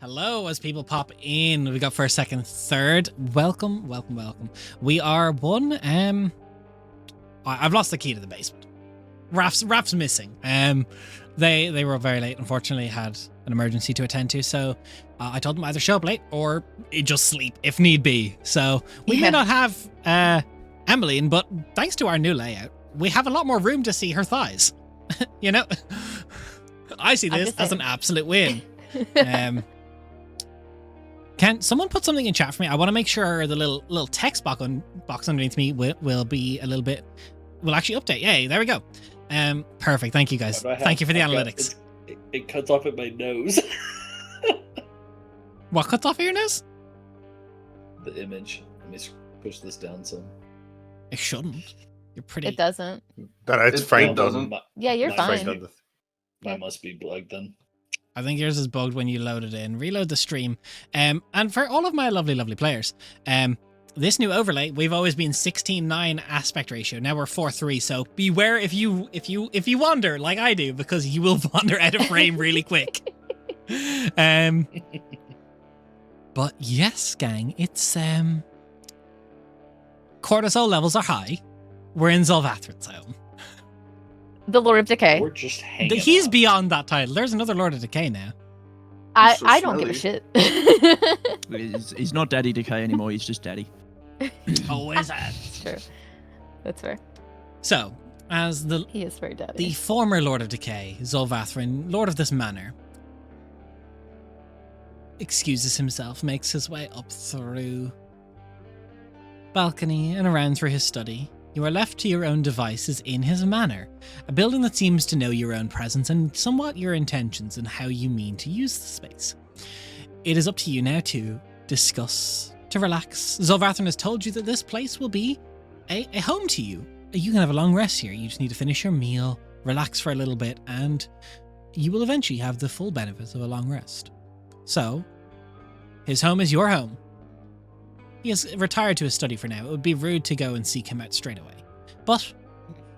Hello, as people pop in. We got first, second, third. Welcome. We are one. I've lost the key to the basement. Raph's missing. They were very late. Unfortunately, had an emergency to attend to. So I told them either show up late or just sleep if need be. So we may not have Emmeline, but thanks to our new layout, we have a lot more room to see her thighs. You know, I see this as an absolute win. Can someone put something in chat for me? I want to make sure the little text box underneath me will be a little bit. Will actually update. Yay! There we go. Perfect. Thank you guys. Thank you for the analytics. It cuts off at my nose. What cuts off at your nose? The image. Let me push this down some. It shouldn't. You're pretty. It doesn't. It's framed doesn't. Yeah, you're fine. Mine must be bugged then. I think yours is bugged when you load it in. Reload the stream. And for all of my lovely players, this new overlay, we've always been 16:9 aspect ratio. Now we're 4:3. So beware if you wander like I do, because you will wander out of frame really quick. But yes, gang, it's cortisol levels are high. We're in Zolvathrin's home. The Lord of Decay. We're just hanging He's out. beyond that title. There's another Lord of Decay now. I don't give a shit. He's not Daddy Decay anymore. He's just Daddy. Always has. That's true. That's fair. So, as He is very daddy. the former Lord of Decay, Zolvathrin, Lord of this manor, excuses himself, makes his way up through balcony and around through his study. You are left to your own devices in his manor, a building that seems to know your own presence and somewhat your intentions and how you mean to use the space. It is up to you now to discuss, to relax. Zolvathrin has told you that this place will be a home to you. You can have a long rest here. You just need to finish your meal, relax for a little bit, and you will eventually have the full benefits of a long rest. So, his home is your home. He has retired to his study for now. It would be rude to go and seek him out straight away. But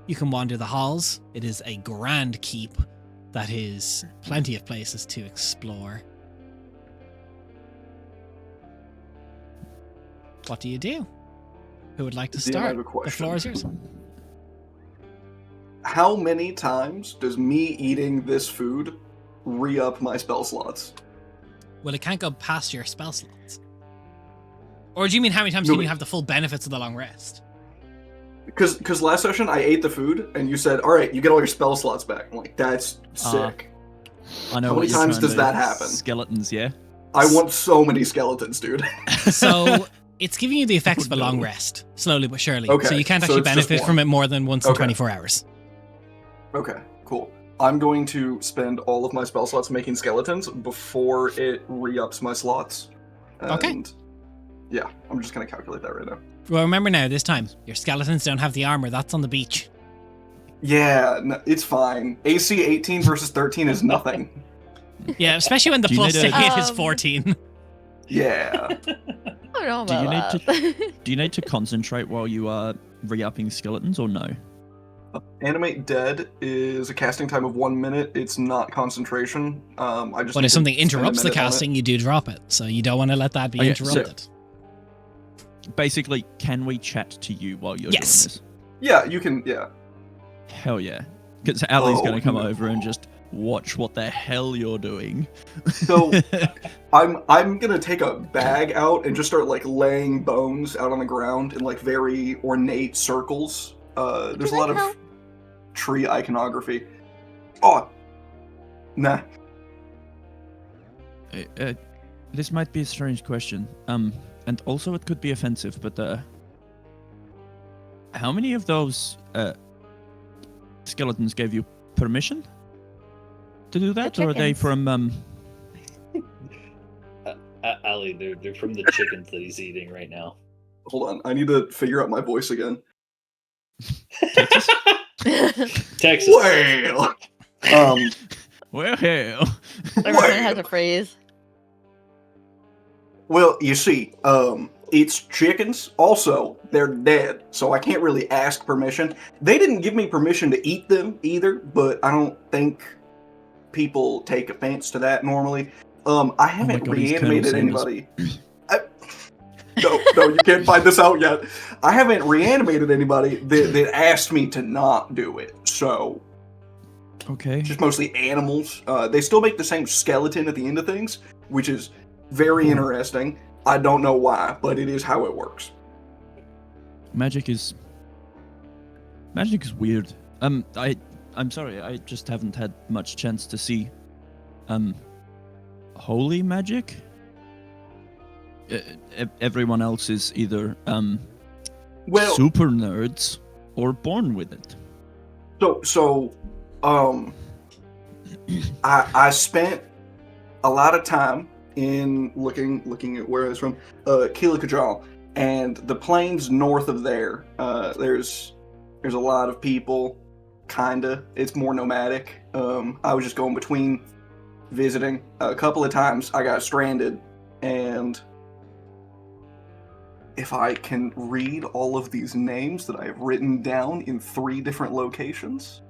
you can wander the halls. It is a grand keep that is plenty of places to explore. What do you do? Who would like to start? I have a The question. floor is yours. How many times does me eating this food re-up my spell slots? Well, it can't go past your spell slots. Or do you mean how many times can you have the full benefits of the long rest? Because last session I ate the food and you said, all right, you get all your spell slots back. I'm like, that's sick. I know. How many times does that happen? Skeletons, yeah. I want so many skeletons, dude. So it's giving you the effects of a long rest, slowly but surely. Okay, So you can't so actually it's just benefit one. from it more than once in Okay. 24 hours. Okay, cool. I'm going to spend all of my spell slots making skeletons before it re-ups my slots. And Okay. Yeah, I'm just going to calculate that right now. Well, remember now, this time, your skeletons don't have the armor. That's on the beach. Yeah, no, it's fine. AC 18 versus 13 is nothing. Yeah, especially when the Do you plus need to a- hit is 14. Yeah. I don't know Do you about need that. Do you need to concentrate while you are re-upping skeletons, or no? Animate Dead is a casting time of 1 minute. It's not concentration. I just But need if to something spend a interrupts the minute on it. casting, you do drop it. So you don't want to let that be Okay, so- interrupted. Basically, can we chat to you while you're Yes. doing this? Yeah, you can. Yeah. Hell yeah. Because Ali's Oh, going to come no. over and just watch what the hell you're doing. So I'm gonna take a bag out and just start like laying bones out on the ground in like very ornate circles. There's a lot of help? tree iconography. Oh, nah. This might be a strange question. And also it could be offensive, but how many of those skeletons gave you permission to do that, or are they chickens. from Ali, they're from the chickens that he's eating right now. Hold on, I need to figure out my voice again. Texas? Texas. Well, Well, hell. Everyone has a phrase. well, you see, it's chickens. Also, they're dead, so I can't really ask permission. They didn't give me permission to eat them either, but I don't think people take offense to that normally. I haven't God, he's Colonel reanimated Sanders. anybody. No, you can't find this out yet. I haven't reanimated anybody that asked me to not do it. So, Okay. just mostly animals. They still make the same skeleton at the end of things, which is very interesting. I don't know why, but it is how it works. Magic is weird. I'm sorry, I just haven't had much chance to see holy magic. Everyone else is either Well, super nerds or born with it. I spent a lot of time in looking at where I was from, Keelikajal, and the plains north of there. There's a lot of people. Kinda, it's more nomadic. I was just going between visiting. A couple of times I got stranded, and if I can read all of these names that I have written down in 3 different locations.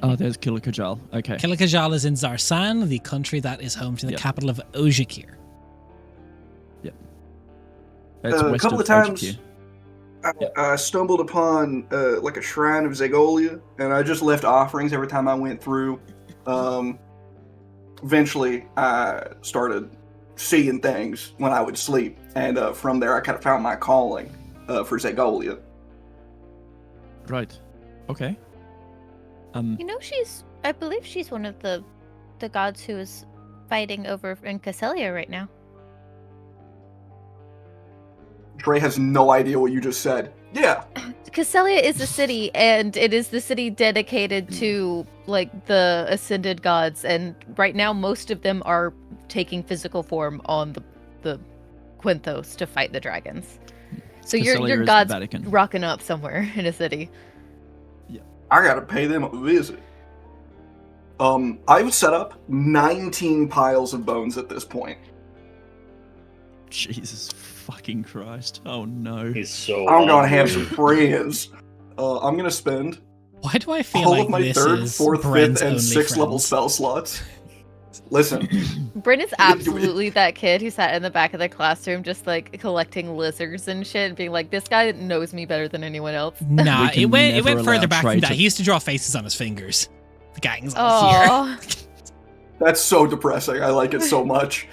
Oh, there's Kilikajal. Okay. Kilikajal is in Zarsan, the country that is home to the capital of Ojikir. It's A west couple of Ojikir. times I stumbled upon like a shrine of Zagolia, and I just left offerings every time I went through. Eventually, I started seeing things when I would sleep, and from there I kind of found my calling for Zagolia. Right. Okay. You know, I believe she's one of the gods who is fighting over in Castelia right now. Trey has no idea what you just said. Yeah. Castelia is a city, and it is the city dedicated to, like, the ascended gods, and right now most of them are taking physical form on the Quinthos to fight the dragons. So Castelia your is the god's Vatican. rocking up somewhere in a city. I gotta pay them a visit. I've set up 19 piles of bones at this point. Jesus fucking Christ. Oh no. He's so. I'm gonna have hungry. some friends. I'm gonna spend Why do I feel all like of my this 3rd, is 4th, Brent's 5th, and only 6th level friends? spell slots. Listen, Bryn is absolutely that kid who sat in the back of the classroom just, like, collecting lizards and shit and being like, this guy knows me better than anyone else. Nah, We can it went never further allow back Trey than that. to- He used to draw faces on his fingers. The gang's all here. Oh, that's so depressing. I like it so much.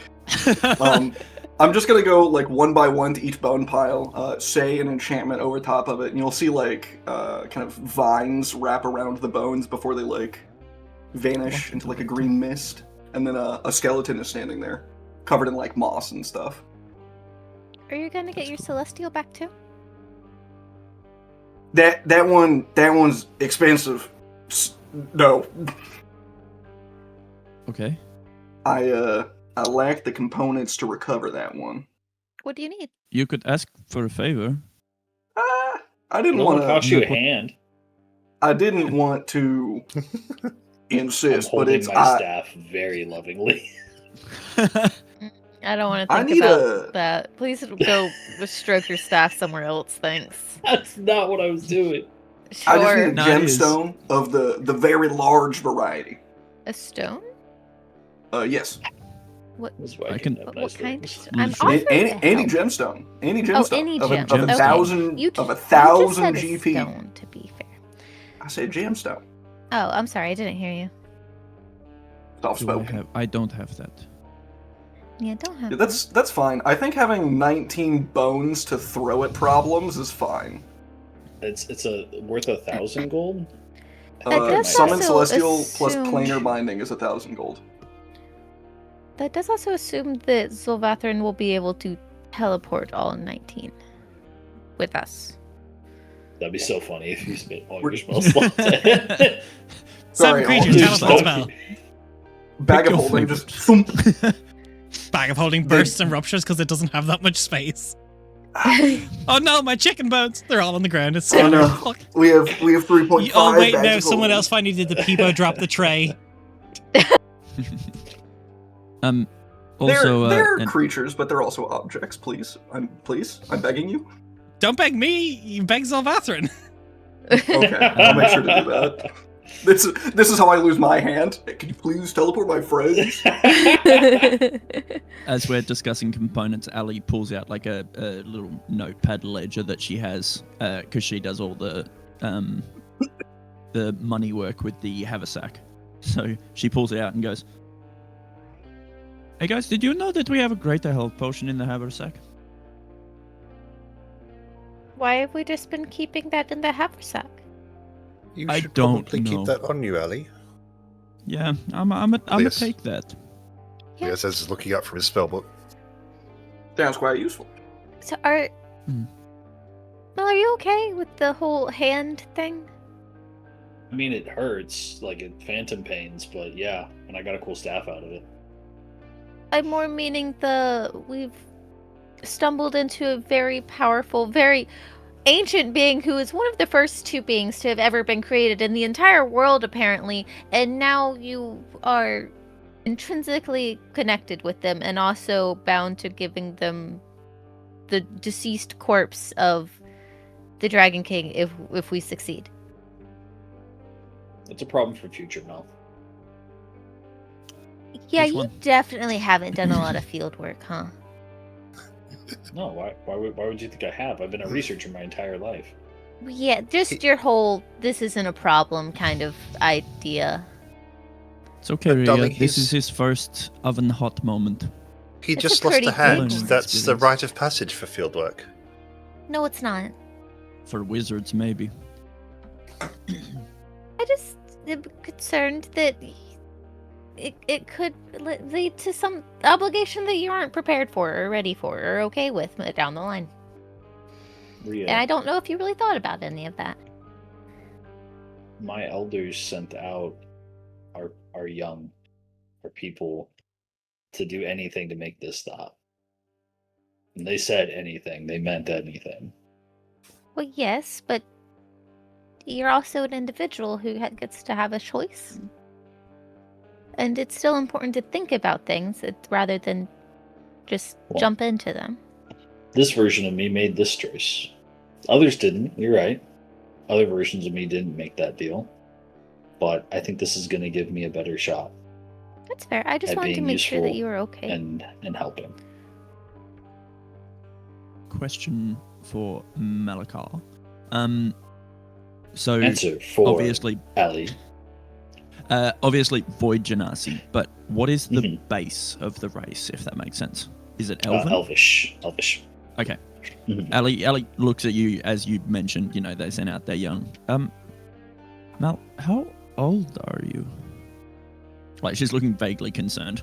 I'm just gonna go like one by one to each bone pile, say an enchantment over top of it, and you'll see like kind of vines wrap around the bones before they like vanish into like a green mist, and then a skeleton is standing there, covered in like moss and stuff. are you gonna get your celestial back too? That one's expensive. No, Okay. I lack the components to recover that one. What do you need? You could ask for a favor. I didn't No want one to. cost you a hand. I didn't want to I'm insist, but holding it's my staff very lovingly. I don't want to I think need about a- that. Please go stroke your staff somewhere else. Thanks. That's not what I was doing. I just Sure. need a Nice. gemstone of the very large variety. A stone? Yes. That's why I I can- can have What nice kind? things. I'm Sure. offering Any to any help. gemstone, any gemstone any of, gem. of a Okay. thousand You of a just thousand said a GP. stone, to be fair. I said gemstone. Oh, I'm sorry. I didn't hear you. Soft Do I spoken. have? I don't have that. Yeah, don't have Yeah, that's fine. I think having 19 bones to throw at problems is fine. It's worth 1,000 gold. That does Summon also celestial plus assume- planar binding is 1,000 gold. That does also assume that Zolvathrin will be able to teleport all 19 with us. That'd be so funny if you spent all We're- your spell slots. Seven Sorry, creatures, I'll tell us do what spell. spell. Bag Pick of your holding, just favorite. thump. Bag of holding bursts and ruptures because it doesn't have that much space. Oh no, my chicken bones! They're all on the ground. It's Oh, so no. fuck. We have 3.5. Oh wait, bags no! of Someone holding. else finally did the Peebo drop the tray. Also, they're and- creatures, but they're also objects. Please, I'm begging you. Don't beg me. You beg Zolvathrin. Okay, I'll make sure to do that. This is how I lose my hand. Can you please teleport my friends? As we're discussing components, Ali pulls out like a little notepad ledger that she has because she does all the money work with the haversack. So she pulls it out and goes, "Hey guys, did you know that we have a greater health potion in the haversack?" Why have we just been keeping that in the haversack? You I should don't probably know. keep that on you, Ali. Yeah, I'm gonna Yes. take that. Yeah. Leo says, looking up from his spellbook. Sounds quite useful. So are Hmm. Well, are you okay with the whole hand thing? I mean, it hurts, like it phantom pains, but yeah, and I got a cool staff out of it. I'm more meaning we've stumbled into a very powerful, very ancient being who is one of the first two beings to have ever been created in the entire world, apparently, and now you are intrinsically connected with them and also bound to giving them the deceased corpse of the Dragon King if we succeed. It's a problem for future Mel. Yeah, Which you one? definitely haven't done a lot of field work, huh? No, why would you think I have? I've been a researcher my entire life. Yeah, just your whole "this isn't a problem" kind of idea. It's okay, But Rhea. darling, This he's- is his first oven hot moment. He It's just a lost pretty a hand. good That's the experience. rite of passage for fieldwork. No, it's not. For wizards, maybe. I just am concerned that it could lead to some obligation that you aren't prepared for or ready for or okay with down the line. Rhea, And I don't know if you really thought about any of that. my elders sent out our young, our people, to do anything to make this stop. And they said anything. They meant anything. Well, yes, but you're also an individual who gets to have a choice. And it's still important to think about things rather than just Well- jump into them. This version of me made this choice. Others didn't. You're right. Other versions of me didn't make that deal. But I think this is going to give me a better shot That's fair. I just At wanted to being make sure that useful you were okay. and helping. Question for Malakar. So Answer for obviously, Ali. obviously Void Genasi, but what is the Mhm. base of the race, if that makes sense? Is it Elven? Elvish. Okay. Mhm. Ali looks at you as you mentioned, they sent out their young. Mal, how old are you? Like, she's looking vaguely concerned.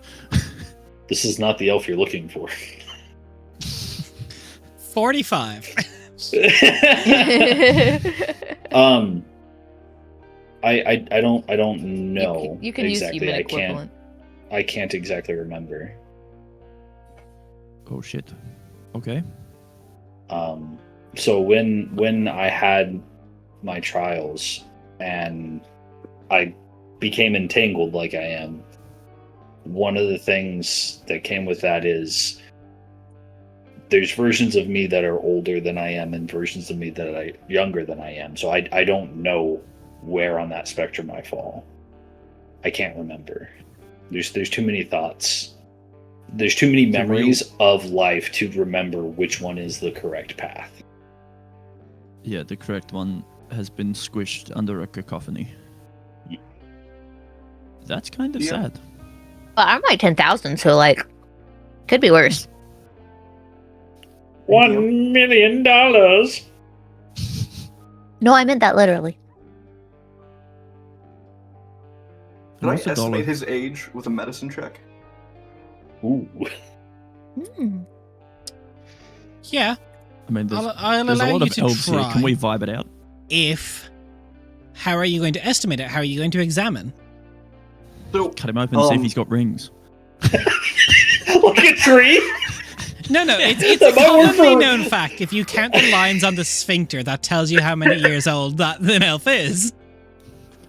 This is not the elf you're looking for. 45. I don't know. You can exactly. use human equivalent. I can't exactly remember. Oh shit. Okay. So when I had my trials and I became entangled like I am, one of the things that came with that is there's versions of me that are older than I am and versions of me that are younger than I am. So I don't know where on that spectrum I fall. I can't remember. There's too many thoughts. There's too many memories of life to remember which one is the correct path. Yeah, the correct one has been squished under a cacophony. That's kind of Yeah. sad. Well, I'm like 10,000, so could be worse. $1 million. No, I meant that literally. Can I What's a estimate dollar? his age with a medicine check? Ooh. Yeah, I mean, there's I'll a allow lot you of to elves try. here. Can we vibe it out? How are you going to estimate it? How are you going to examine? So, Cut him open and see if he's got rings. Like a tree? No, it's That a might work commonly for- known fact. If you count the lines on the sphincter, that tells you how many years old that an elf is.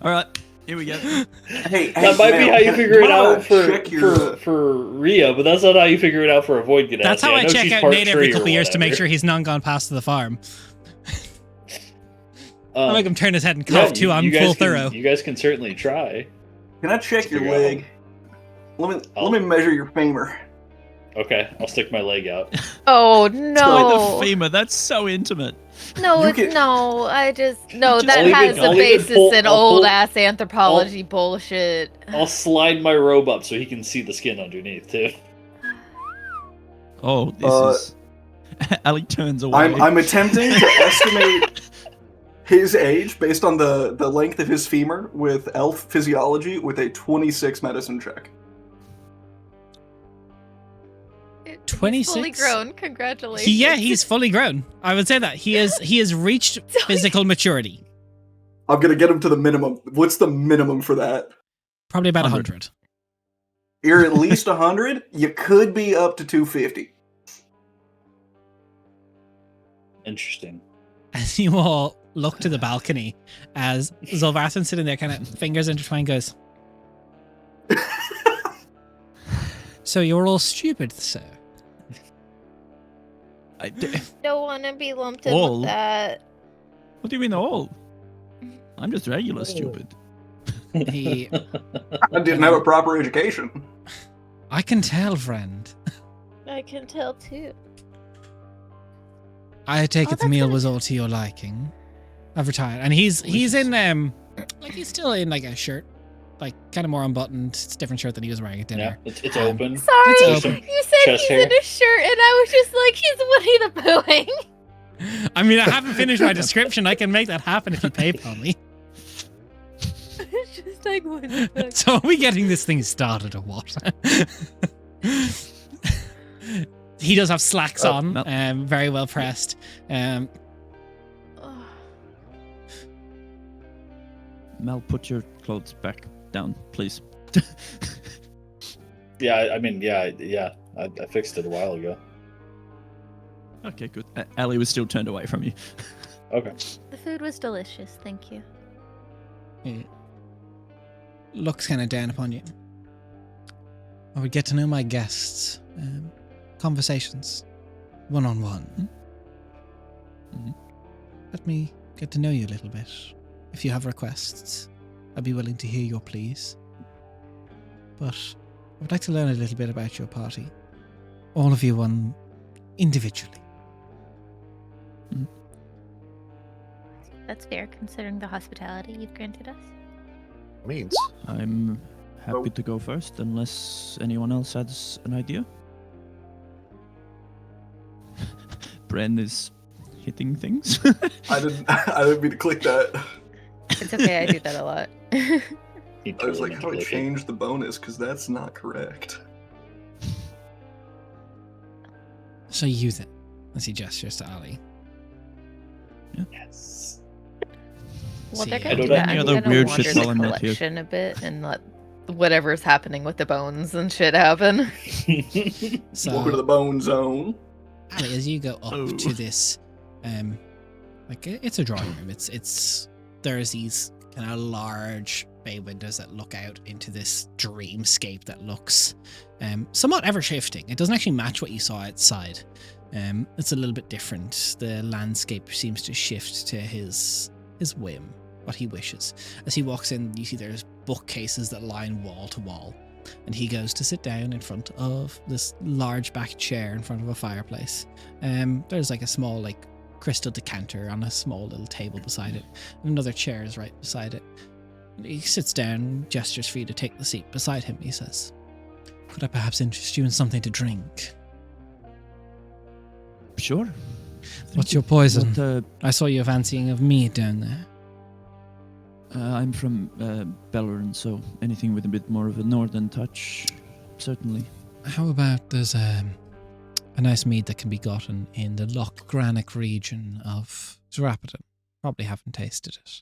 All right, here we go. hey, That might be Mel, how you figure it out check your, for Rhea, but that's not how you figure it out for a Void Ganassi. That's how I know check she's out part Nate every tree or couple years to make whatever. sure he's not gone past the farm. I'll make him turn his head and cough too. I'm full thorough. You guys can certainly try. Can I check your Figure out. leg? Let me measure your femur. Okay, I'll stick my leg out. Oh By no! the femur, that's so intimate. No, You it's can- no. I just no. Just- That I'll has even a basis pull- in I'll pull- old ass anthropology bullshit. I'll slide my robe up so he can see the skin underneath too. Oh, this is. Ali turns away. I'm attempting to estimate his age based on the length of his femur with elf physiology with a 26 medicine check. 26? Fully grown. Congratulations. Yeah, he's fully grown. I would say that he has reached physical maturity. I'm gonna get him to the minimum. What's the minimum for that? Probably about 100. 100. You're at least 100. You could be up to 250. Interesting. As you all look to the balcony, as Zolvathan's sitting there, kind of fingers intertwined, goes, "So you're all stupid, sir." Don't want to be lumped All? with that. What do you mean all? I'm just regular stupid. He, I didn't have a proper education. I can tell, friend. I can tell too. I take Oh, it the that's meal gonna- was all to your liking. I've retired, and he's in like he's still in like a shirt, like kind of more unbuttoned. It's a different shirt than he was wearing at Yeah, dinner. it's Um, open. Sorry, It's open. you said Chest he's hair. in a shirt, and I was just like, he's Winnie the Poohing. I mean, I haven't finished my description. I can make that happen if you pay for me. It's just like Winnie the Pooh. So are we getting this thing started or what? He does have slacks on, no. very well pressed. Oh, Mel, put your clothes back down, please. Yeah, I mean, yeah. I fixed it a while ago. Okay, good. Ali was still turned away from you. Okay. the food was delicious. Thank you. He looks kind of down upon you. I would get to know my guests. Conversations. One-on-one. Mhm. Let me get to know you a little bit. If you have requests, I'd be willing to hear your pleas. But I would like to learn a little bit about your party. All of you individually. That's fair, considering the hospitality you've granted us. Means. I'm happy Oh. to go first, unless anyone else has an idea. Bren is hitting things. I didn't mean to click that. It's okay, I do that a lot. He I was totally like, how do I manipulated. change the bonus? Because that's not correct. So you then, as he gestures to Ali. Yes. Well, See, they're I gonna don't do that. have any I'm other gonna weird wander shit the while I'm not here. collection a bit and let whatever's happening with the bones and shit happen. So Welcome to the bone zone. Ali, as you go up Oh. to this, like it's a drawing room. There's these kind of large bay windows that look out into this dreamscape that looks somewhat ever shifting. It doesn't actually match what you saw outside. It's a little bit different. The landscape seems to shift to his whim, what he wishes. As he walks in, you see there's bookcases that line wall to wall. And he goes to sit down in front of this large back chair in front of a fireplace. There's like a small like crystal decanter on a small little table beside it. And another chair is right beside it. He sits down, gestures for you to take the seat beside him. He says, "Could I perhaps interest you in something to drink? Sure. What's your poison? What, I saw you fancying of me down there." I'm from Bellerin, so anything with a bit more of a northern touch, certainly. How about there's a nice mead that can be gotten in the Loch Granic region of Zerapadon. Probably haven't tasted it.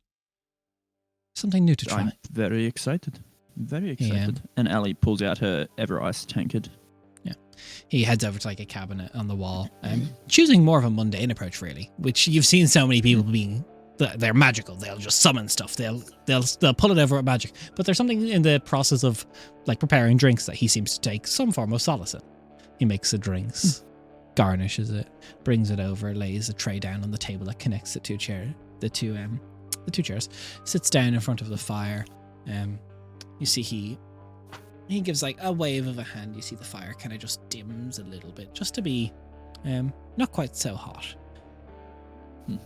Something new to try. I'm very excited. Very excited. And Ali pulls out her ever ice tankard. He heads over to like a cabinet on the wall, choosing more of a mundane approach, really, which you've seen so many people being. They're magical. They'll just summon stuff. They'll pull it over with magic. But there's something in the process of like preparing drinks that he seems to take some form of solace in. He makes the drinks, garnishes it, brings it over, lays a tray down on the table that connects the two the 2 chairs, sits down in front of the fire. You see he gives like a wave of a hand. You see the fire kind of just dims a little bit, just to be not quite so hot.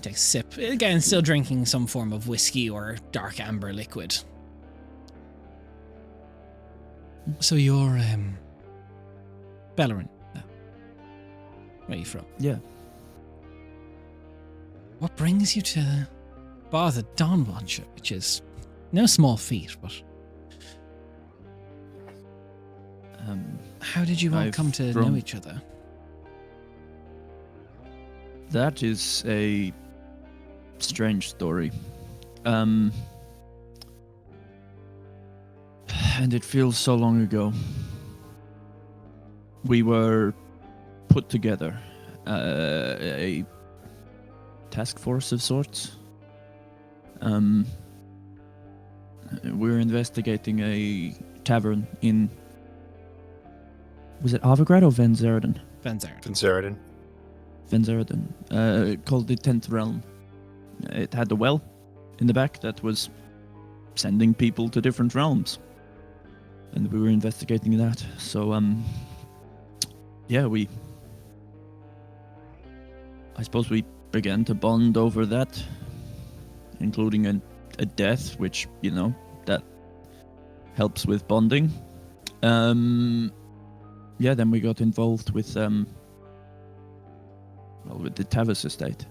Takes a sip. Again, still drinking some form of whiskey or dark amber liquid. So you're Bellerin. Where are you from? Yeah. What brings you to bar the Dawn Watcher, which is no small feat, but how did you all I've come to know each other? That is a strange story. And it feels so long ago. We were put together, a task force of sorts. We were investigating a tavern in... Was it Avograd or Venzerden? Venzerden. Venzerden, called the 10th Realm. It had a well in the back that was sending people to different realms. And we were investigating that. So, yeah, I suppose we began to bond over that, including a death, which, you know, that helps with bonding. Yeah, then we got involved with, with the Tavis estate.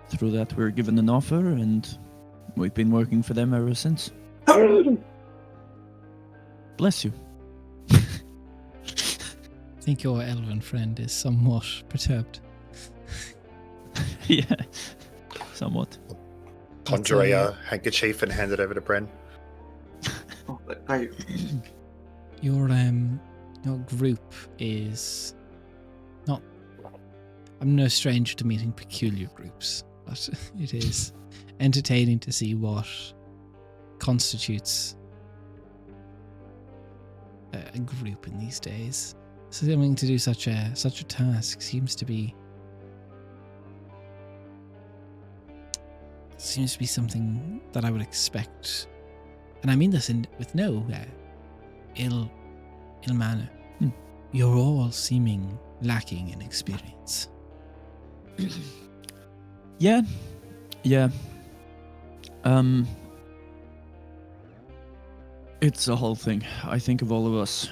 Through that, we were given an offer, and we've been working for them ever since. Bless you. I think your elven friend is somewhat perturbed. Yeah, somewhat. Conjure a handkerchief and hand it over to Bren. Oh, I Your group is not... I'm no stranger to meeting peculiar groups, but it is entertaining to see what constitutes a group in these days. So willing to do such a task seems to be something that I would expect, and I mean this with no ill manner. You're all seeming lacking in experience. Yeah. It's a whole thing. I think of all of us,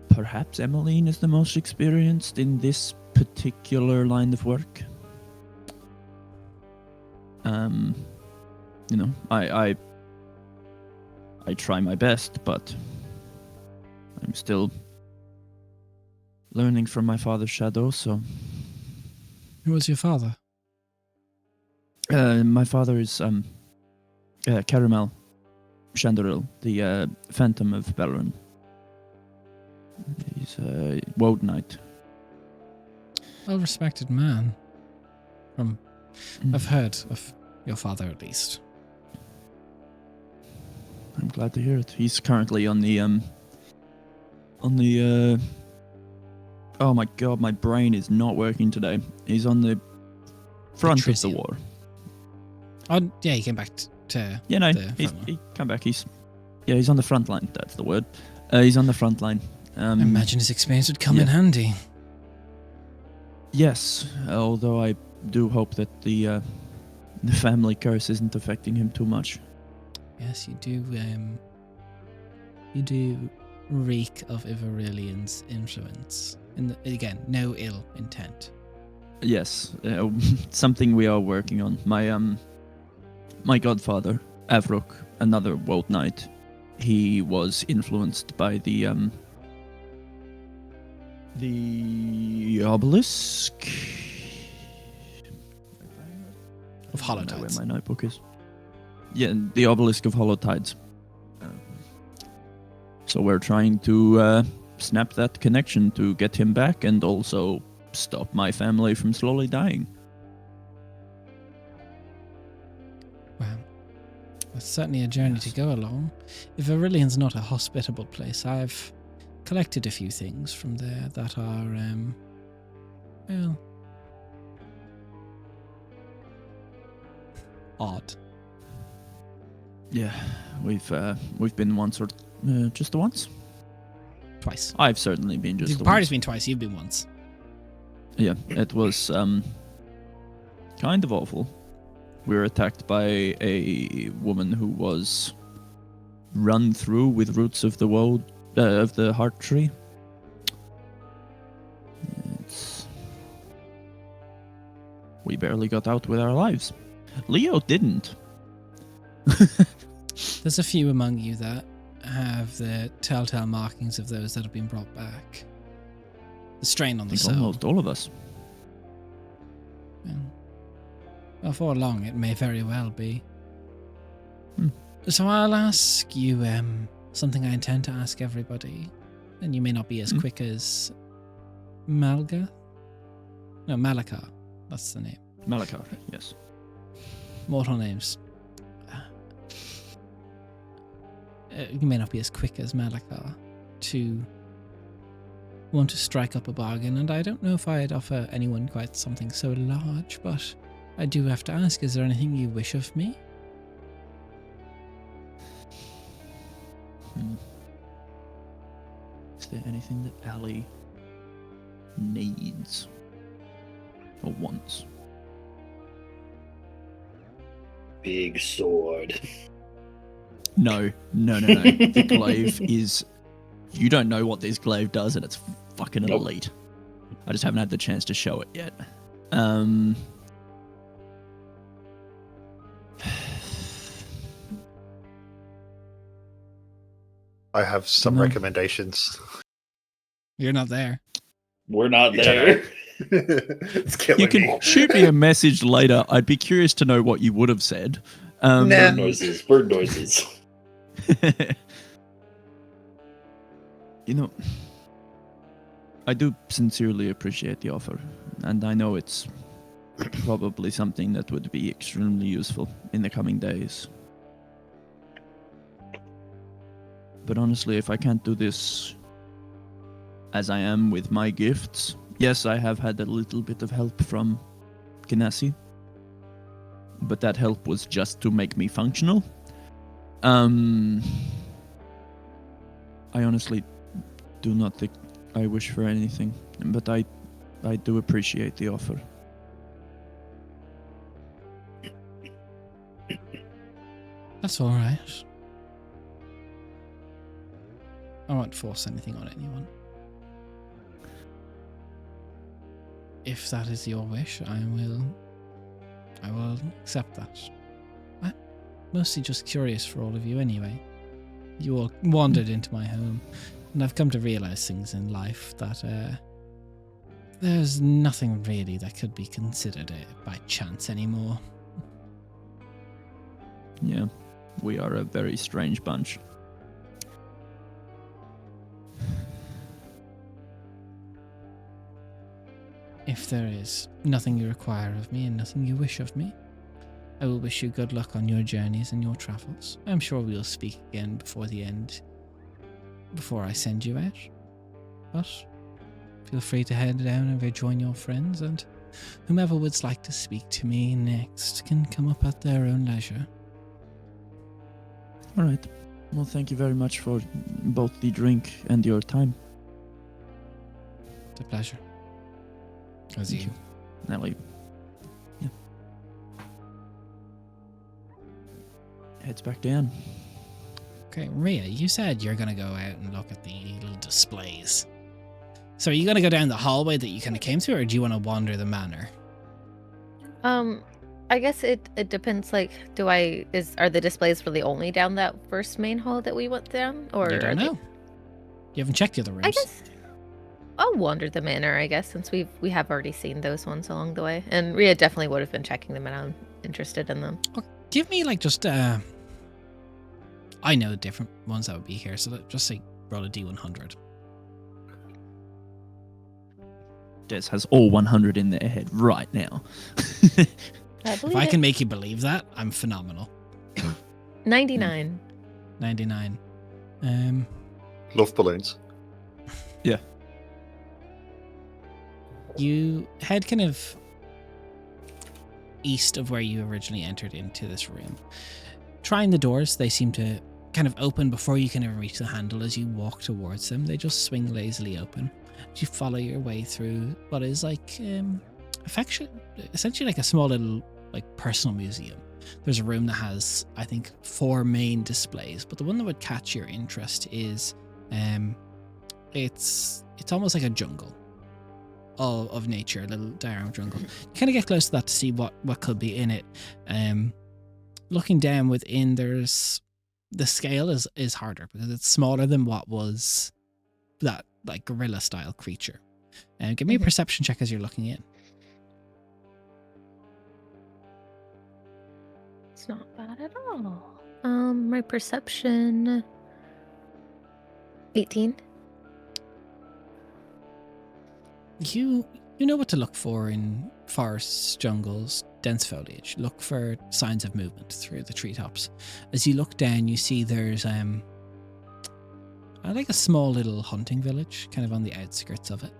perhaps Emmeline is the most experienced in this particular line of work. You know, I try my best, but I'm still learning from my father's shadow, so... Who was your father? My father is Caramel Chandoril, the Phantom of Bellerin. He's a Woad Knight. Well-respected man. I've heard of your father, at least. I'm glad to hear it. He's currently on the oh my god, my brain is not working today. He's on the front of the war. Oh, yeah, he came back to... Yeah, no, he came back. He's on the front line. That's the word. He's on the front line. I imagine his experience would come in handy. Yes, although I do hope that the family curse isn't affecting him too much. Yes, you do. You do reek of Ivarilian's influence. And again, no ill intent. Yes, something we are working on. My godfather, Avrok, another Woad Knight, he was influenced by the obelisk of Hollow Tides. Where my notebook is. Yeah, the obelisk of Hollow Tides. So we're trying to snap that connection to get him back and also stop my family from slowly dying. Wow. That's certainly a journey to go along. If Aurelian's not a hospitable place, I've collected a few things from there that are, well... odd. Yeah, we've been once or just the once. Twice. I've certainly been just The the party's once. been twice, you've been once. Yeah, it was kind of awful. We were attacked by a woman who was run through with roots of the heart tree. We barely got out with our lives. Leo didn't. There's a few among you that have the telltale markings of those that have been brought back. The strain on I the think soul. almost all of us. Before long, it may very well be. Hmm. So I'll ask you something I intend to ask everybody, and you may not be as quick as Malga. No, Malakar. That's the name. Malakar, yes. Mortal names. You may not be as quick as Malakar to want to strike up a bargain, and I don't know if I'd offer anyone quite something so large, but I do have to ask, is there anything you wish of me? Is there anything that Ali needs or wants? Big sword. No. The glaive is... You don't know what this glaive does, and it's fucking Nope. elite. I just haven't had the chance to show it yet. I have some No. recommendations. You're not there. We're not Yeah. there. It's killing You can me. shoot me a message later. I'd be curious to know what you would have said. Nah. Bird noises. Bird noises. You know, I do sincerely appreciate the offer, and I know it's probably something that would be extremely useful in the coming days. But honestly, if I can't do this as I am with my gifts, yes, I have had a little bit of help from Genasi, but that help was just to make me functional. I honestly do not think I wish for anything, but I do appreciate the offer. That's all right. I won't force anything on anyone. If that is your wish, I will accept that. I'm mostly just curious for all of you anyway. You all wandered into my home, and I've come to realize things in life that there's nothing really that could be considered by chance anymore. Yeah, we are a very strange bunch. If there is nothing you require of me and nothing you wish of me, I will wish you good luck on your journeys and your travels. I'm sure we'll speak again before the end, before I send you out. But feel free to head down and rejoin your friends, and whomever would like to speak to me next can come up at their own leisure. All right. Well, thank you very much for both the drink and your time. It's a pleasure. As Thank you. Nelly. Yeah. Heads back down. Okay, Rhea, you said you're going to go out and look at the little displays. So are you going to go down the hallway that you kind of came through, or do you want to wander the manor? I guess it depends. Like, are the displays really only down that first main hall that we went down, or You are don't they- know. You haven't checked the other rooms. I guess I'll wander the manor. I guess since we have already seen those ones along the way, and Rhea definitely would have been checking them, and I'm interested in them. Give me just I know the different ones that would be here, so just say roll a D100. Des has all 100 in their head right now. I If believe I it. can make you believe that, I'm phenomenal. 99. 99. Love balloons. You head kind of east of where you originally entered into this room. Trying the doors, they seem to kind of open before you can ever reach the handle. As you walk towards them, they just swing lazily open. As you follow your way through what is like essentially like a small little like personal museum. There's a room that has, I think, 4 main displays, but the one that would catch your interest is it's almost like a jungle of nature, a little diorama jungle. You kind of get close to that to see what could be in it. Looking down within, there's the scale is harder because it's smaller than what was that like gorilla style creature. Give me a perception check as you're looking in. It's not bad at all. My perception 18. You know what to look for in forests, jungles, dense foliage. Look for signs of movement through the treetops. As you look down, you see there's like a small little hunting village, kind of on the outskirts of it,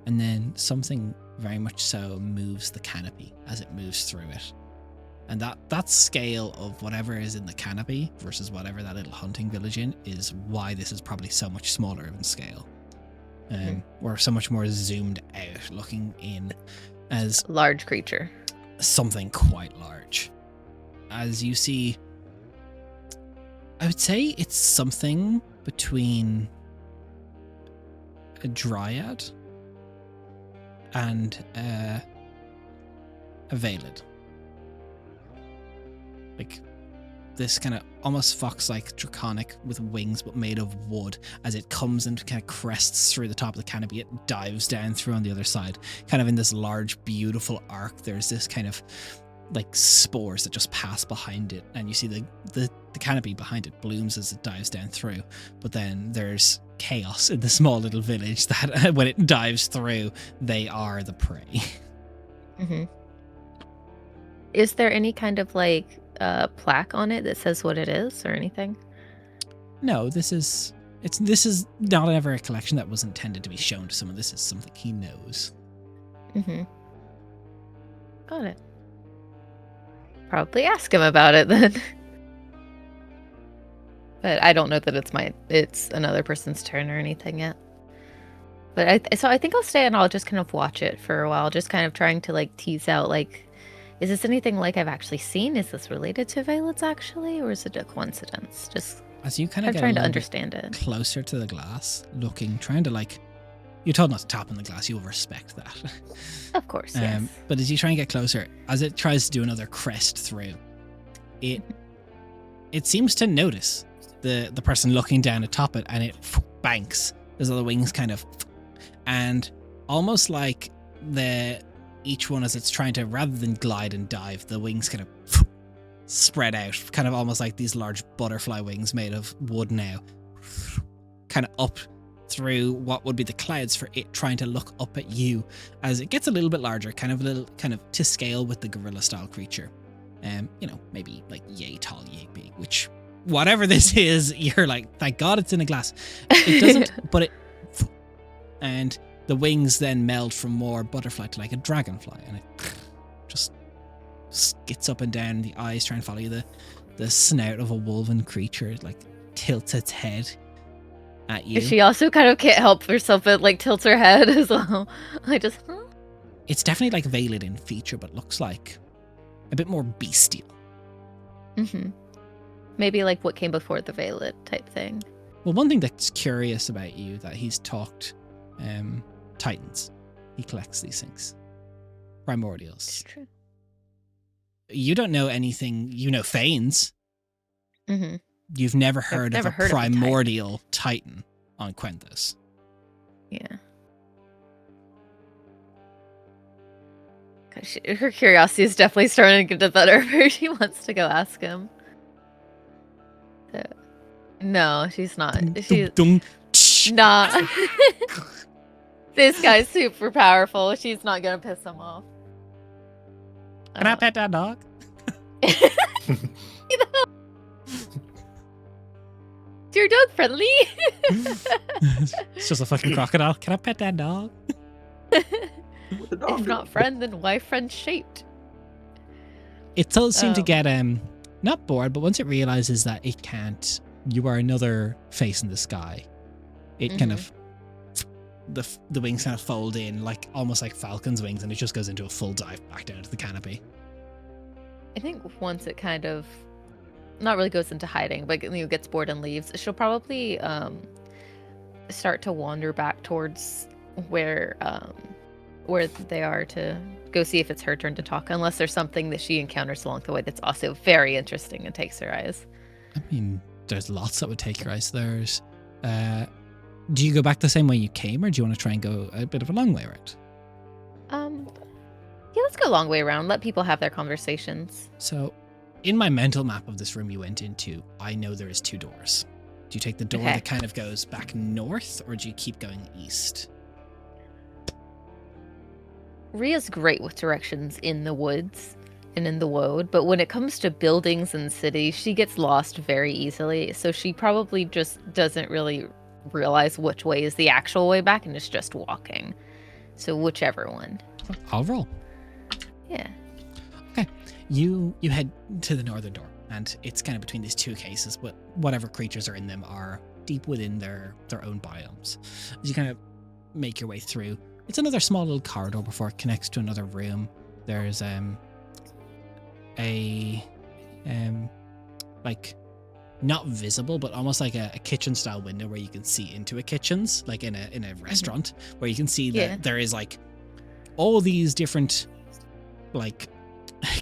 and then something very much so moves the canopy as it moves through it. And that scale of whatever is in the canopy versus whatever that little hunting village in is why this is probably so much smaller in scale. Or so much more zoomed out, looking in as Large creature. something quite large. As you see, I would say it's something between a dryad and a Valid. Like this kind of almost fox-like draconic with wings but made of wood. As it comes and kind of crests through the top of the canopy, it dives down through on the other side, kind of in this large beautiful arc. There's this kind of like spores that just pass behind it, and you see the canopy behind it blooms as it dives down through. But then there's chaos in the small little village that when it dives through, they are the prey. Is there any kind of like plaque on it that says what it is or anything? No, this is not ever a collection that was intended to be shown to someone. This is something he knows. Got it. Probably ask him about it then. But I don't know that it's another person's turn or anything yet. But I think I'll stay and I'll just kind of watch it for a while, just kind of trying to like tease out like, is this anything like I've actually seen? Is this related to Valids actually, or is it a coincidence? Just as you kind of get trying to understand it closer to the glass, looking, trying to like, you're told not to tap on the glass. You'll respect that. Of course, yes. But as you try and get closer, as it tries to do another crest through, it seems to notice the person looking down atop it, and it banks. There's other wings kind of, and almost like each one as it's trying to, rather than glide and dive, the wings kind of spread out, kind of almost like these large butterfly wings made of wood now, kind of up through what would be the clouds for it trying to look up at you as it gets a little bit larger, kind of to scale with the gorilla style creature. Maybe like yay tall, yay big, which whatever this is, you're like, thank God it's in a glass. It doesn't, but and the wings then meld from more butterfly to like a dragonfly, and it just skits up and down, the eyes trying to follow you, the snout of a woven creature, it like tilts its head at you. She also kind of can't help herself, but like tilts her head as well. It's definitely like Valid in feature, but looks like a bit more bestial. Maybe like what came before the Valid type thing. Well, one thing that's curious about you, that he's talked Titans. He collects these things. Primordials. It's true. You don't know anything. You know Fanes. You've never heard of a primordial Titan on Quenthos. Yeah. Her curiosity is definitely starting to get the better of her. She wants to go ask him. No, she's not. She's not. This guy's super powerful. She's not gonna piss him off. Can I pet that dog? Is your dog friendly? It's just a fucking crocodile. Can I pet that dog? If not friend, then why friend shaped? it does seem to Oh. get not bored, but once it realizes that it can't, you are another face in the sky. It kind of the wings kind of fold in like almost like falcon's wings, and it just goes into a full dive back down to the canopy. I think once it kind of not really goes into hiding, but gets bored and leaves, she'll probably start to wander back towards where they are to go see if it's her turn to talk, unless there's something that she encounters along the way that's also very interesting and takes her eyes. I mean, there's lots that would take your eyes. There's do you go back the same way you came, or do you want to try and go a bit of a long way around? Yeah, let's go a long way around. Let people have their conversations. So, in my mental map of this room you went into, I know there is 2 doors. Do you take the door Okay. that kind of goes back north, or do you keep going east? Ria's great with directions in the woods and in the woad, but when it comes to buildings and cities, she gets lost very easily. So she probably just doesn't really realize which way is the actual way back and is just walking. So whichever one. I'll roll. Yeah. You head to the northern door, and it's kind of between these 2 cases, but whatever creatures are in them are deep within their own biomes. As you kind of make your way through, it's another small little corridor before it connects to another room. There's like not visible, but almost like a kitchen style window where you can see into a kitchen's, like in a restaurant, where you can see that there is like all these different like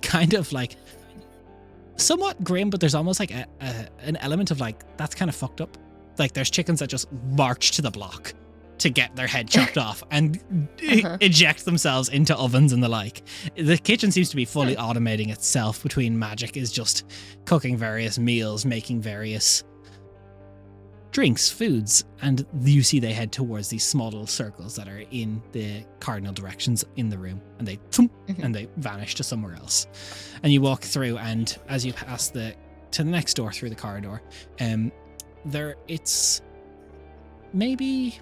kind of like somewhat grim, but there's almost like an element of like that's kind of fucked up. Like there's chickens that just march to the block to get their head chopped off and eject themselves into ovens and the like. The kitchen seems to be fully automating itself. Between magic is just cooking various meals, making various drinks, foods, and you see they head towards these small little circles that are in the cardinal directions in the room, and they and they vanish to somewhere else. And you walk through, and as you pass to the next door through the corridor, it's maybe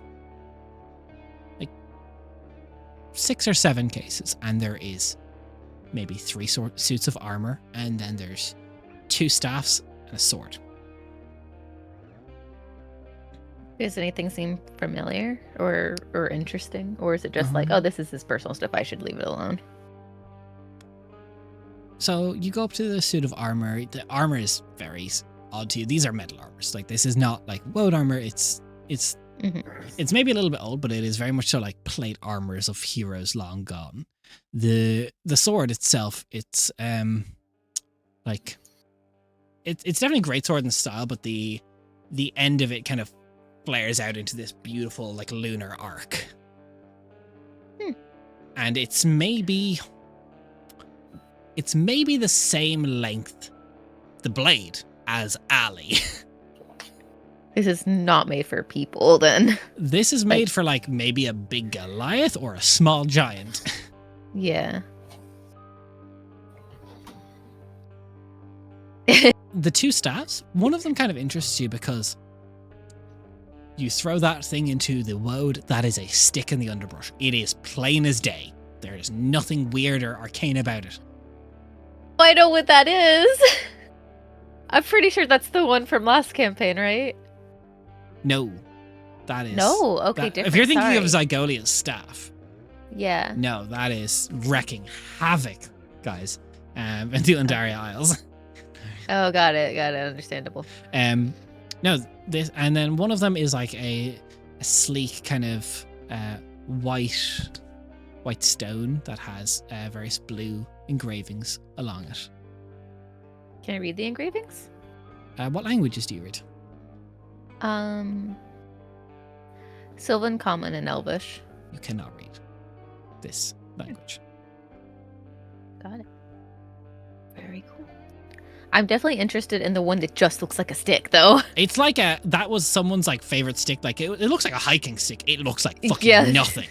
like 6 or 7 cases, and there is maybe 3 suits of armor, and then there's 2 staffs and a sword. Does anything seem familiar or interesting? Or is it just like, oh, this is his personal stuff, I should leave it alone? So you go up to the suit of armor. The armor is very odd to you. These are metal armors. Like this is not like woad armor. It's maybe a little bit old, but it is very much so like plate armors of heroes long gone. The sword itself, it's like it's definitely great sword in style, but the end of it kind of flares out into this beautiful like lunar arc. And it's maybe the same length, the blade, as Ali. This is not made for people then. This is made for like maybe a big Goliath or a small giant. Yeah. The 2 staffs, one of them kind of interests you because you throw that thing into the woad, that is a stick in the underbrush. It is plain as day. There is nothing weird or arcane about it. I know what that is. I'm pretty sure that's the one from last campaign, right? No, that is... No, okay, that, different. if you're thinking of sorry. Zygolia's staff, Yeah. no, that is wrecking havoc, guys, in the Undaria Isles. Oh, got it. Understandable. No, this, and then one of them is like a sleek kind of white stone that has various blue engravings along it. Can I read the engravings? What languages do you read? Sylvan, Common, and Elvish. You cannot read this language. Got it. Very cool. I'm definitely interested in the one that just looks like a stick, though. It's like that was someone's like favorite stick. Like it looks like a hiking stick. It looks like fucking nothing.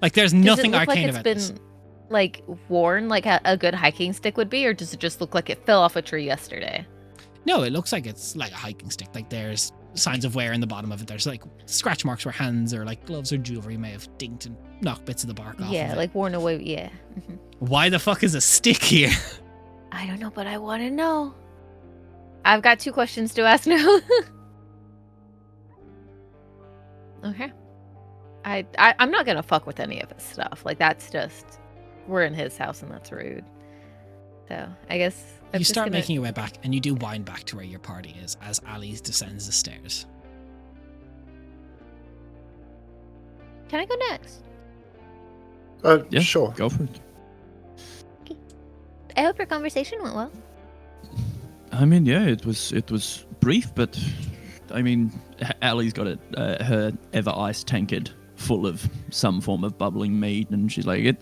Like there's nothing does it look arcane like about it's this. been like worn like a good hiking stick would be, or does it just look like it fell off a tree yesterday? No, it looks like it's like a hiking stick. Like there's signs of wear in the bottom of it. There's like scratch marks where hands or like gloves or jewelry may have dinked and knocked bits of the bark off. Yeah, of it. like worn away. Yeah. Why the fuck is a stick here? I don't know, but I want to know. I've got 2 questions to ask now. Okay. I'm not gonna fuck with any of his stuff. Like, that's just... We're in his house and that's rude. So, I guess... I'm You just start gonna- making your way back, and you do wind back to where your party is as Ali descends the stairs. Can I go next? Yeah, Sure. go for it. I hope your conversation went well. I mean, yeah, it was brief, but I mean, Allie's got her ever ice tankard full of some form of bubbling mead, and she's like, it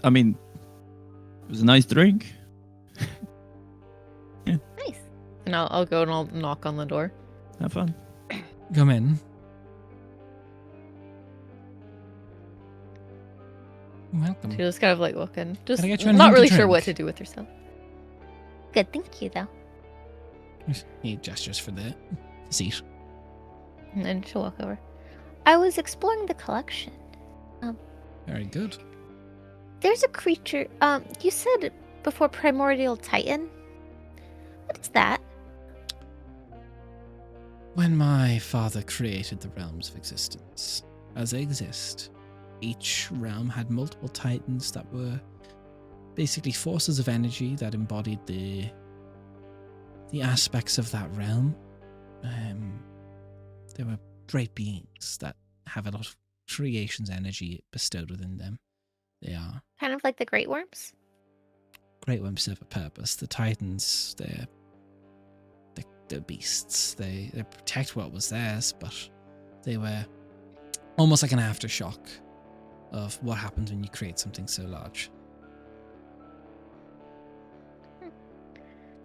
was a nice drink. Nice. And I'll go and I'll knock on the door. Have fun. Come in. Welcome. She was kind of like looking, just Can I get you anything not to really sure what drink? to do with herself. Good, thank you though. He gestures for the seat. And then she'll walk over. I was exploring the collection. Very good. There's a creature. You said before primordial titan. What is that? When my father created the realms of existence, as they exist, each realm had multiple titans that were basically forces of energy that embodied the aspects of that realm. They were great beings that have a lot of creation's energy bestowed within them. They are Kind of like the great worms? great when serve a purpose. The titans, they're beasts. They protect what was theirs, but they were almost like an aftershock of what happens when you create something so large.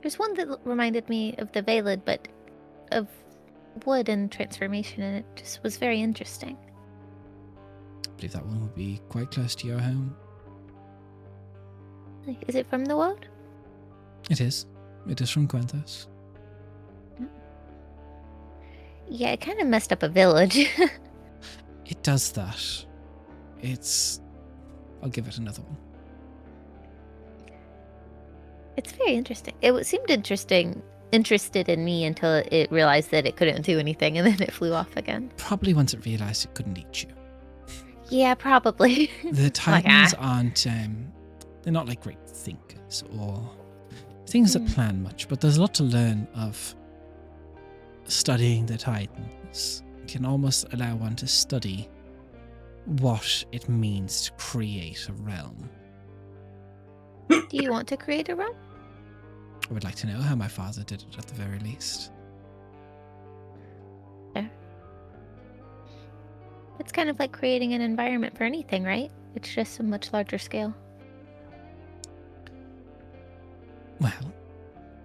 There's one that reminded me of the Valid, but of wood and transformation, and it just was very interesting. I believe that one would be quite close to your home. Is it from the world? It is. It is from Quenthos. Yeah, it kind of messed up a village. It does that. I'll give it another one. It's very interesting. Seemed interested in me until it realized that it couldn't do anything, and then it flew off again. Probably once it realized it couldn't eat you. Yeah, probably. The Titans aren't, they're not like great thinkers or things that plan much, but there's a lot to learn of studying the Titans. It can almost allow one to study what it means to create a realm. Do you want to create a realm? I would like to know how my father did it at the very least. It's kind of like creating an environment for anything, right? It's just a much larger scale. Well,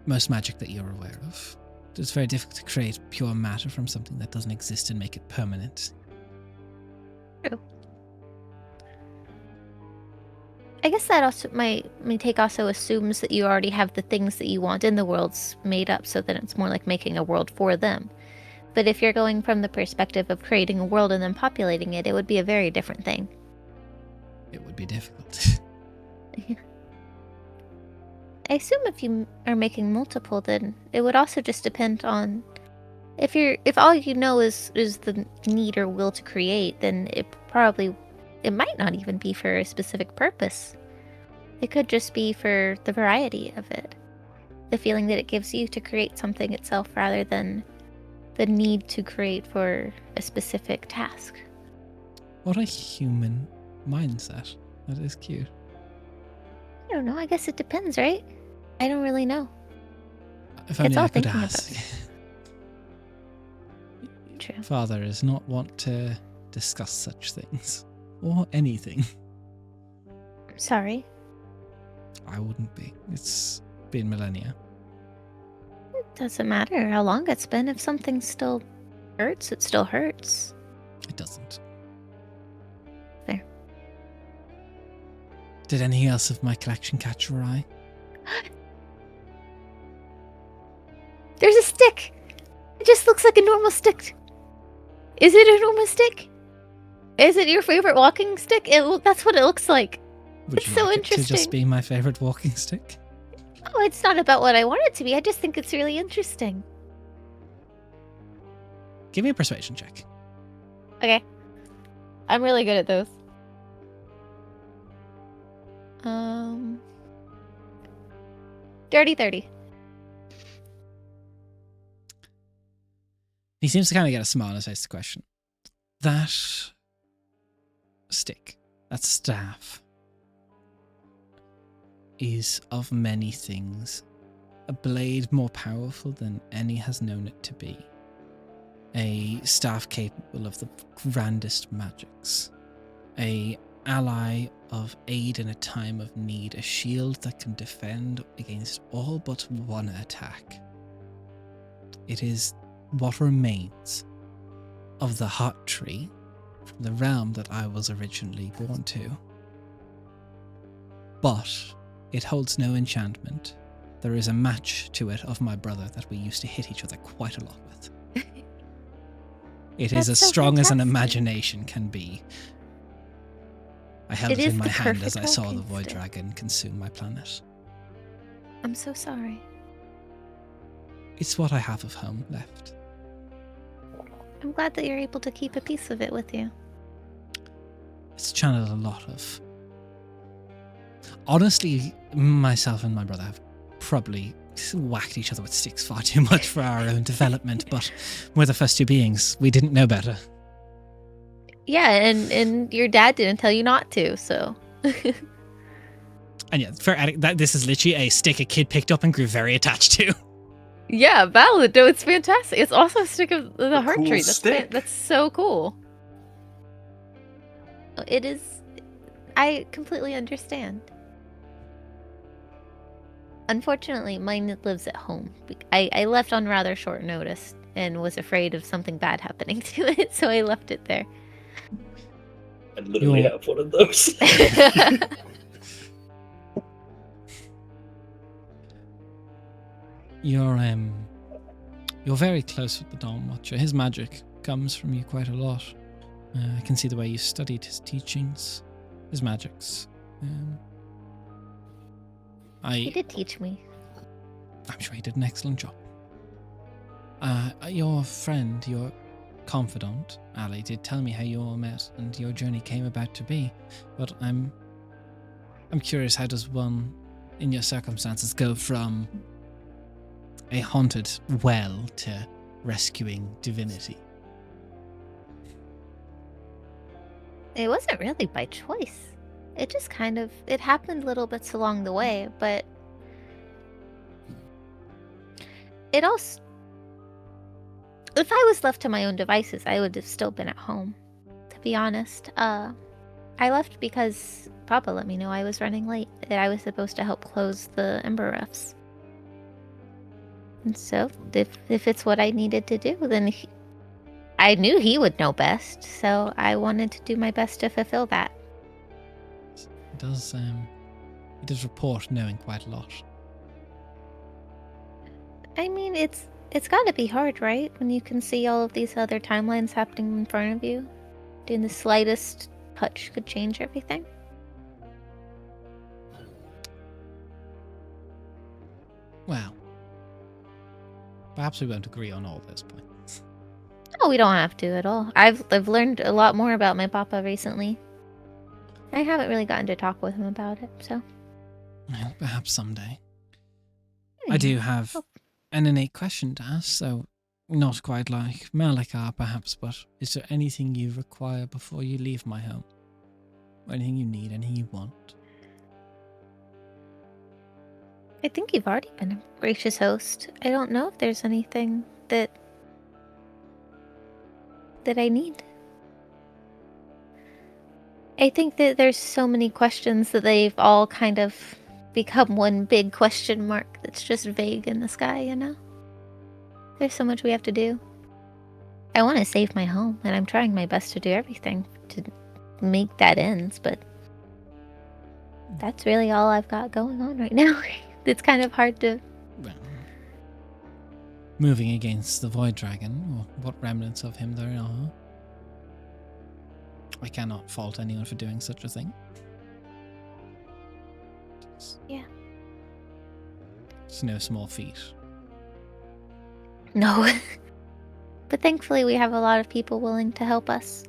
most magic that you're aware of. It's very difficult to create pure matter from something that doesn't exist and make it permanent. True. I guess that also my take also assumes that you already have the things that you want in the worlds made up, so that it's more like making a world for them. But if you're going from the perspective of creating a world and then populating it, it would be a very different thing. It would be difficult. I assume if you are making multiple, then it would also just depend on if all you know is the need or will to create, then it might not even be for a specific purpose. It could just be for the variety of it. The feeling that it gives you to create something itself rather than the need to create for a specific task. What a human mindset. That is cute. I don't know, I guess it depends, right? I don't really know. If only all I could thinking about ask. True. Father is not want to discuss such things. Or anything. Sorry. I wouldn't be. It's been millennia. It doesn't matter how long it's been. If something still hurts, it still hurts. It doesn't. Fair. Did anything else of my collection catch your eye? There's a stick! It just looks like a normal stick. Is it a normal stick? Is it your favorite walking stick? That's what it looks like. Would It's you so like it to interesting. just be my favorite walking stick? Oh, it's not about what I want it to be. I just think it's really interesting. Give me a persuasion check. Okay. I'm really good at those. Dirty 30. He seems to kind of get a smile on his face to the question. That stick, that staff, is of many things a blade more powerful than any has known it to be. A staff capable of the grandest magics. A ally of aid in a time of need. A shield that can defend against all but one attack. It is what remains of the hot tree from the realm that I was originally born to. But it holds no enchantment. There is a match to it of my brother that we used to hit each other quite a lot with. It is as so strong as an fantastic. imagination can be. I held It it is in my the hand as perfect I saw the walking void stick. dragon consume my planet. I'm so sorry. It's what I have of home left. I'm glad that you're able to keep a piece of it with you. It's channeled a lot of... Honestly, myself and my brother have probably whacked each other with sticks far too much for our own development, but we're the first two beings. We didn't know better. Yeah, and your dad didn't tell you not to, so. And yeah, this is literally a stick a kid picked up and grew very attached to. Yeah, valid. No, it's fantastic. It's also a stick of the heart cool tree. That's stick. that's so cool. It is. I completely understand. Unfortunately, mine lives at home. I left on rather short notice and was afraid of something bad happening to it, so I left it there. I literally You're- have one of those. You're very close with the Dawn Watcher. His magic comes from you quite a lot. I can see the way you studied his teachings, his magics. He did teach me. I'm sure he did an excellent job. Your friend, your confidant, Ali, did tell me how you all met and your journey came about to be. But I'm curious, how does one, in your circumstances, go from a haunted well to rescuing divinity? It wasn't really by choice. It just kind of it happened little bits along the way, but it also if I was left to my own devices, I would have still been at home. To be honest, I left because Papa let me know I was running late. That I was supposed to help close the Ember Rifts. And so, if it's what I needed to do, then I knew he would know best. So I wanted to do my best to fulfill that. He does report knowing quite a lot. I mean, it's got to be hard, right? When you can see all of these other timelines happening in front of you, doing the slightest touch could change everything. Well, perhaps we won't agree on all those points. No, we don't have to at all. I've learned a lot more about my papa recently. I haven't really gotten to talk with him about it, so. Well, perhaps someday. I do have an innate question to ask, so not quite like Malakar, perhaps, but is there anything you require before you leave my home? Or anything you need, anything you want? I think you've already been a gracious host. I don't know if there's anything that I need. I think that there's so many questions that they've all kind of become one big question mark that's just vague in the sky, you know? There's so much we have to do. I want to save my home, and I'm trying my best to do everything to make that ends, but that's really all I've got going on right now. It's kind of hard to... Well, moving against the Void Dragon, or what remnants of him there are. I cannot fault anyone for doing such a thing. Yeah. It's no small feat. No. But thankfully we have a lot of people willing to help us.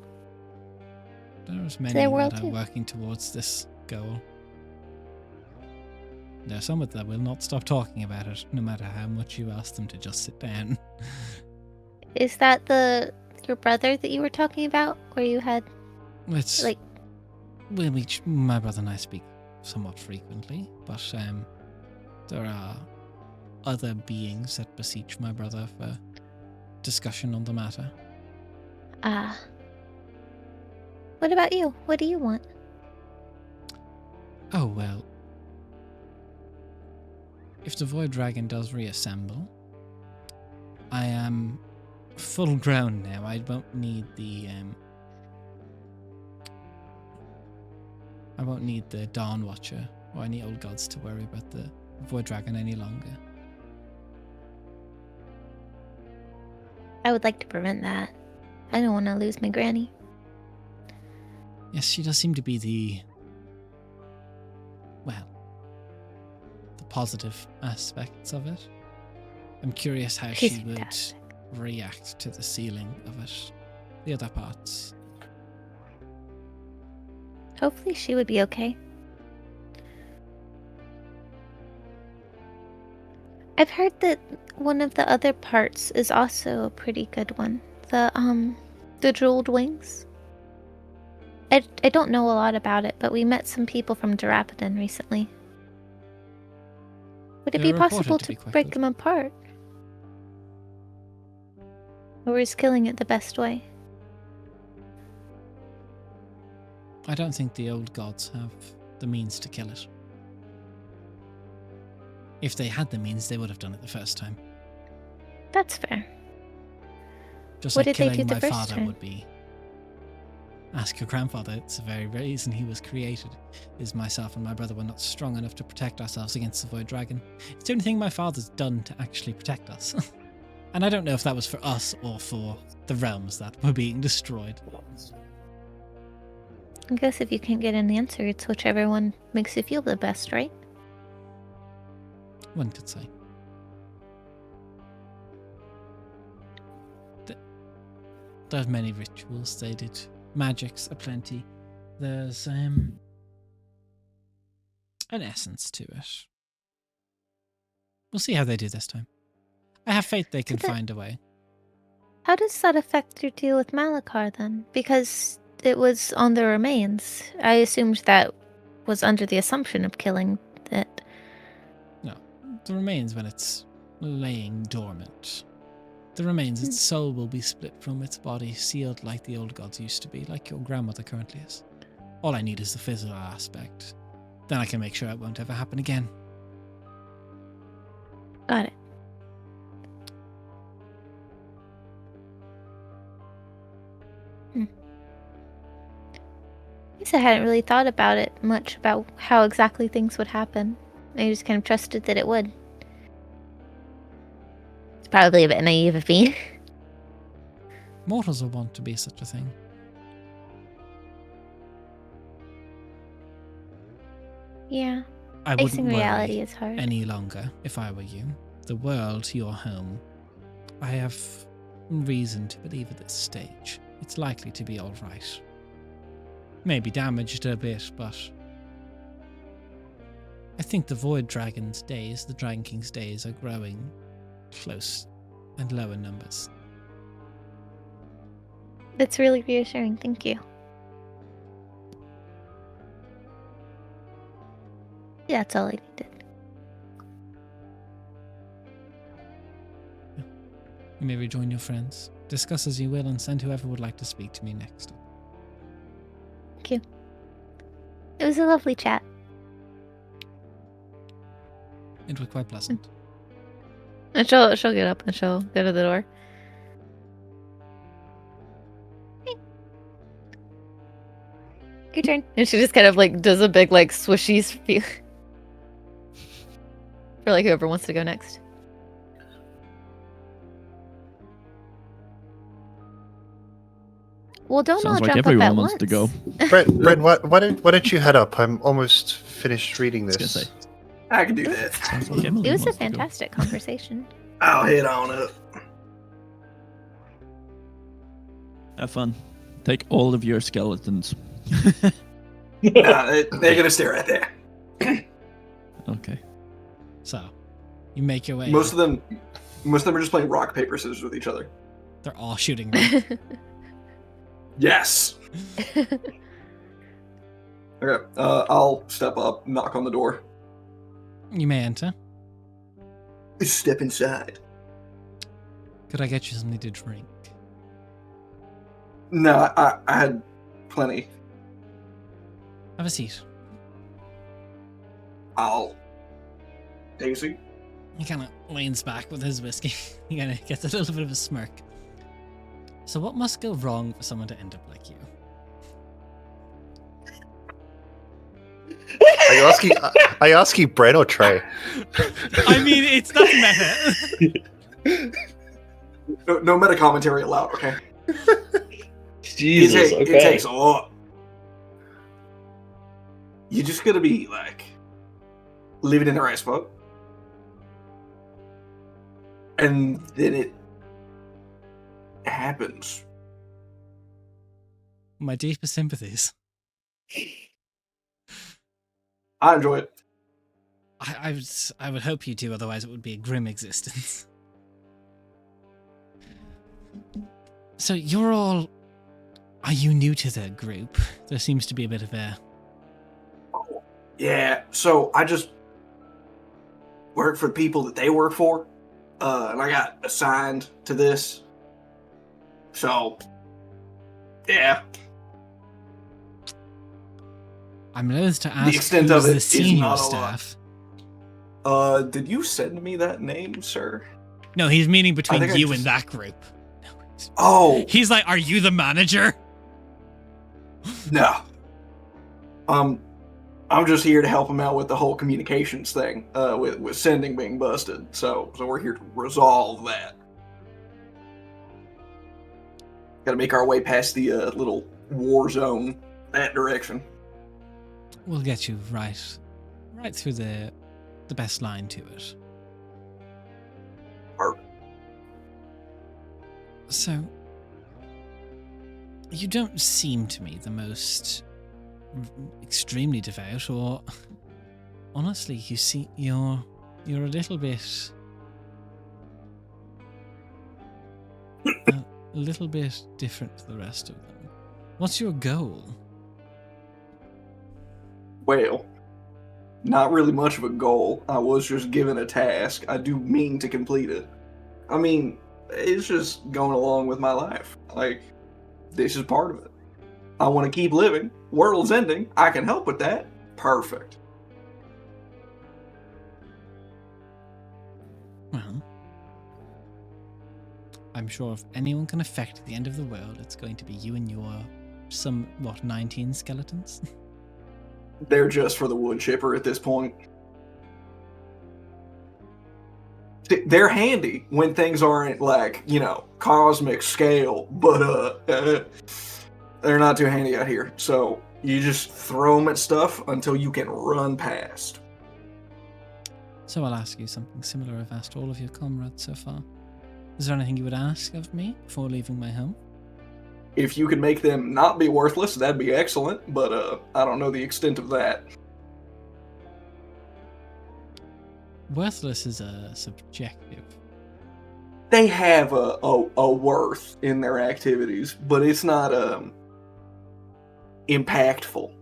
There's many their world that are too. working towards this goal. There are some that will not stop talking about it, no matter how much you ask them to just sit down. Is that your brother that you were talking about? Where you had It's like my brother and I speak somewhat frequently, but there are other beings that beseech my brother for discussion on the matter. What about you? What do you want? Oh well. If the Void Dragon does reassemble, I am full grown now. I won't need the Dawn Watcher or any old gods to worry about the Void Dragon any longer. I would like to prevent that. I don't want to lose my granny. Yes, she does seem to be the positive aspects of it. I'm curious how She's she would fantastic. react to the sealing of it. The other parts. Hopefully she would be okay. I've heard that one of the other parts is also a pretty good one. The jeweled wings. I don't know a lot about it, but we met some people from Darapadan recently. Would it They're be possible reported to to be quite break good. them apart? Or is killing it the best way? I don't think the old gods have the means to kill it. If they had the means, they would have done it the first time. That's fair. Just What like did they killing do my the first father time? would be. Ask your grandfather. It's the very reason he was created, is myself and my brother were not strong enough to protect ourselves against the Void Dragon. It's the only thing my father's done to actually protect us. And I don't know if that was for us or for the realms that were being destroyed. I guess if you can't get an answer, it's whichever one makes you feel the best, right? One could say. There's many rituals they did. Magics aplenty. There's an essence to it. We'll see how they do this time. I have faith they can Did that- find a way. How does that affect your deal with Malachar then? Because it was on the remains. I assumed that was under the assumption of killing it. No, the remains when it's laying dormant. The remains, its soul will be split from its body, sealed like the old gods used to be, like your grandmother currently is. All I need is the physical aspect. Then I can make sure it won't ever happen again. Got it. I guess I hadn't really thought about it much, about how exactly things would happen. I just kind of trusted that it would. It's probably a bit naive of me. Mortals will want to be such a thing. Yeah. I wouldn't Facing worry reality is hard. any longer if I were you. The world, your home. I have reason to believe at this stage it's likely to be alright. Maybe damaged a bit, but I think the Void Dragon's days, the Dragon King's days, are growing close and low in numbers. That's really reassuring. Thank you. Yeah, that's all I needed. You may rejoin your friends. Discuss as you will and send whoever would like to speak to me next. Thank you. It was a lovely chat. It was quite pleasant. And she'll get up and she'll go to the door. Your turn. And she just kind of like does a big like swishy feel for like whoever wants to go next. Well, don't Sounds all like jump up everyone at wants once. to go. Brent, why don't you head up? I'm almost finished reading I was this. gonna say. I can do that. Sounds like Emily It was a wants to go. fantastic conversation. I'll head on up. Have fun. Take all of your skeletons. Nah, they're gonna stay right there. Okay. So, you make your way. Most of them are just playing rock paper scissors with each other. They're all shooting. Right? Yes. Okay. I'll step up, knock on the door. You may enter. Step inside. Could I get you something to drink? No, I had plenty. Have a seat. I'll take a seat. He kind of leans back with his whiskey. He kind of gets a little bit of a smirk. So what must go wrong for someone to end up like you? I ask you, Bren or Trey? I mean, it's not meta. No meta commentary allowed, okay? Jesus, It okay. takes a lot. You just gotta be, like, living in the right spot. And then it happens. My deepest sympathies. I enjoy it. I would hope you do, otherwise it would be a grim existence. So you're all... Are you new to the group? There seems to be a bit of a... Yeah, so I just work for the people that they work for. And I got assigned to this. So, yeah. I'm loath to ask extent who's of it the is senior not a lot. staff. Did you send me that name, sir? No, he's meaning between think I you just- and that group. Oh, He's like, are you the manager? no. I'm just here to help him out with the whole communications thing, with sending being busted. So we're here to resolve that. Gotta make our way past the little war zone that direction. We'll get you right through the best line to it. Perfect. So, you don't seem to me the most extremely devout, or honestly, you see, you're a little bit, a little bit different to the rest of them. What's your goal? Well, not really much of a goal. I was just given a task. I do mean to complete it. I mean, it's just going along with my life. Like, this is part of it. I want to keep living. World's ending. I can help with that. Perfect. Well, I'm sure if anyone can affect the end of the world, it's going to be you and your 19 skeletons? They're just for the wood chipper at this point. They're handy when things aren't like, cosmic scale, but they're not too handy out here. So you just throw them at stuff until you can run past. So I'll ask you something similar I've asked all of your comrades so far. Is there anything you would ask of me before leaving my home? If you could make them not be worthless, that'd be excellent, but I don't know the extent of that. Worthless is a subjective. They have a worth in their activities, but it's not impactful.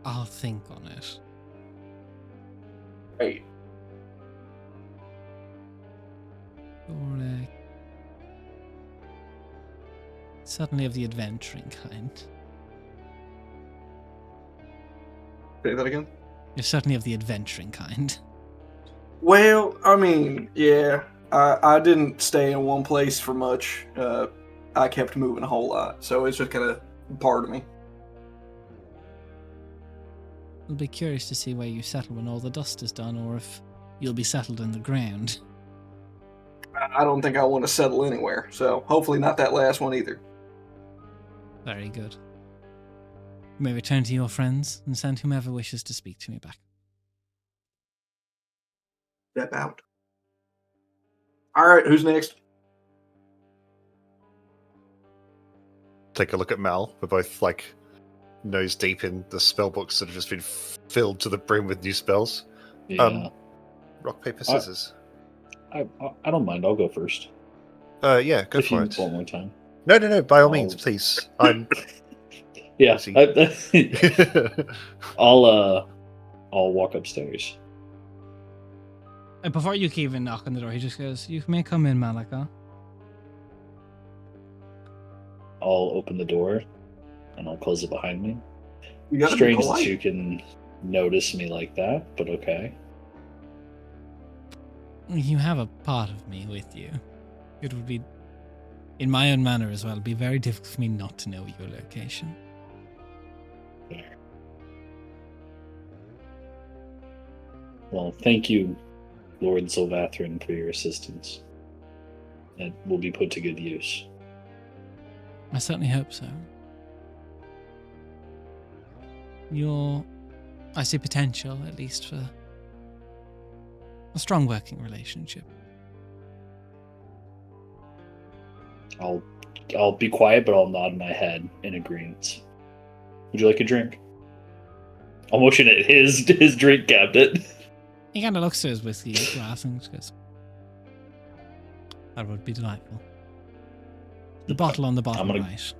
I'll think on it. Right. You're certainly of the adventuring kind. Say that again? You're certainly of the adventuring kind. Well, I mean, yeah. I didn't stay in one place for much. I kept moving a whole lot, so it's just kind of part of me. I'll be curious to see where you settle when all the dust is done, or if you'll be settled in the ground. I don't think I want to settle anywhere, so hopefully not that last one either. Very good. You may return to your friends and send whomever wishes to speak to me back. Step out. All right, who's next? Take a look at Mal. We're both like nose deep in the spell books that have just been filled to the brim with new spells. Yeah. Rock, paper, scissors. I don't mind. I'll go first. Yeah, go if for you it. want more time. No. By all means, please. I'm. Yeah. See. I'll walk upstairs. And before you can even knock on the door, he just goes, "You may come in, Malika." I'll open the door and I'll close it behind me. You gotta be Strange that polite. you can notice me like that, but okay. You have a part of me with you. It would be, in my own manner as well, it'd be very difficult for me not to know your location. Fair. Well, thank you, Lord Sylvathrin, for your assistance. It will be put to good use. I certainly hope so. I see potential, at least, for a strong working relationship. I'll be quiet, but I'll nod my head in agreement. Would you like a drink? I'll motion at his drink cabinet. He kind of looks to his whiskey glass and just goes, "That would be delightful." The bottle on the bottom right.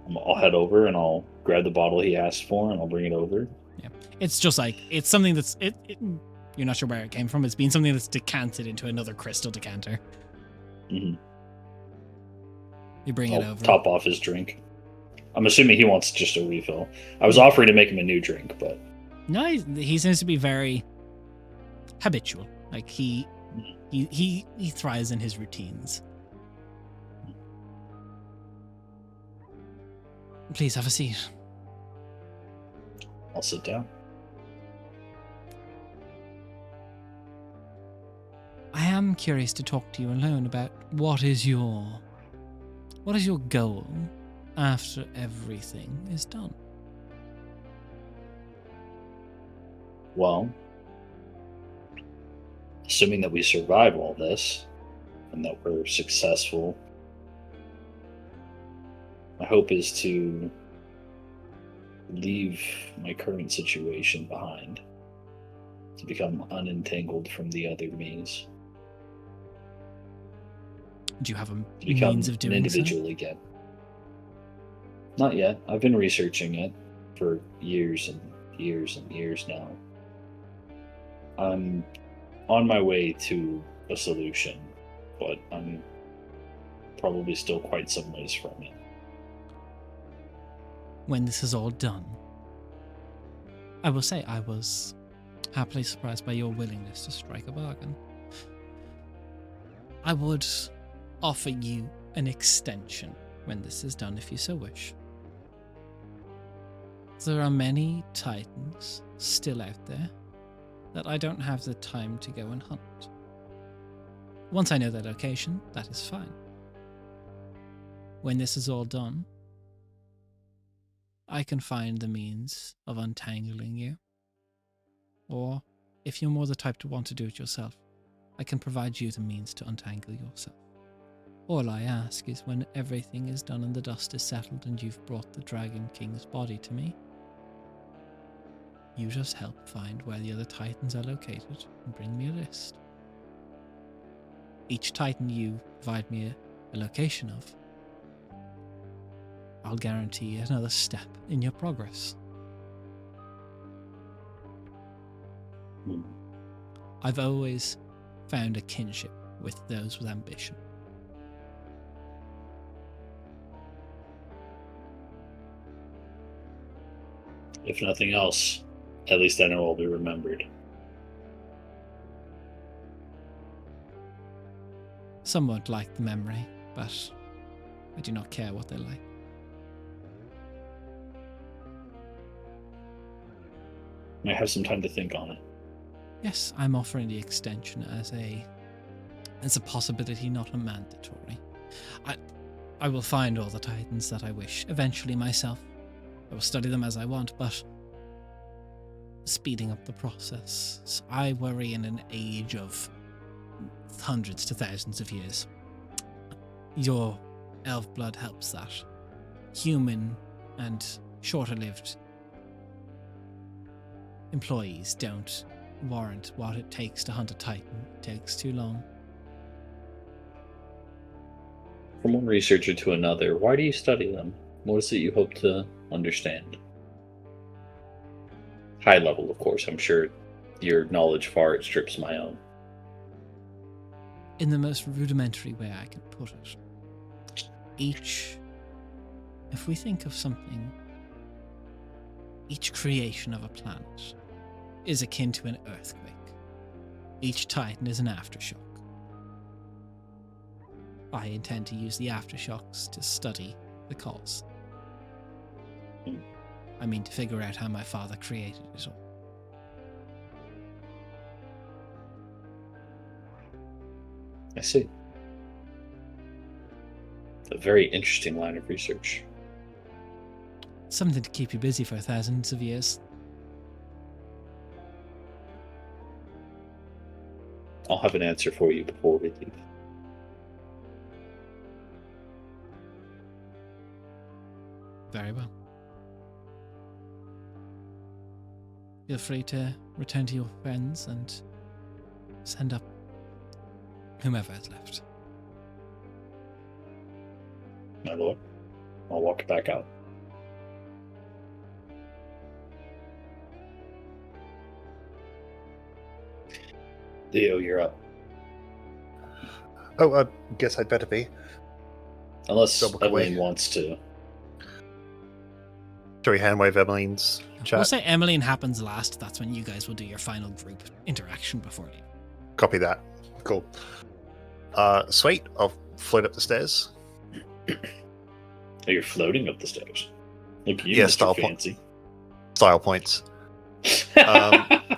I'll head over and I'll grab the bottle he asked for and I'll bring it over. Yeah, it's just like it's something that's you're not sure where it came from. It's been something that's decanted into another crystal decanter. Mm-hmm. You bring it I'll over. top off his drink. I'm assuming he wants just a refill. I was offering to make him a new drink, but No, he seems to be very habitual. Like he thrives in his routines. Please have a seat. I'll sit down. I am curious to talk to you alone about what is your goal after everything is done? Well, assuming that we survive all this and that we're successful, my hope is to leave my current situation behind, to become unentangled from the other me's, Do you have a to become means of an doing individual again. Not yet. I've been researching it for years and years and years now. I'm on my way to a solution, but I'm probably still quite some ways from it. When this is all done, I will say I was happily surprised by your willingness to strike a bargain. I would offer you an extension when this is done if you so wish. There are many titans still out there that I don't have the time to go and hunt. Once I know their location, that is fine. When this is all done, I can find the means of untangling you. Or, if you're more the type to want to do it yourself, I can provide you the means to untangle yourself. All I ask is when everything is done and the dust is settled and you've brought the Dragon King's body to me, you just help find where the other titans are located and bring me a list. Each titan you provide me a location of, I'll guarantee another step in your progress. I've always found a kinship with those with ambition. If nothing else, at least I know I'll be remembered. Some won't like the memory, but I do not care what they like. I have some time to think on it. Yes, I'm offering the extension as a possibility, not a mandatory. I will find all the Titans that I wish, eventually myself. I will study them as I want, but speeding up the process. So I worry in an age of hundreds to thousands of years. Your elf blood helps that. Human and shorter-lived employees don't warrant what it takes to hunt a Titan. It takes too long. From one researcher to another, why do you study them? What is it you hope to understand? High level, of course. I'm sure your knowledge far outstrips my own. In the most rudimentary way I can put it, if we think of something, each creation of a planet is akin to an earthquake. Each Titan is an aftershock. I intend to use the aftershocks to study the cause. I mean, to figure out how my father created it all. I see. A very interesting line of research. Something to keep you busy for thousands of years. I'll have an answer for you before we leave. Very well. Feel free to return to your friends and send up whomever is left. My lord, I'll walk back out. Theo, you're up. Oh, I guess I'd better be. Unless Don't look away. Evelyn wants to. Shall we handwave Emmeline's chat? We'll say Emmeline happens last. That's when you guys will do your final group interaction before you. Copy that. Cool. Sweet. I'll float up the stairs. Oh, you're floating up the stairs. Look at you, Yeah, Mr. style Fancy. Style points.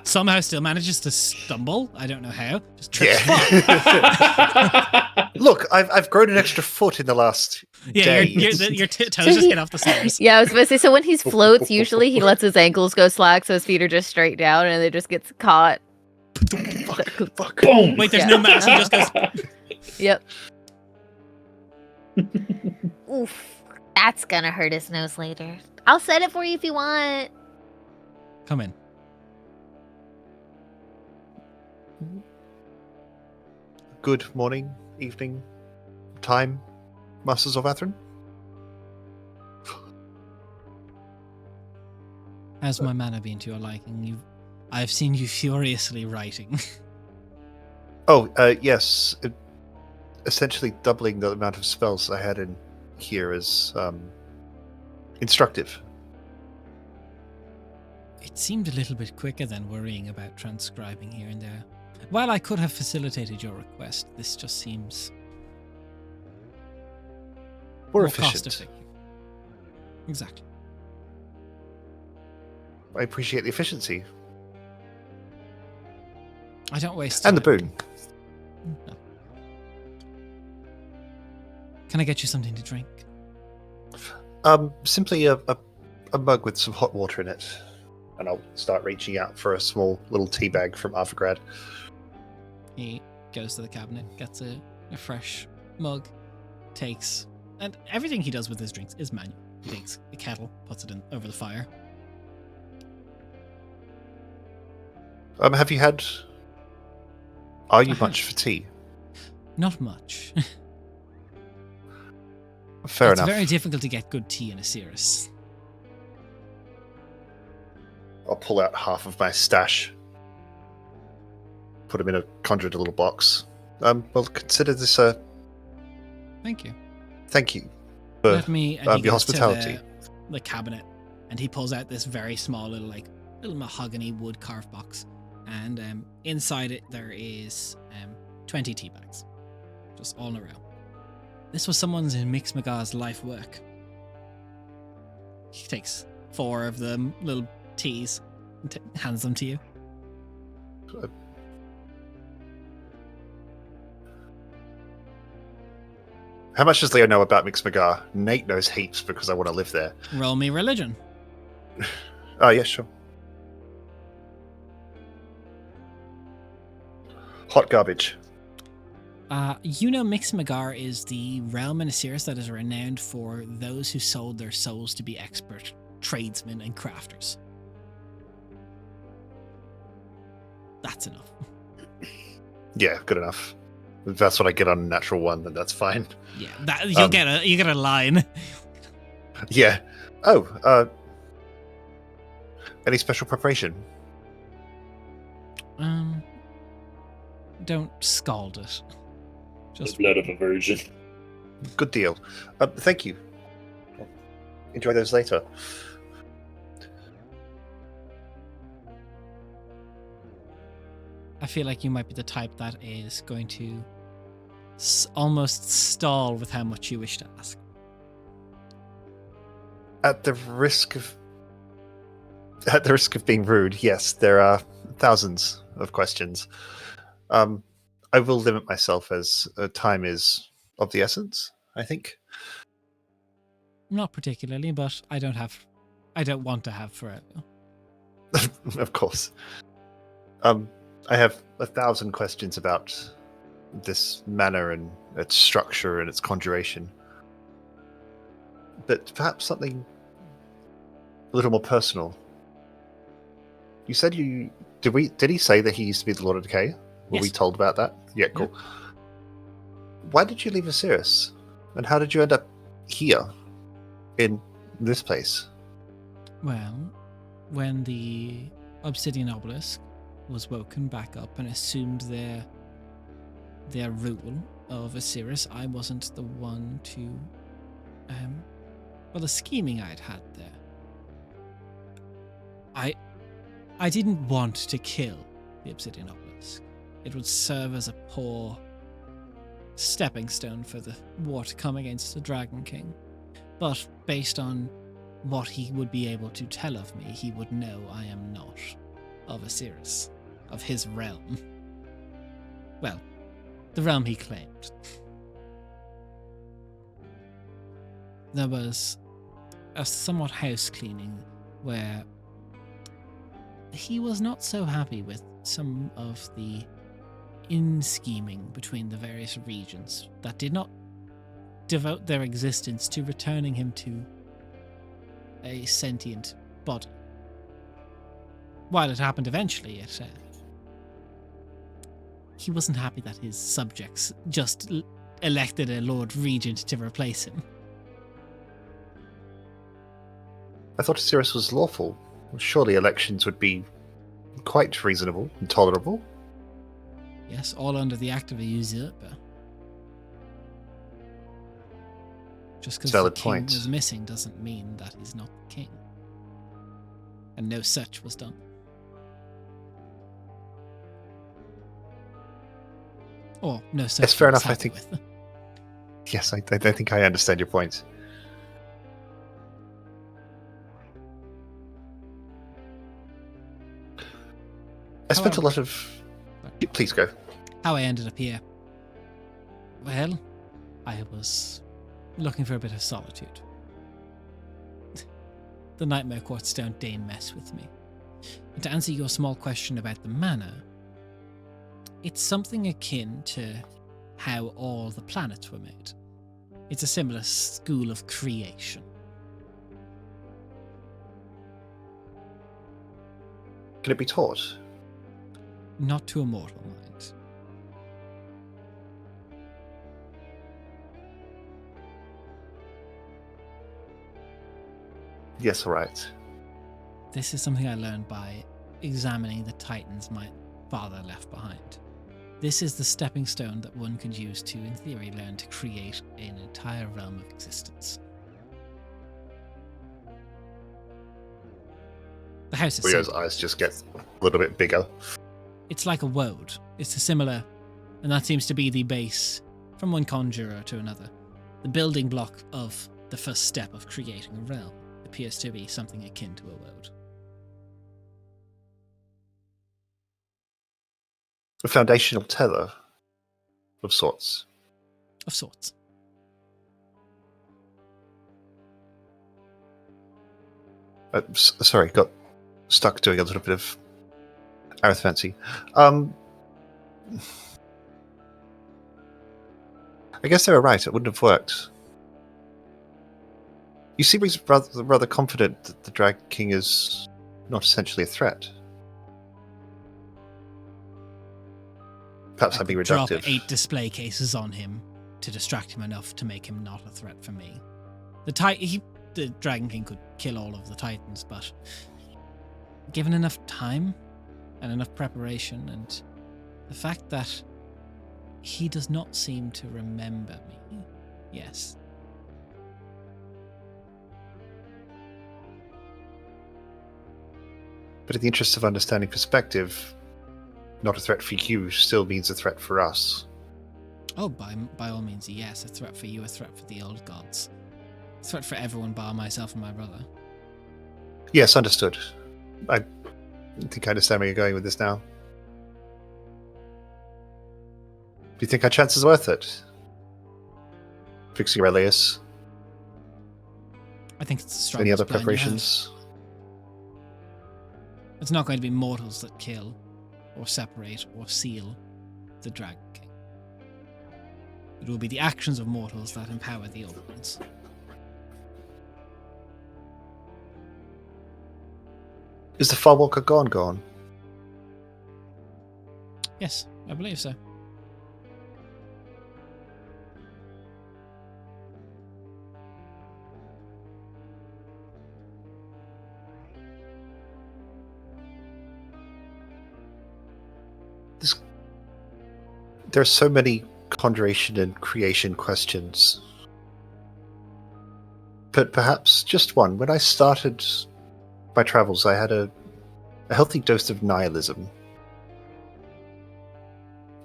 Somehow still manages to stumble. I don't know how. Just trips. Yeah. Look, I've grown an extra foot in the last Yeah, day. your toes just hit off the stairs. Yeah, I was going to say, so when he floats, usually he lets his ankles go slack so his feet are just straight down and they just gets caught. Fuck. Boom! Wait, there's Yeah. no match. He just goes. Yep. Oof. That's gonna hurt his nose later. I'll set it for you if you want. Come in. Good morning, evening, time, Masters of Atherin. How's my mana been to your liking? I've seen you furiously writing. Oh, yes. Essentially doubling the amount of spells I had in here is instructive. It seemed a little bit quicker than worrying about transcribing here and there. While I could have facilitated your request, this just seems More cost efficient. effective. Exactly. I appreciate the efficiency. I don't waste And the time. boon. No. Can I get you something to drink? Simply a mug with some hot water in it. And I'll start reaching out for a small little tea bag from Arthograd. He goes to the cabinet, gets a fresh mug, takes... And everything he does with his drinks is manual. He takes a kettle, puts it in over the fire. Have you had... Are you I much for tea? Not much. Fair It's enough. very difficult to get good tea in Osiris. I'll pull out half of my stash. Put them in a conjured little box. Well, consider this a Thank you. thank you for Let me... And he your goes to hospitality. the cabinet, and he pulls out this very small little mahogany wood carved box. And inside it there is 20 tea bags. Just all in a row. This was someone's in Mixmagah's life work. He takes 4 of them little teas and hands them to you. How much does Leo know about Mixmagar? Nate knows heaps because I want to live there. Roll me religion. Oh, yeah, sure. Hot garbage. You know Mixmagar is the realm in Osiris that is renowned for those who sold their souls to be expert tradesmen and crafters. That's enough. Yeah, good enough. If that's what I get on a natural one, then that's fine. Yeah, you get a line. Yeah. Oh, any special preparation? Don't scald it. The Just blood of a virgin. Good deal. Thank you. Enjoy those later. I feel like you might be the type that is going to almost stall with how much you wish to ask. At the risk of being rude, yes, there are thousands of questions. I will limit myself as time is of the essence, I think. Not particularly, but I don't want to have forever. Of course. I have 1,000 questions about this manor and its structure and its conjuration. But perhaps something a little more personal. You said did he say that he used to be the Lord of Decay? Were we Yes. told about that? Yeah, cool. Why did you leave Osiris? And how did you end up here? In this place? Well, when the obsidian obelisk was woken back up and assumed their rule of Osiris, I wasn't the one to the scheming I'd had there. I didn't want to kill the obsidian obelisk. It would serve as a poor stepping stone for the war to come against the Dragon King. But based on what he would be able to tell of me, he would know I am not of Osiris, of his realm. Well, the realm he claimed. There was a somewhat house cleaning where he was not so happy with some of the in-scheming between the various regions that did not devote their existence to returning him to a sentient body. While it happened eventually, he wasn't happy that his subjects just elected a Lord Regent to replace him. I thought Osiris was lawful. Surely elections would be quite reasonable and tolerable. Yes, all under the act of a usurper. Just because the Valid king point. was missing doesn't mean that he's not the king. And no such was done. Or no such Yes, fair was enough, I happy think- with. Yes, I think I understand your point. I spent a However- lot of... Please go. How I ended up here. Well, I was looking for a bit of solitude. The Nightmare Courts don't deign mess with me. And to answer your small question about the manor, it's something akin to how all the planets were made. It's a similar school of creation. Can it be taught? Not to a mortal mind. Yes, all right. This is something I learned by examining the titans my father left behind. This is the stepping stone that one could use to, in theory, learn to create an entire realm of existence. The house is Leo's simple. eyes just get a little bit bigger. It's like a woad. It's a similar, and that seems to be the base from one conjurer to another. The building block of the first step of creating a realm appears to be something akin to a woad. A foundational tether of sorts. Of sorts. Sorry, got stuck doing a little bit of arithmancy. I guess they were right. It wouldn't have worked. You seem rather confident that the Dragon King is not essentially a threat. Perhaps I'm being Drop reductive. 8 display cases on him to distract him enough to make him not a threat for me. The Dragon King could kill all of the Titans, but given enough time and enough preparation, and the fact that he does not seem to remember me, yes. But in the interest of understanding perspective, not a threat for you still means a threat for us. Oh, by all means, yes. A threat for you, a threat for the old gods. A threat for everyone bar myself and my brother. Yes, understood. I think I understand where you're going with this now. Do you think our chance is worth it? Fixing Aurelius? I think it's the strongest Any other plan you have. preparations? It's not going to be mortals that kill, or separate, or seal the Dragon King. It will be the actions of mortals that empower the old ones. Is the Firewalker gone? Yes, I believe so. There are so many conjuration and creation questions. But perhaps just one. When I started my travels, I had a healthy dose of nihilism.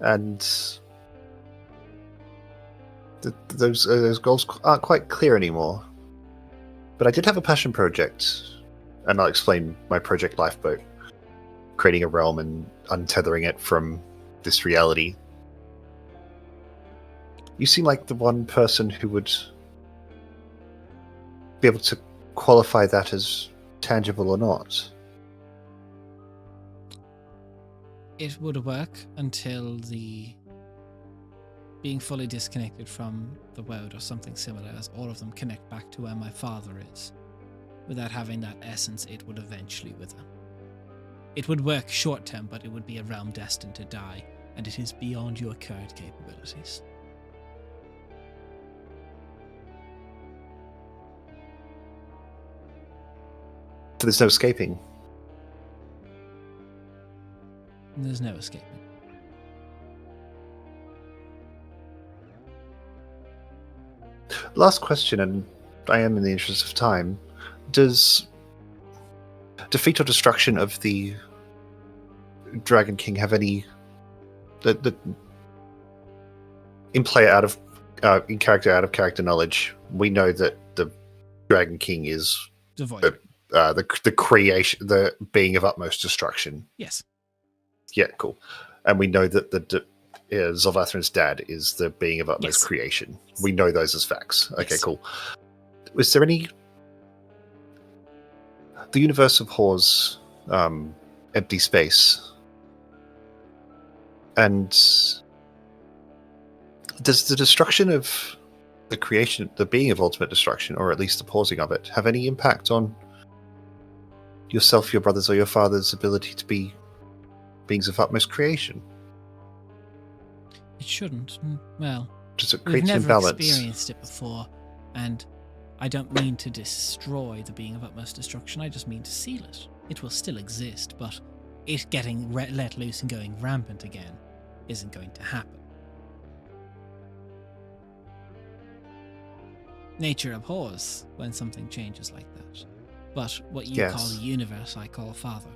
And those goals aren't quite clear anymore. But I did have a passion project, and I'll explain my project Lifeboat, creating a realm and untethering it from this reality. You seem like the one person who would be able to qualify that as tangible or not. It would work until the being fully disconnected from the world or something similar, as all of them connect back to where my father is. Without having that essence, it would eventually wither. It would work short term, but it would be a realm destined to die, and it is beyond your current capabilities. So there's no escaping. There's no escaping. Last question, and I am in the interest of time. Does defeat or destruction of the Dragon King have any in play out of in character out of character knowledge? We know that the Dragon King is Devoid. the creation, the being of utmost destruction. Yes. Yeah, cool. And we know that Zolvathrin's dad is the being of utmost Yes. creation. We know those as facts. Okay, Yes. cool. Was there any... The universe abhors empty space. And does the destruction of the creation, the being of ultimate destruction, or at least the pausing of it, have any impact on yourself, your brothers, or your father's ability to be beings of utmost creation? It shouldn't. Well, Does it we've create an never imbalance? experienced it before, and I don't mean to destroy the being of utmost destruction, I just mean to seal it. It will still exist, but it getting let loose and going rampant again isn't going to happen. Nature abhors when something changes like that. But what you call Yes. the universe, I call Father.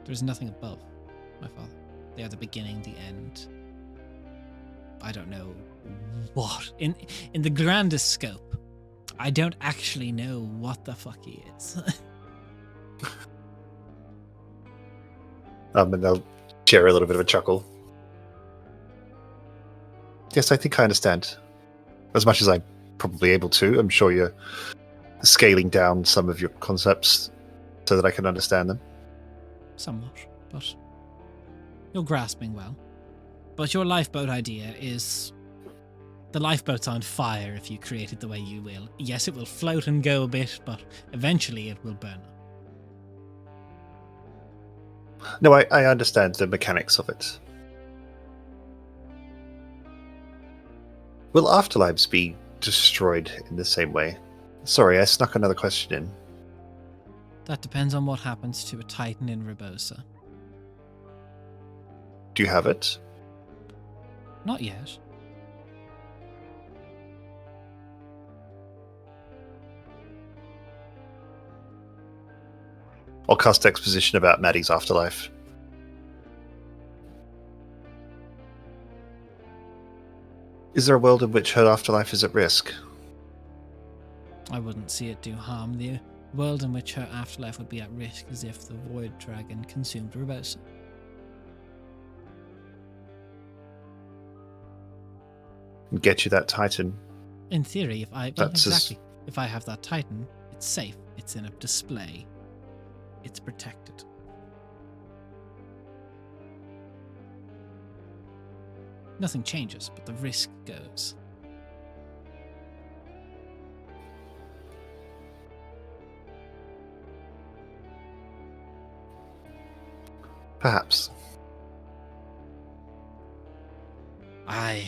There is nothing above my Father. They are the beginning, the end. I don't know what. In the grandest scope, I don't actually know what the fuck he is. And they'll share a little bit of a chuckle. Yes, I think I understand. As much as I'm probably able to. I'm sure you're scaling down some of your concepts so that I can understand them. Somewhat, but you're grasping well. But your lifeboat idea is... The lifeboat's on fire if you create it the way you will. Yes, it will float and go a bit, but eventually it will burn up. No, I understand the mechanics of it. Will afterlives be destroyed in the same way? Sorry, I snuck another question in. That depends on what happens to a Titan in Rebosa. Do you have it? Not yet. I'll cast exposition about Maddie's afterlife. Is there a world in which her afterlife is at risk? I wouldn't see it do harm. The world in which her afterlife would be at risk is if the Void Dragon consumed Rebosa. And get you that Titan. In theory, That's if I have that Titan, it's safe. It's in a display. It's protected. Nothing changes, but the risk goes. Perhaps. I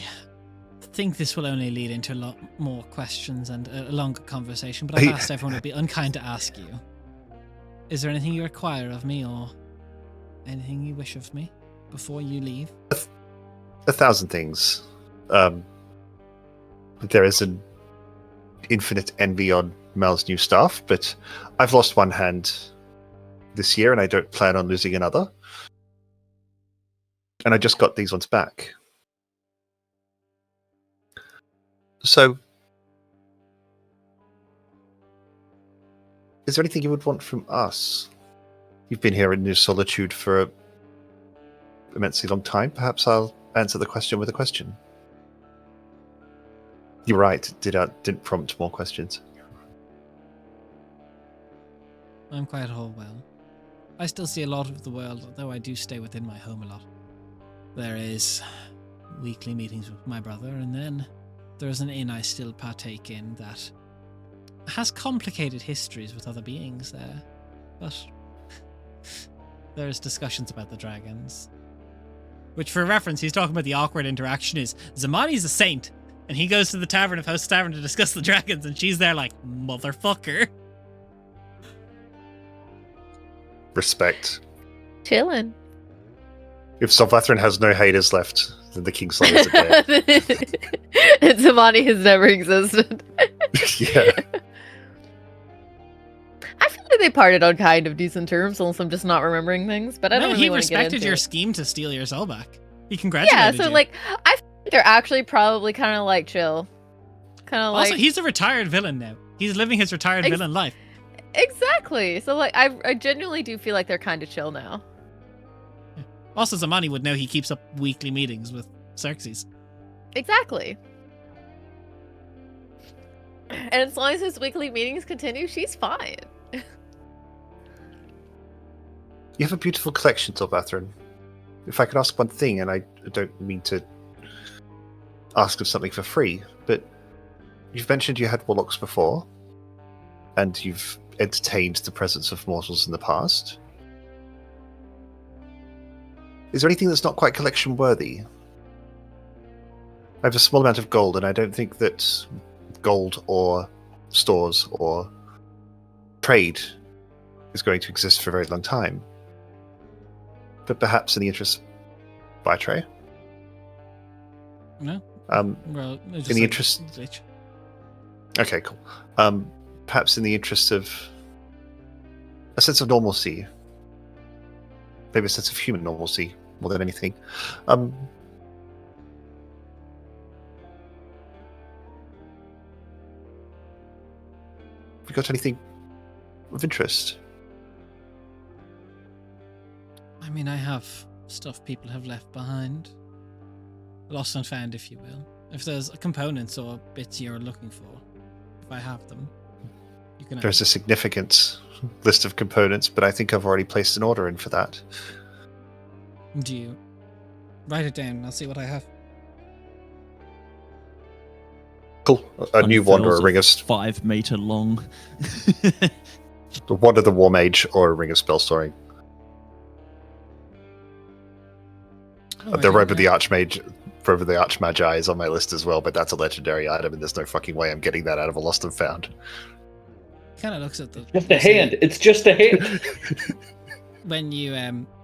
think this will only lead into a lot more questions and a longer conversation, but I've asked everyone to be unkind to ask you. Is there anything you require of me or anything you wish of me before you leave? 1,000 things. There is an infinite envy on Mel's new staff, but I've lost one hand this year and I don't plan on losing another. And I just got these ones back. So, is there anything you would want from us? You've been here in your solitude for an immensely long time. Perhaps I'll answer the question with a question. You're right. Didn't prompt more questions. I'm quite whole well. I still see a lot of the world, although I do stay within my home a lot. There is weekly meetings with my brother, and then there's an inn I still partake in that has complicated histories with other beings there. But there's discussions about the dragons. Which, for reference, he's talking about the awkward interaction is Zamani's a saint, and he goes to the Tavern of House Tavern to discuss the dragons, and she's there like, motherfucker. Respect. Chillin'. If Solvathrin has no haters left, then the Kingslayers are dead. And Zamani has never existed. Yeah. I feel like they parted on kind of decent terms, unless I'm just not remembering things. But I don't really he want to get respected into your it. scheme to steal your soul back. He congratulated Yeah, you. so like I feel like they're actually probably kind of like chill, kind of like Also, he's a retired villain now. He's living his retired villain life. exactly. So like I genuinely do feel like they're kind of chill now. Also, Zamani would know he keeps up weekly meetings with Xerxes. Exactly. And as long as his weekly meetings continue, she's fine. You have a beautiful collection, Solvathrin. If I could ask one thing, and I don't mean to ask of something for free, but you've mentioned you had warlocks before, and you've entertained the presence of mortals in the past. Is there anything that's not quite collection worthy? I have a small amount of gold, and I don't think that gold or stores or trade is going to exist for a very long time. But perhaps in the interest... Buy tray? No? Well, in the interest... Okay, cool. Perhaps in the interest of a sense of normalcy. Maybe a sense of human normalcy more than anything. Have you got anything of interest? I mean, I have stuff people have left behind. lost and found, if you will. If there's components or bits you're looking for, if I have them, you can. There's a significant list of components, but I think I've already placed an order in for that. Do you write it down? And I'll see what I have. Cool. A new wand or a ring of 5 meter long. the wand of the War Mage or a ring of spell storing. The robe of the Archmage, robe of the Archmagi is on my list as well, but that's a legendary item, and there's no fucking way I'm getting that out of a lost and found. Kind of looks at the Just a hand. It's just a hand. when you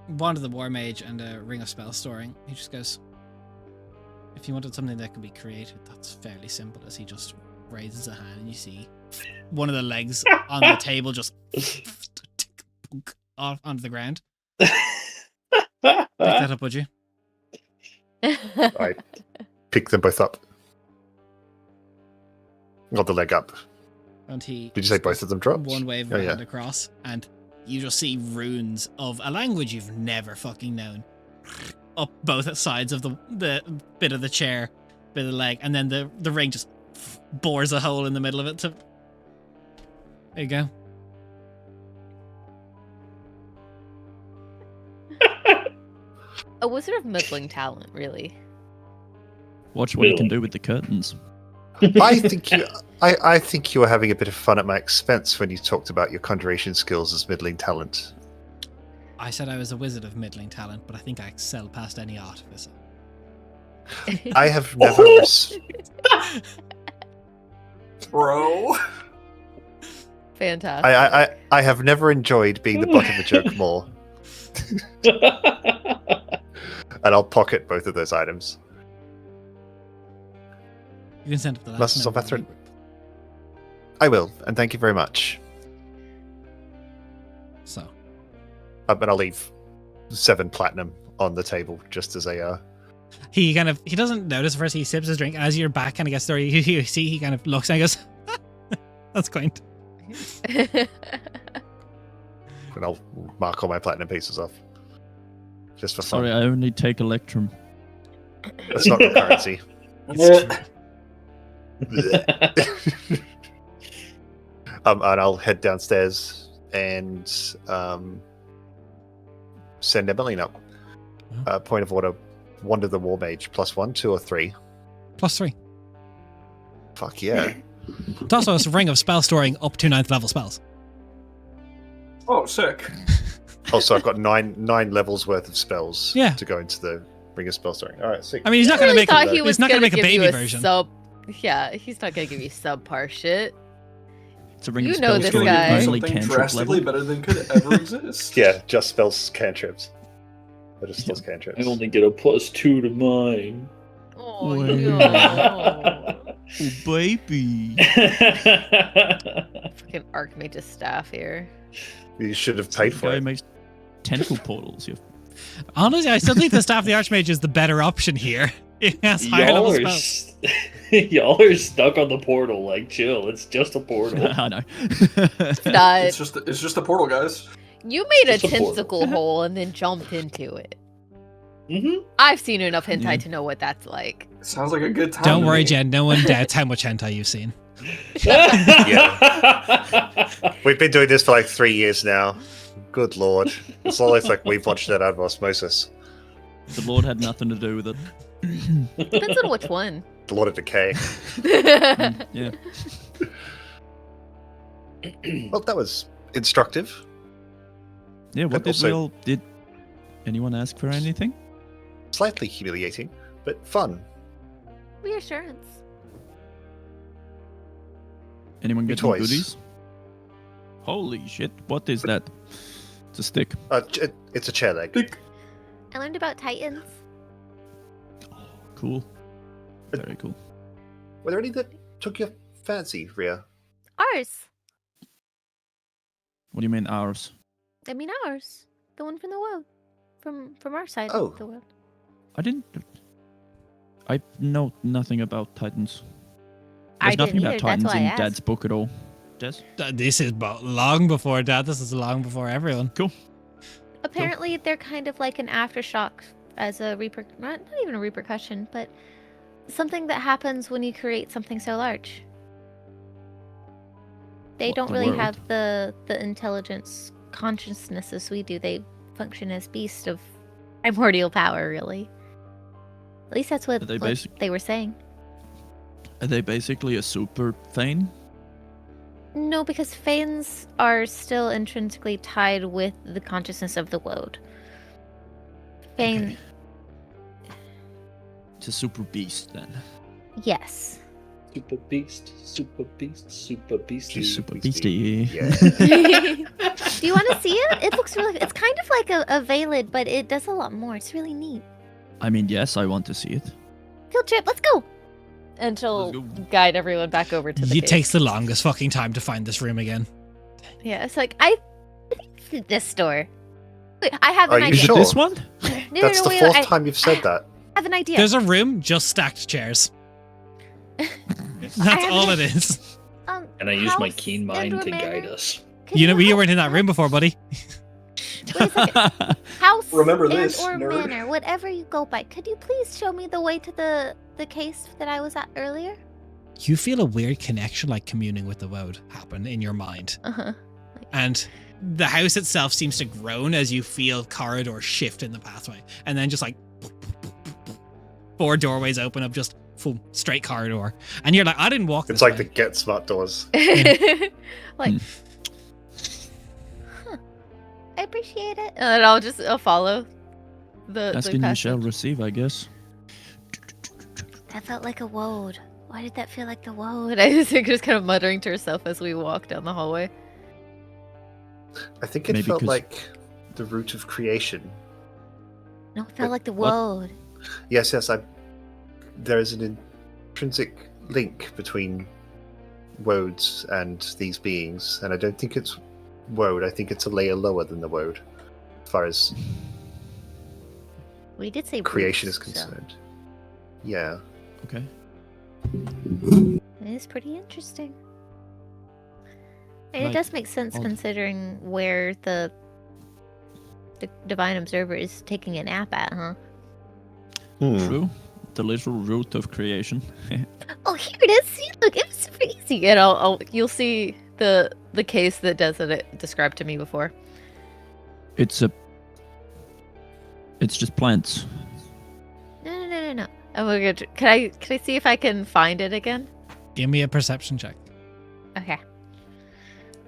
wand of the War Mage and a ring of spell storing. He just goes, if you wanted something that could be created, that's fairly simple. As he just raises a hand, and you see one of the legs on the table just off onto the ground. Pick that up, would you? I pick them both up. Got the leg up. And he Did you say both of them dropped? one wave of hand across, and you just see runes of a language you've never fucking known up both sides of the bit of the chair, bit of the leg, and then the ring just bores a hole in the middle of it. There you go. A wizard of middling talent, really. Watch what you can do with the curtains. I think you were having a bit of fun at my expense when you talked about your conjuration skills as middling talent. I said I was a wizard of middling talent, but I think I excel past any artificer. I have never... Bro. Fantastic. I have never enjoyed being the butt of a joke more. And I'll pocket both of those items. You can send up the last Lessons of member Veteran. I will, and thank you very much. So, But I'll leave 7 platinum on the table just as a... he doesn't notice first. He sips his drink, and as your back kind of gets there, you see he kind of looks and he goes, "That's quaint." And I'll mark all my platinum pieces off. Just for fun. Sorry, I only take Electrum. That's not the currency. And I'll head downstairs and send Emmeline up. Point of order: Wand of the War Mage +1, 2 or 3. +3. Fuck yeah! It's also a ring of spell storing up to 9th level spells. Oh, sick. Also, I've got nine levels worth of spells Yeah. to go into the ring of spell storing. All right, sick. I mean, he's not going to make thought a, he was he's not going to gonna make a give you baby version. Yeah, he's not gonna give you subpar shit. It's a ring You of know spells this going guy. only Something cantrip drastically level. better than could ever exist. Yeah, just spells cantrips. Or just spells cantrips. I only get a +2 to mine. Oh, Wow. no. Oh, baby. Fucking Archmage's staff here. You should have paid The for guy it. makes tentacle portals. Honestly, I still think the Staff of the Archmage is the better option here. It has higher level spells. Y'all are stuck on the portal. Like, chill. It's just a portal. I know. Not, It's just a portal, guys. you made a Just a portal. tentacle hole and then jumped into it. Mm-hmm. I've seen enough hentai Yeah. to know what that's like. Sounds like a good time. Don't to worry, me. Jen. No one doubts how much hentai you've seen. We've been doing this for like 3 years now. Good lord. It's almost like we've watched it out of osmosis. The Lord had nothing to do with it. Depends on which one. The Lord of Decay. Yeah. Well, that was instructive. Yeah, what And did we also- all... Did anyone ask for anything? Slightly humiliating, but fun. Reassurance. Anyone Your get any toys. goodies? Holy shit, what is that? It's a stick. It's a chair leg. I learned about Titans. Cool. Very cool. Were there any that took your fancy, Rhea? Ours. What do you mean ours? I mean ours. The one from the world. From our side Oh. of the world. I know nothing about Titans. I There's nothing didn't about either, that's Titans why I in asked. Dad's book at all. Des? This is long before Dad. This is long before everyone. Cool. Apparently they're kind of like an aftershock as a not even a repercussion, but something that happens when you create something so large. They What, don't the really world? have the intelligence consciousness as we do. They function as beasts of primordial power, really. At least that's what, Are they what they were saying. Are they basically a super Thane? No, because Fanes are still intrinsically tied with the consciousness of the world. Fane, Okay. It's a super beast then. yes. Super beast, super beast, super beast. She's Super beastie. beastie. Yeah. Do you want to see it? It looks really. It's kind of like a Veiled, but it does a lot more. It's really neat. I mean, yes, I want to see it. Field trip, let's go. And she'll Let's go. guide everyone back over to the It cave. takes the longest fucking time to find this room again. Yeah, it's like I think this door. Wait, I have an Are you idea. Is sure? it this one? No, That's the wait, fourth I time you've said that. have an idea. There's a room, just stacked chairs. That's have all an- it is. And I use my house keen mind and/or to manor? guide us. Can You know, you help- weren't in that room before, buddy. Wait a second. House Remember and this, or nerd. manor, whatever you go by. Could you please show me the way to the case that I was at earlier? You feel a weird connection, like communing with the world, happen in your mind. Uh-huh. And the house itself seems to groan as you feel corridors shift in the pathway. And then just like 4 doorways open up, just full straight corridor. And you're like, I didn't walk It's this like the way. Get Smart doors. Like, huh. I appreciate it. And I'll follow the Asking you passage. shall receive, I guess. That felt like a woad. Why did that feel like the woad? And I was just kind of muttering to herself as we walk down the hallway. I think it Maybe felt 'cause- like the root of creation. No, it felt like the what? woad. Yes, there is an intrinsic link between woads and these beings, and I don't think it's woad. I think it's a layer lower than the woad, as far as We did say creation roots, is so concerned. Yeah. Okay. it is pretty interesting. And it Like, does make sense odd. considering where the Divine Observer is taking a nap at, huh? Hmm. True. The literal root of creation. Oh, here it is. See, look, it was super easy. And you'll see the case that Desert described to me before. It's just plants. No. And we're gonna. Can I see if I can find it again? Give me a perception check. Okay.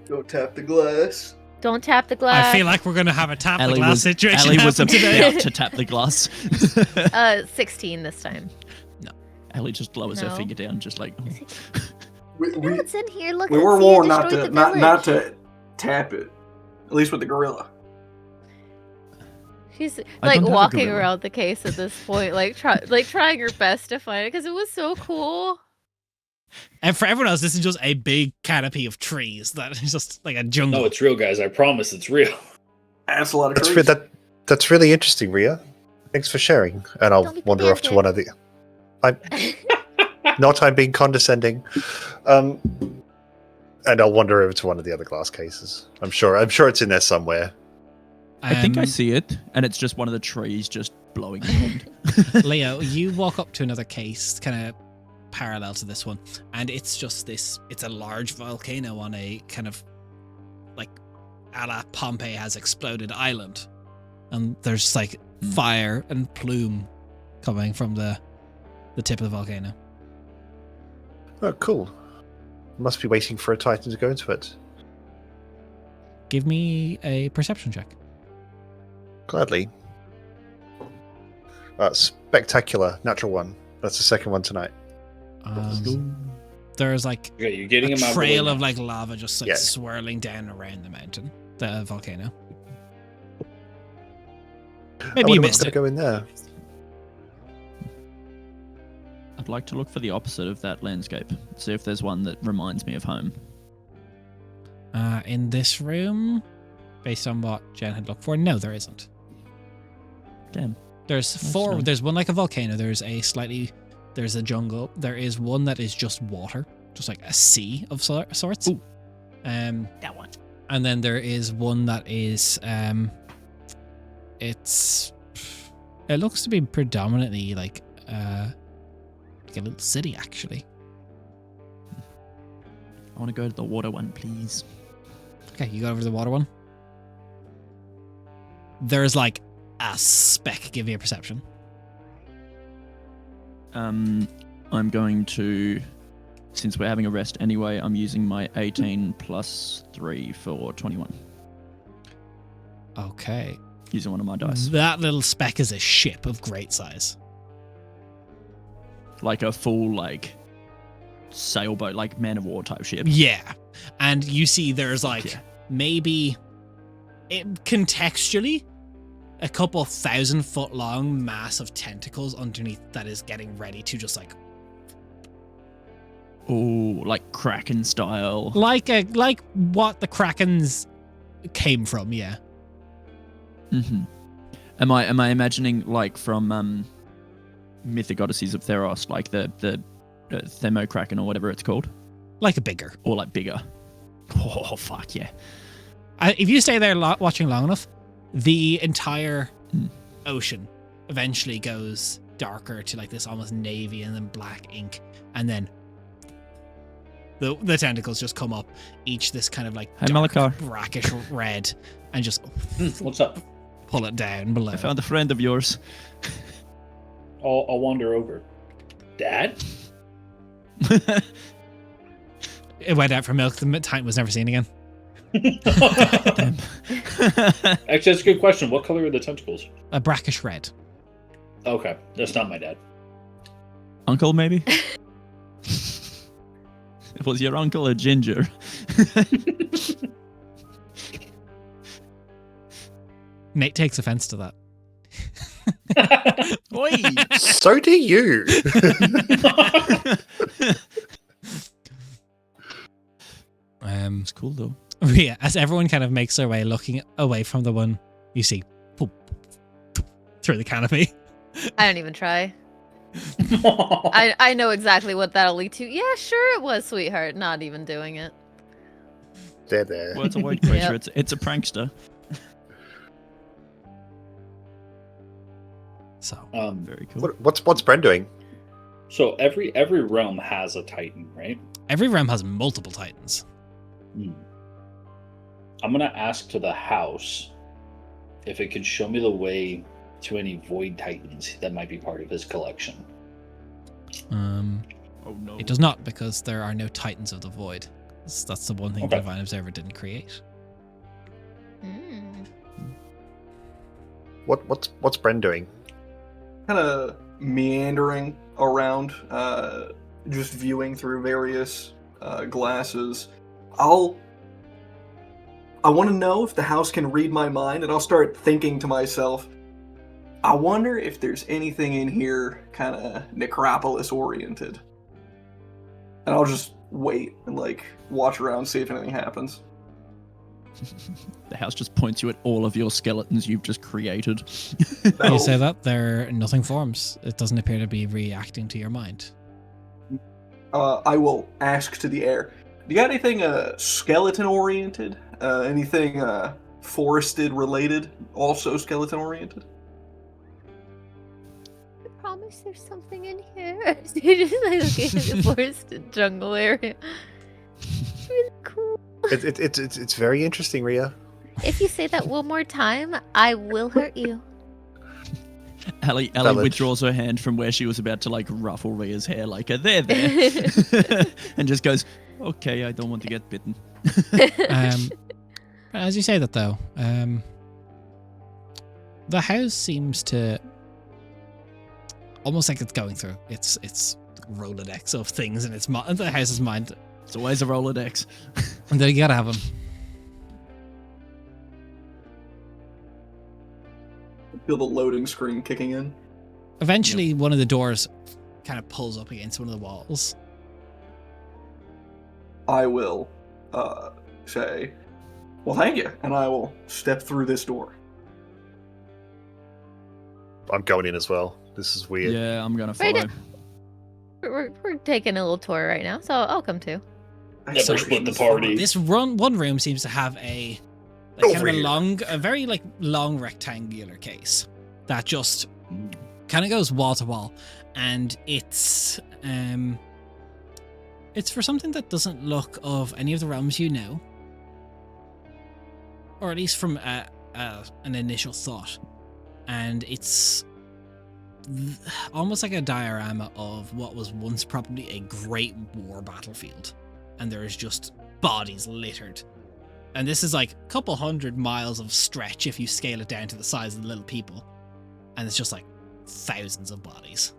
Go tap the glass. Don't tap the glass. I feel like we're going to have a tap the Ellie glass was, situation Ellie was happen today. about to tap the glass. 16 this time. Ellie just lowers her No. finger down, just like. Is it- We, You know we, what's in here? Look, we let's were see, it warned not destroyed to the not village. to tap it. At least with the gorilla. She's I like don't have a walking gorilla. around the case at this point, like trying her best to find it because it was so cool. And for everyone else, this is just a big canopy of trees that is just like a jungle. No, it's real, guys. I promise it's real. That's a lot of That's trees. that's really interesting, Ria. Thanks for sharing. And I'll Don't be wander off to pedantic. one of the. I'm being condescending. And I'll wander over to one of the other glass cases. I'm sure it's in there somewhere. I think I Um, see it, and it's just one of the trees just blowing around. Leo, you walk up to another case, kind of parallel to this one, and it's just this. It's a large volcano on a kind of like a la Pompeii has exploded island, and there's like fire and plume coming from the tip of the volcano. Oh, cool. Must be waiting for a Titan to go into it. Give me a perception check. Gladly. Spectacular, natural one. That's the second one tonight. There's like Okay, you're getting a him out of the way trail now. of like lava just like Yeah. swirling down around the mountain, the volcano. I Maybe you wonder what's missed gonna it. go in there. I'd like to look for the opposite of that landscape. See if there's one that reminds me of home. In this room, based on what Jen had looked for, no, there isn't. Damn. There's That's four. nice. There's one like a volcano. There's a jungle. There is one that is just water, just like a sea of sorts. Ooh. That one. And then there is one that is it's It looks to be predominantly like a little city, actually. I want to go to the water one, please. Okay, you go over to the water one. There's like a speck. Give me a perception. I'm going to, since we're having a rest anyway, I'm using my 18 plus 3 for 21. Okay. Using one of my dice. That little speck is a ship of great size. Like a full, like, sailboat, like man of war type ship. Yeah. And you see there's like Yeah. maybe contextually a couple 1,000-foot long mass of tentacles underneath that is getting ready to just like Like Kraken style. like what the Krakens came from, yeah. Mm-hmm. Am I imagining like from Mythic Odysseys of Theros, like the Thermokraken or whatever it's called, Like a bigger. or like bigger? Oh fuck yeah! If you stay there watching long enough, the entire ocean eventually goes darker to like this almost navy and then black ink, and then the tentacles just come up, each this kind of like Hey, dark, Malakar. brackish red, and just What's up? pull it down below. I found a friend of yours. I'll wander over. Dad? It went out for milk. The Titan was never seen again. Damn. Actually, that's a good question. What color are the tentacles? A brackish red. Okay, that's not my dad. Uncle, maybe? Was your uncle a ginger? Nate takes offense to that. Oi! So do you. It's cool though. Yeah, as everyone kind of makes their way looking away from the one you see poop, through the canopy. I don't even try. I know exactly what that'll lead to. Yeah, sure it was, sweetheart. Not even doing it. There. Well, it's a white creature. Yep. It's a prankster. So Very cool. What's Bren doing? So every realm has a Titan, right? every realm has multiple Titans. I'm gonna ask to the house if it can show me the way to any Void Titans that might be part of his collection. Oh no. It does not, because there are no Titans of the Void. That's the one thing the Okay. Divine Observer didn't create. Mm. What's Bren doing? Kind of meandering around, just viewing through various glasses. I want to know if the house can read my mind, and I'll start thinking to myself, I wonder if there's anything in here kind of Necropolis oriented. And I'll just wait and like watch around, see if anything happens. The house just points you at all of your skeletons you've just created. You say that nothing forms. It doesn't appear to be reacting to your mind. I will ask to the air. Do you got anything skeleton oriented? Anything forested related? Also skeleton oriented? I promise there's something in here. You're just like looking at the forested jungle area. It's really cool. It's very interesting, Rhea. If you say that one more time, I will hurt you. Ellie Valid. withdraws her hand from where she was about to like ruffle Rhea's hair, like there, and just goes, "Okay, I don't want to get bitten." As you say that, though, the house seems to almost like it's going through its Rolodex of things in the house's mind. It's always a Rolodex. And there you gotta have them. Feel the loading screen kicking in. Eventually, one of the doors kind of pulls up against one of the walls. I will say, well, thank you, and I will step through this door. I'm going in as well. This is weird. Yeah, I'm gonna Right follow. We're taking a little tour right now, so I'll come too. Never split the party. This one room seems to have a Over kind of here. a very long rectangular case that just Kind of goes wall to wall, and it's for something that doesn't look of any of the realms you know, or at least from an initial thought, and it's almost like a diorama of what was once probably a great war battlefield, and there is just bodies littered. And this is like a couple 100 miles of stretch if you scale it down to the size of the little people, and it's just like thousands of bodies.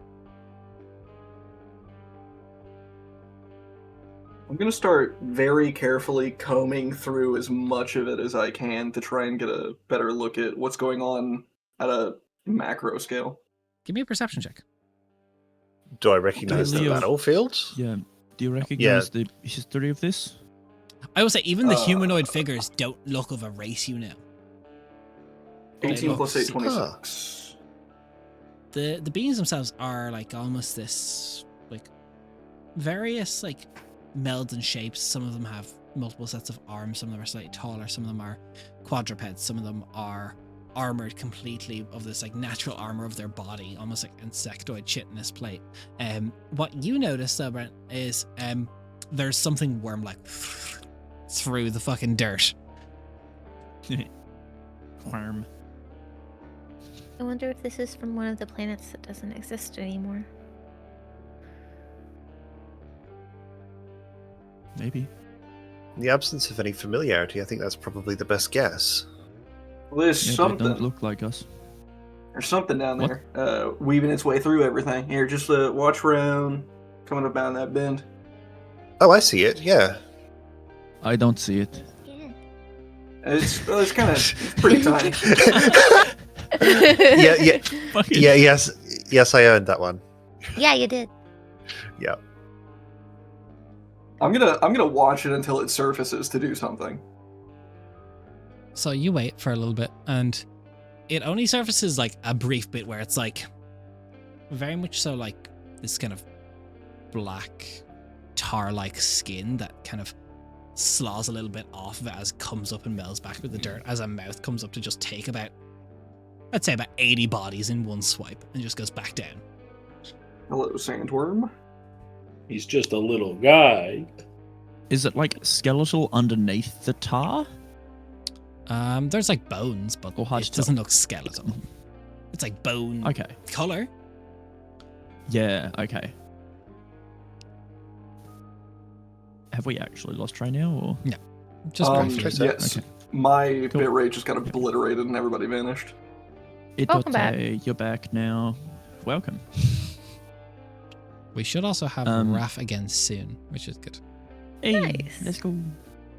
I'm gonna start very carefully combing through as much of it as I can to try and get a better look at what's going on at a macro scale. Give me a perception check. Do I recognize the Leo- battlefield? Yeah. Do you recognize the history of this? I will say even the humanoid figures don't look of a race you know. 18 plus 8, Huh. 26. The beings themselves are like almost this like various like melds and shapes. Some of them have multiple sets of arms, some of them are slightly taller, some of them are quadrupeds, some of them are armored completely of this like natural armor of their body, almost like insectoid chitinous plate. What you notice though, Brent, is there's something worm like through the fucking dirt. Worm. I wonder if this is from one of the planets that doesn't exist anymore. Maybe. In the absence of any familiarity, I think that's probably the best guess. Well, there's Yeah, they something. don't look like us. There's something down What? there, weaving its way through everything. Here, just watch around, coming up down that bend. Oh, I see it. Yeah. I don't see it. Yeah. It's kind of pretty tiny. Yeah. Fucking- Yeah. Yes, I earned that one. Yeah, you did. Yeah. I'm gonna watch it until it surfaces to do something. So you wait for a little bit, and it only surfaces like a brief bit where it's like very much so like this kind of black tar-like skin that kind of slaws a little bit off of it as it comes up and melds back with the dirt as a mouth comes up to just take about, I'd say about 80 bodies in one swipe and just goes back down. Hello, sandworm. He's just a little guy. Is it like skeletal underneath the tar? There's like bones, but Or hard it to doesn't tell. look skeletal. It's like bone Okay. color. Yeah, okay. Have we actually lost Trey now, or? Just briefly. so. Yes. Okay. My Cool. bitrate just got obliterated and everybody vanished. Welcome back. You're back now. Welcome. We should also have Raph again soon, which is good. Hey, Nice. let's go.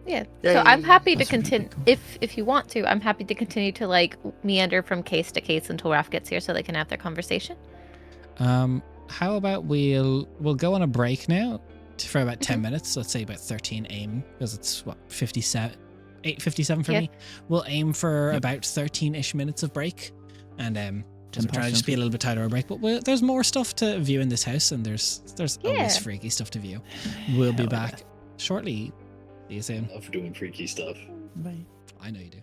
Yeah. Yay. So I'm happy to That's really continue cool. if you want to. I'm happy to continue to like meander from case to case until Raph gets here so they can have their conversation. How about we'll go on a break now for about 10 Mhm. minutes. Let's say about 13 aim because it's what 8:57 for Yeah. me. We'll aim for Yep. about 13ish minutes of break, and just 10 try to past just be a little bit tighter a break. But there's more stuff to view in this house, and there's always Yeah. freaky stuff to view. We'll be Hell yeah. back shortly. See you soon. I love doing freaky stuff. Bye. I know you do.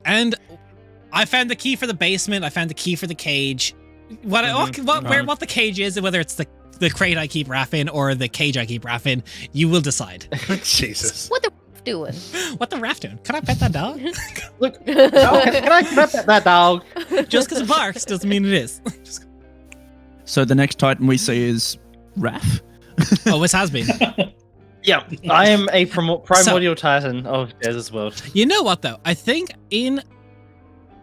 And I found the key for the basement. I found the key for the cage. What the cage is, whether it's the crate I keep Raph in or the cage I keep Raph in, you will decide. Jesus. What the doing? What the Raph doing? Can I pet that dog? Look, can I pet that dog? Just because it barks doesn't mean it is. So the next Titan we see is Raph. Always has been. Yeah, I am a primordial Titan of Jez's world. You know what though? I think in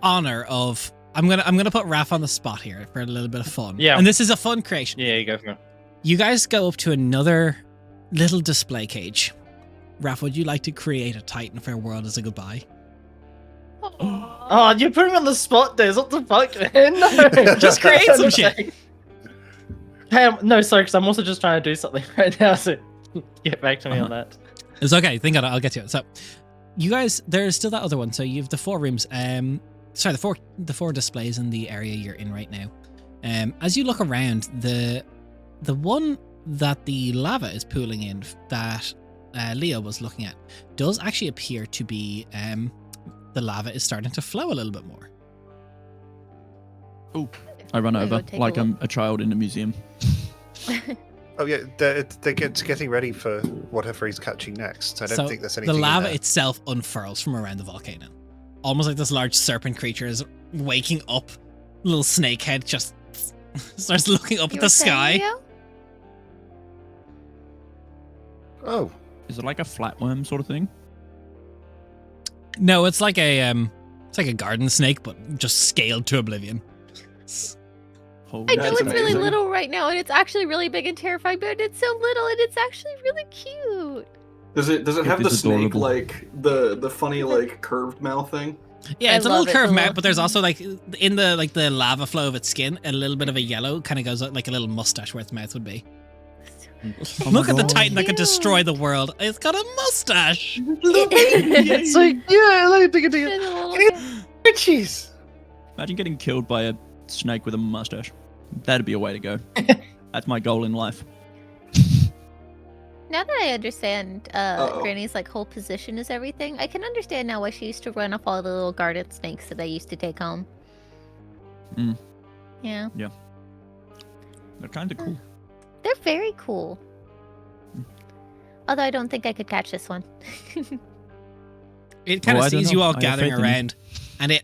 honor of I'm gonna put Raph on the spot here for a little bit of fun. Yeah. And this is a fun creation. Yeah, you go for it. You guys go up to another little display cage. Raph, would you like to create a Titan for a world as a goodbye? Oh, you're putting me on the spot, Des. What the fuck, man? No. Just create some shit. Hey, no, sorry, because I'm also just trying to do something right now, so get back to me on that. It's okay. Think on it. I'll get to it. So, you guys, there's still that other one. So you have the 4 rooms. Sorry, the four displays in the area you're in right now. As you look around, the one that the lava is pooling in that Leo was looking at does actually appear to be the lava is starting to flow a little bit more. Oh, I run I'll go over take like a I'm a child in a museum. Oh yeah, they're getting ready for whatever he's catching next. I don't So think there's anything. the in lava there. itself unfurls from around the volcano, almost like this large serpent creature is waking up. Little snake head just starts looking up You at were the sky. saying, Leo? Oh, Is it like a flatworm sort of thing? No, it's like a garden snake, but just scaled to oblivion. Holy I know That's it's really amazing. little right now, and it's actually really big and terrifying, but it's so little, and it's actually really cute. Does it have It the is snake adorable. like the funny like curved mouth thing? Yeah, I it's a love little it, curved the mouth, little- but there's also like in the lava flow of its skin, a little bit of a yellow kind of goes out like a little mustache where its mouth would be. Oh Look my at the God. Titan that could Cute. destroy the world. It's got a mustache. It's like, yeah, look at It's a little cat. jeez. Imagine getting killed by a snake with a mustache. That'd be a way to go. That's my goal in life. Now that I understand Uh-oh. Granny's like whole position is everything, I can understand now why she used to run off all the little garden snakes that I used to take home. Mm. Yeah, They're kind of cool. they're very cool. Although I don't think I could catch this one. It kind Oh, of I don't sees you know. all I have gathering faith in you. around, and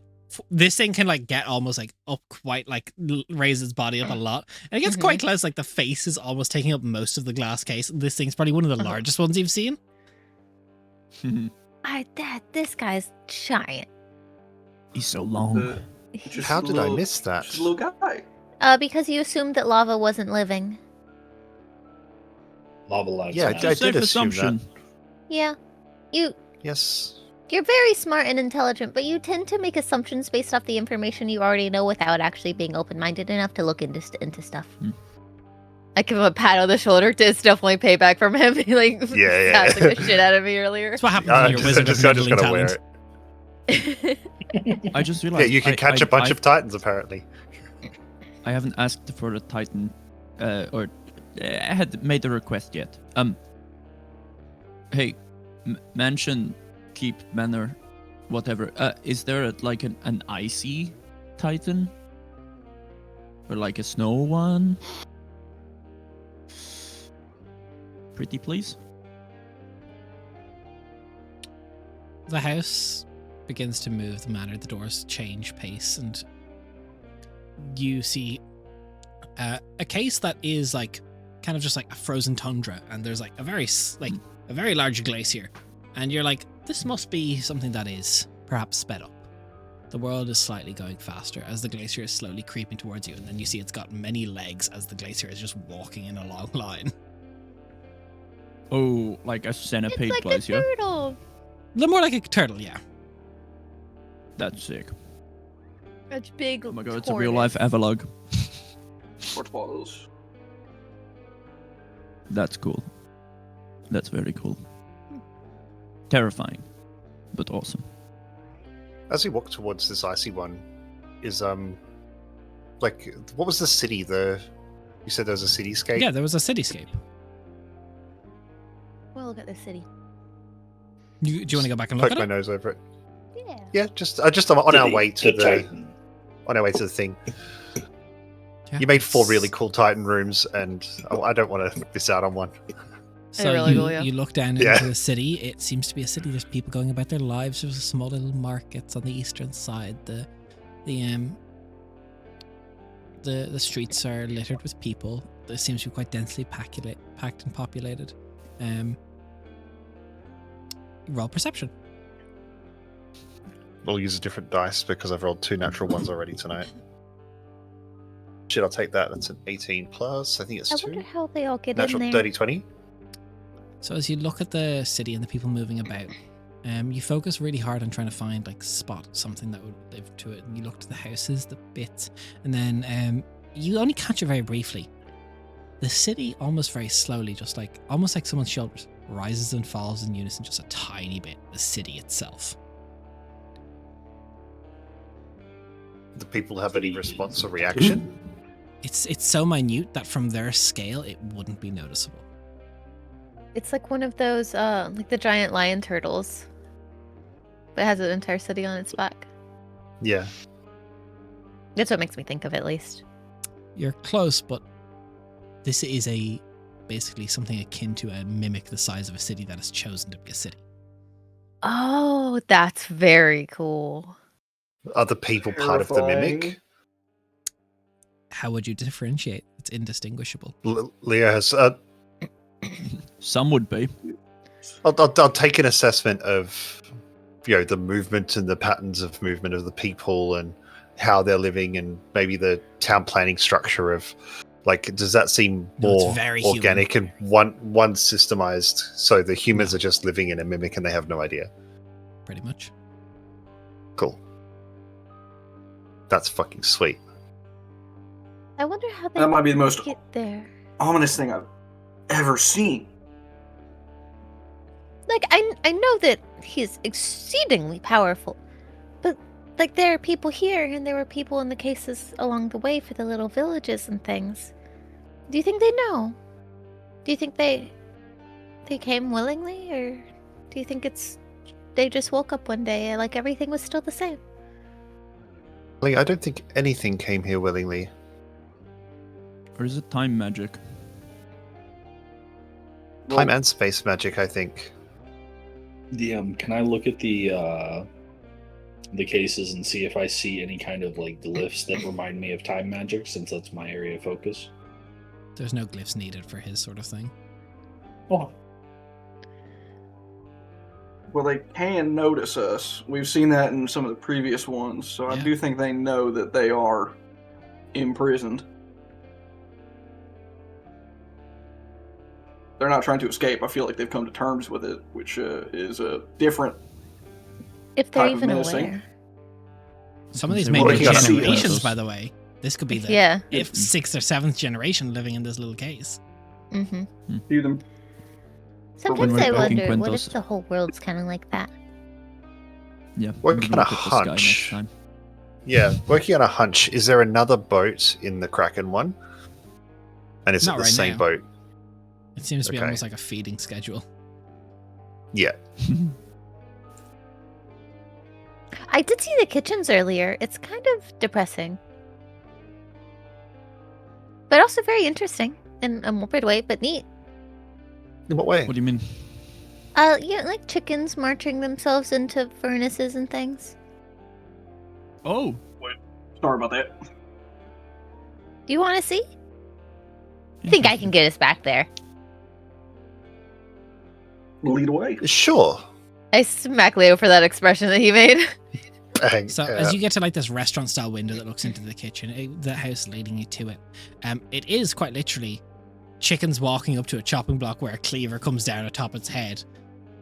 this thing can like get almost like up quite like raise its body up a lot, and it gets quite close. Like the face is almost taking up most of the glass case. This thing's probably one of the largest ones you've seen. This guy's giant. He's so long. The- just How a did I little- miss that? Just a little guy. Because you assumed that lava wasn't living. Lava lives. Yeah, matter. I Safe did assume that. assumption. Yeah, Yes. you're very smart and intelligent, but you tend to make assumptions based off the information you already know without actually being open-minded enough to look into stuff. I give him a pat on the shoulder. It's definitely payback from him. He like Yeah. passing the shit out of me earlier. That's what happens I when you're wizard of just meddling gotta wear talent. it. I just Yeah, realized. you can catch a bunch of titans apparently. I haven't asked for the Titan, or I had made the request yet. Hey, mansion, keep, manor, whatever. Is there like an icy Titan, or like a snow one? Pretty please. The house begins to move, the manor, the doors change pace, and you see a case that is like kind of just like a frozen tundra, and there's like a very large glacier, and you're like, this must be something that is perhaps sped up. The world is slightly going faster as the glacier is slowly creeping towards you, and then you see it's got many legs as the glacier is just walking in a long line. Oh, like a centipede It's like place, a yeah? turtle. A little more like a turtle, yeah. That's sick. That's big. Oh my god, it's a real life Everlog. Short balls. That's cool. That's very cool. Terrifying, but awesome. As we walk towards this icy one, is like what was the city? You said there was a cityscape. Yeah, there was a cityscape. Well, look at this city. Do you want to go back and look Poke at my it? nose over it. Yeah. Yeah, just on our way to the Titan. on our way to the thing. Yeah, You made 4 it's- really cool Titan rooms, and I don't want to miss out on one. So really you, will, yeah. you look down Yeah. into the city. It seems to be a city. There's people going about their lives. There's small little markets on the eastern side. The streets are littered with people. It seems to be quite densely packed and populated. Roll perception. We'll use a different dice because I've rolled 2 natural ones already tonight. Shit, I'll take that. That's an 18 plus. I think it's I 2. wonder how they all get Natural in there. 30, 20. So as you look at the city and the people moving about, you focus really hard on trying to find, like, spot something that would live to it. And you look to the houses, the bits, and then you only catch it very briefly. The city, almost very slowly, just like almost like someone's shoulders, rises and falls in unison, just a tiny bit. The city itself. Do people have any response or reaction? It's so minute that from their scale, it wouldn't be noticeable. It's like one of those, like the giant lion turtles. But it has an entire city on its back. Yeah. That's what makes me think of it, at least. You're close, but this is basically something akin to a mimic the size of a city that has chosen to be a city. Oh, that's very cool. Are the people part of the mimic? Terrifying. How would you differentiate? It's indistinguishable. Leo has. Some would be. I'll take an assessment of, the movement and the patterns of movement of the people and how they're living, and maybe the town planning structure of, like, does that seem No, it's more very organic and one systemized? So the humans are just living in a mimic and they have no idea. Pretty much. Cool. That's fucking sweet. I wonder how they That might be the most get there. ominous thing I've ever seen. Like, I know that he's exceedingly powerful, but, like, there are people here, and there were people in the cases along the way for the little villages and things. Do you think they know? Do you think they came willingly, or do you think they just woke up one day and, like, everything was still the same? I don't think anything came here willingly. Or is it time magic? Time and space magic, I think. Can I look at the cases and see if I see any kind of, like, glyphs that remind me of time magic, since that's my area of focus? There's no glyphs needed for his sort of thing. Oh, Well, they can notice us. We've seen that in some of the previous ones, so I Yeah. do think they know that they are imprisoned. They're not trying to escape. I feel like they've come to terms with it, which is a different. If they're Type of even menacing. aware. Some of these They may were be looking at generations, us. by the way. This could be the Yeah. if 6th or 7th generation living in this little case. Mm-hmm. See them. Sometimes we're I back in wonder, what Quintos. if the whole world's kind of like that? Yeah. What we're kind gonna of look at the sky next hunch? time. Yeah, working on a hunch. Is there another boat in the Kraken one? And is Not it the right same now. boat? It seems to be Okay. almost like a feeding schedule. Yeah. I did see the kitchens earlier. It's kind of depressing. But also very interesting in a morbid way, but neat. In what way? What do you mean? Yeah, like chickens marching themselves into furnaces and things. Oh, Sorry about that. Do you want to see? I think I can get us back there. Lead away. Sure. I smack Leo for that expression that he made. So as you get to like this restaurant style window that looks into the kitchen, the house leading you to it, it is quite literally chickens walking up to a chopping block where a cleaver comes down atop its head.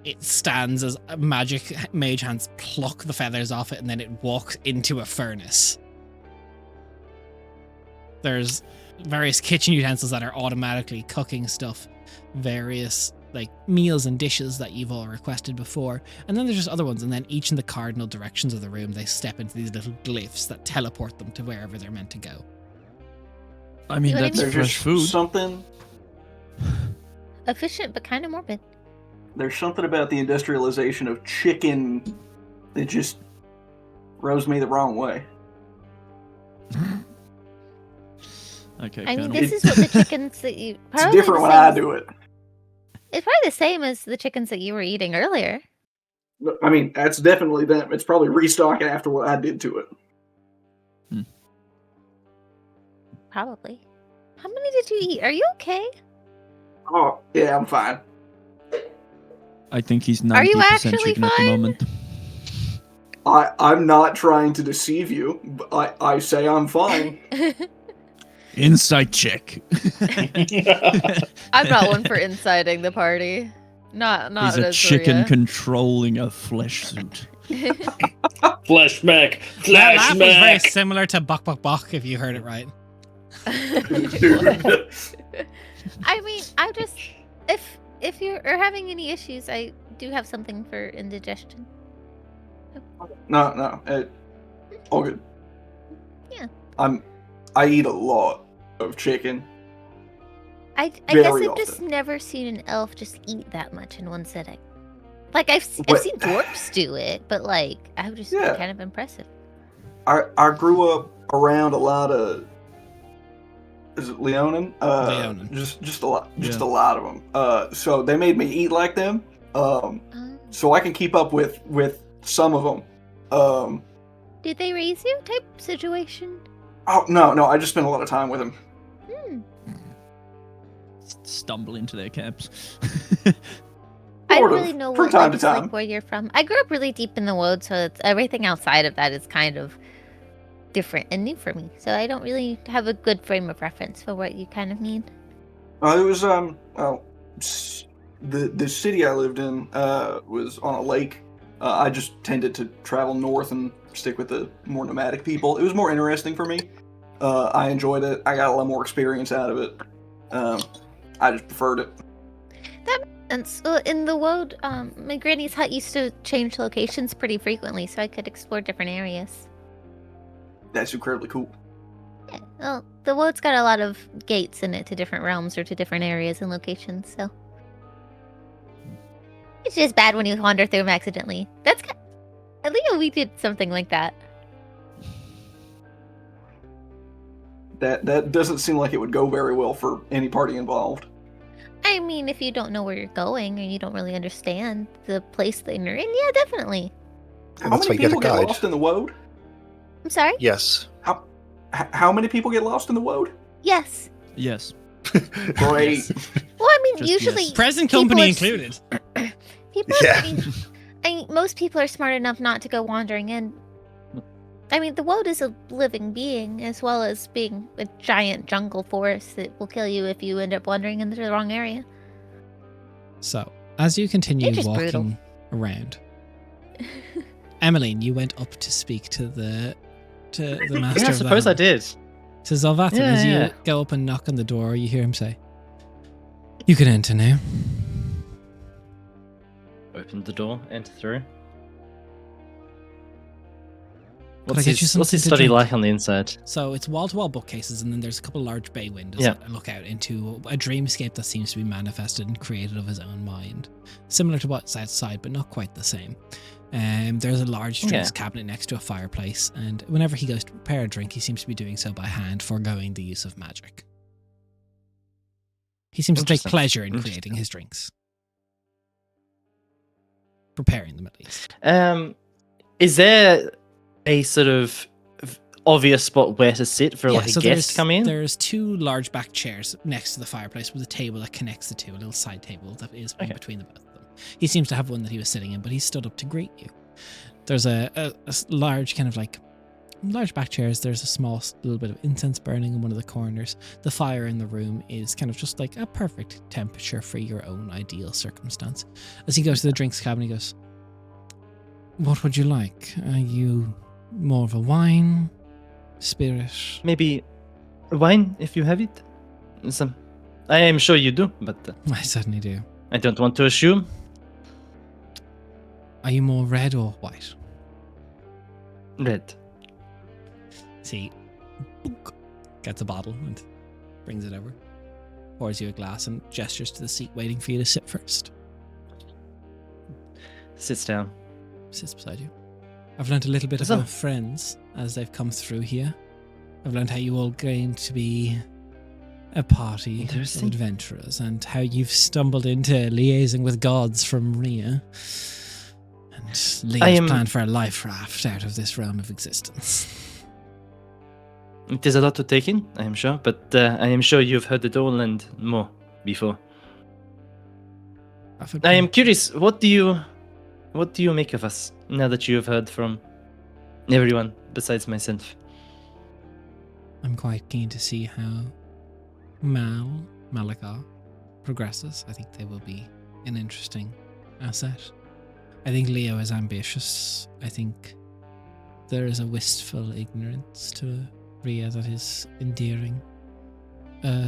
It stands as a magic mage hands pluck the feathers off it, and then it walks into a furnace. There's various kitchen utensils that are automatically cooking stuff, various like meals and dishes that you've all requested before, and then there's just other ones, and then each in the cardinal directions of the room they step into these little glyphs that teleport them to wherever they're meant to go. I mean, You know what I that's mean? There's fresh just food. something. Efficient, but kind of morbid. There's something about the industrialization of chicken that just rubs me the wrong way. Okay, I mean, Colonel. this is what the chickens that you. It's probably different the when same I as- do it. It's probably the same as the chickens that you were eating earlier. I mean, that's definitely them. It's probably restocking after what I did to it. Probably. How many did you eat? Are you okay? Oh, yeah, I'm fine. I think he's 90% Are you actually chicken at the fine? moment. I'm not trying to deceive you. But I say I'm fine. Insight check. I'm not one for inciting the party. Not He's a as chicken Maria. controlling a flesh suit. Flesh mech! That Flesh laugh was very mech! similar to Bok Bok Bok, if you heard it right. Dude. I mean, I just if you are having any issues, I do have something for indigestion. No, all good. Yeah. I eat a lot of chicken. I guess Very I've just often. never seen an elf just eat that much in one sitting. Like I've What- seen dwarfs do it, but like I would just be Yeah. kind of impressive. I grew up around a lot of. Is it Leonin? Leonin. Just a lot, Yeah. a lot of them. So they made me eat like them. So I can keep up with some of them. Did they raise you type situation? Oh no, I just spent a lot of time with them. Hmm. Stumble into their caps. I don't Sort of, really know from what time life to is like time. where you're from. I grew up really deep in the woods, so everything outside of that is kind of different and new for me. So I don't really have a good frame of reference for what you kind of mean. It was the city I lived in was on a lake. I just tended to travel north and stick with the more nomadic people. It was more interesting for me. I enjoyed it. I got a lot more experience out of it. I just preferred it. And so in the wood, my granny's hut used to change locations pretty frequently, so I could explore different areas. That's incredibly cool. Yeah, well, the wood's got a lot of gates in it to different realms or to different areas and locations, so it's just bad when you wander through them accidentally. That's kind Leo, we did something like that. That doesn't seem like it would go very well for any party involved. I mean, if you don't know where you're going or you don't really understand the place that you're in, yeah, definitely. How that's why many you get a people get guide. lost in the woad? I'm sorry? Yes. How many people get lost in the woad? Yes. Yes. Great. Well, I mean, Just usually yes. Present people company are- included. people are Yeah. I mean, most people are smart enough not to go wandering in. I mean, the woad is a living being, as well as being a giant jungle forest that will kill you if you end up wandering into the wrong area. So, as you continue Nature's walking brutal. around, Emmeline, you went up to speak to the master Yeah, I of the suppose I home. did. To Zolvathan, Yeah, as you yeah. go up and knock on the door, you hear him say, "You can enter now." Opened the door, enter through. Could I get you What's something his to study drink? like on the inside? So it's wall-to-wall bookcases, and then there's a couple large bay windows Yeah. that look out into a dreamscape that seems to be manifested and created of his own mind, similar to what's outside, but not quite the same. There's a large drinks cabinet next to a fireplace, and whenever he goes to prepare a drink, he seems to be doing so by hand, foregoing the use of magic. He seems to take Interesting. pleasure in Interesting. creating his drinks, preparing them at least. Is there a sort of obvious spot where to sit for like a so guest to come in? There's two large back chairs next to the fireplace with a table that connects the two, a little side table that is in Okay. between the both of them. He seems to have one that he was sitting in, but he stood up to greet you. There's a large kind of like large back chairs. There's a small little bit of incense burning in one of the corners. The fire in the room is kind of just like a perfect temperature for your own ideal circumstance. As he goes to the drinks cabinet, he goes, "What would you like? Are you more of a wine, spirit?" Maybe wine if you have it. I am sure you do, but I certainly do. I don't want to assume. Are you more red or white? Red. See, book, gets a bottle and brings it over, pours you a glass and gestures to the seat waiting for you to sit first. Sits down. Sits beside you. I've learned a little bit So- about friends as they've come through here. I've learned how you all came to be a party of Interesting. adventurers and how you've stumbled into liaising with gods from Rhea. And Leah's planned for a life raft out of this realm of existence. It is a lot to take in, I am sure, but I am sure you've heard it all and more before. I am curious, what do you make of us now that you have heard from everyone besides myself? I'm quite keen to see how Malakar progresses. I think they will be an interesting asset. I think Leo is ambitious. I think there is a wistful ignorance to Rhea that is endearing.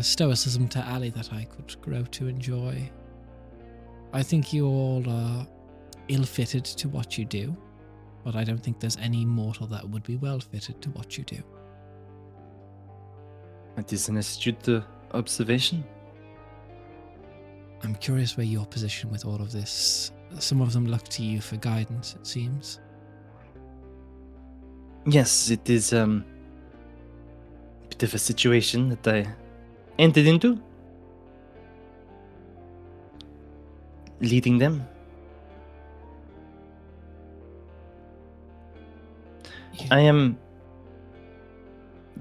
Stoicism to Ali that I could grow to enjoy. I think you all are ill-fitted to what you do, but I don't think there's any mortal that would be well-fitted to what you do. That is an astute observation. I'm curious where your position with all of this. Some of them look to you for guidance, it seems. Yes, it is a bit of a situation that I entered into. Leading them. I am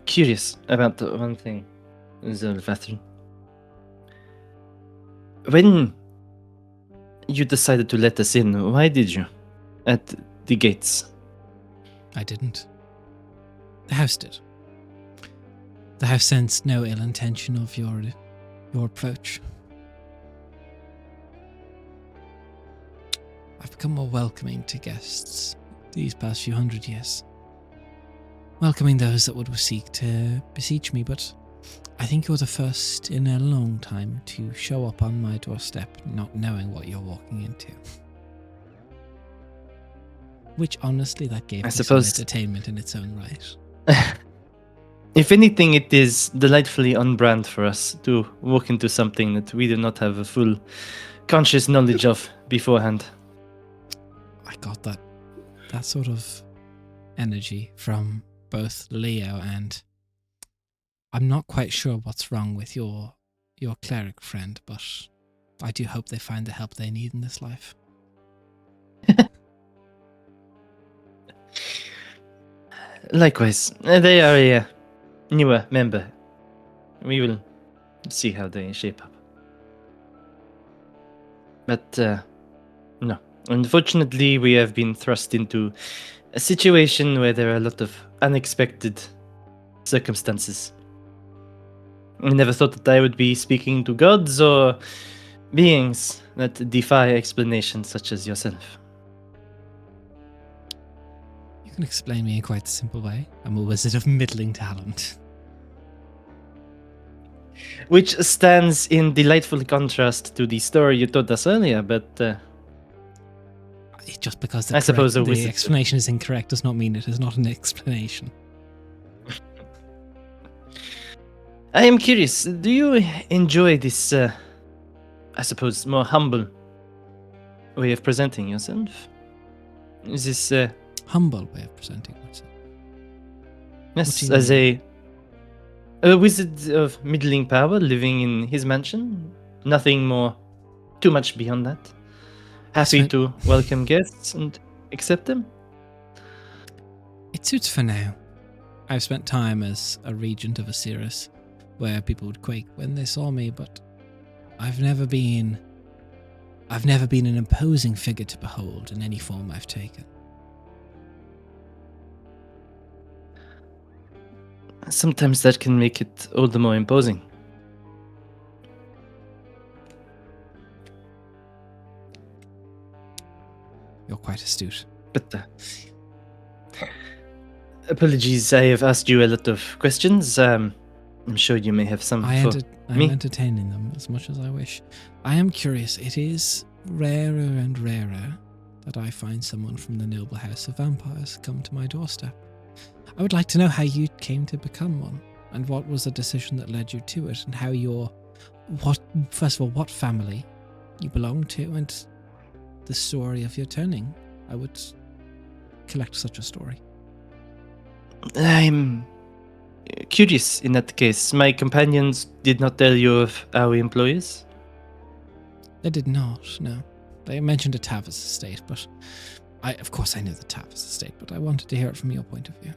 curious about one thing, Zulfathr. When you decided to let us in, why did you? At the gates. I didn't. The house did. The house sensed no ill intention of your approach. I've become more welcoming to guests these past few hundred years. Welcoming those that would seek to beseech me, but I think you're the first in a long time to show up on my doorstep not knowing what you're walking into. Which honestly, that gave me some entertainment in its own right. If anything, it is delightfully on brand for us to walk into something that we do not have a full conscious knowledge of beforehand. I got that sort of energy from both Leo and I'm not quite sure what's wrong with your cleric friend, but I do hope they find the help they need in this life. Likewise, they are a newer member. We will see how they shape up. But, no. Unfortunately, we have been thrust into a situation where there are a lot of unexpected circumstances. I never thought that I would be speaking to gods or beings that defy explanation such as yourself. You can explain me in quite a simple way. I'm a wizard of middling talent. Which stands in delightful contrast to the story you told us earlier, but Just because I suppose a the wizard- explanation is incorrect does not mean it is not an explanation. I am curious, do you enjoy this, I suppose, more humble way of presenting yourself? Is this, Humble way of presenting myself. yes, do you as a wizard of middling power living in his mansion? Nothing more, too much beyond that? Happy So- to welcome guests and accept them? It suits for now. I've spent time as a regent of Osiris, where people would quake when they saw me, but I've never been an imposing figure to behold in any form I've taken. Sometimes that can make it all the more imposing. You're quite astute. But apologies, I have asked you a lot of questions. I'm sure you may have some I'm me? entertaining them as much as I wish. I am curious. It is rarer and rarer that I find someone from the noble house of vampires come to my doorstep. I would like to know how you came to become one, and what was the decision that led you to it, and how first of all, what family you belong to, and the story of your turning. I would collect such a story? I'm curious in that case. My companions did not tell you of our employees? They did not, no. They mentioned a Tavis estate, but of course I knew the Tavis estate, but I wanted to hear it from your point of view.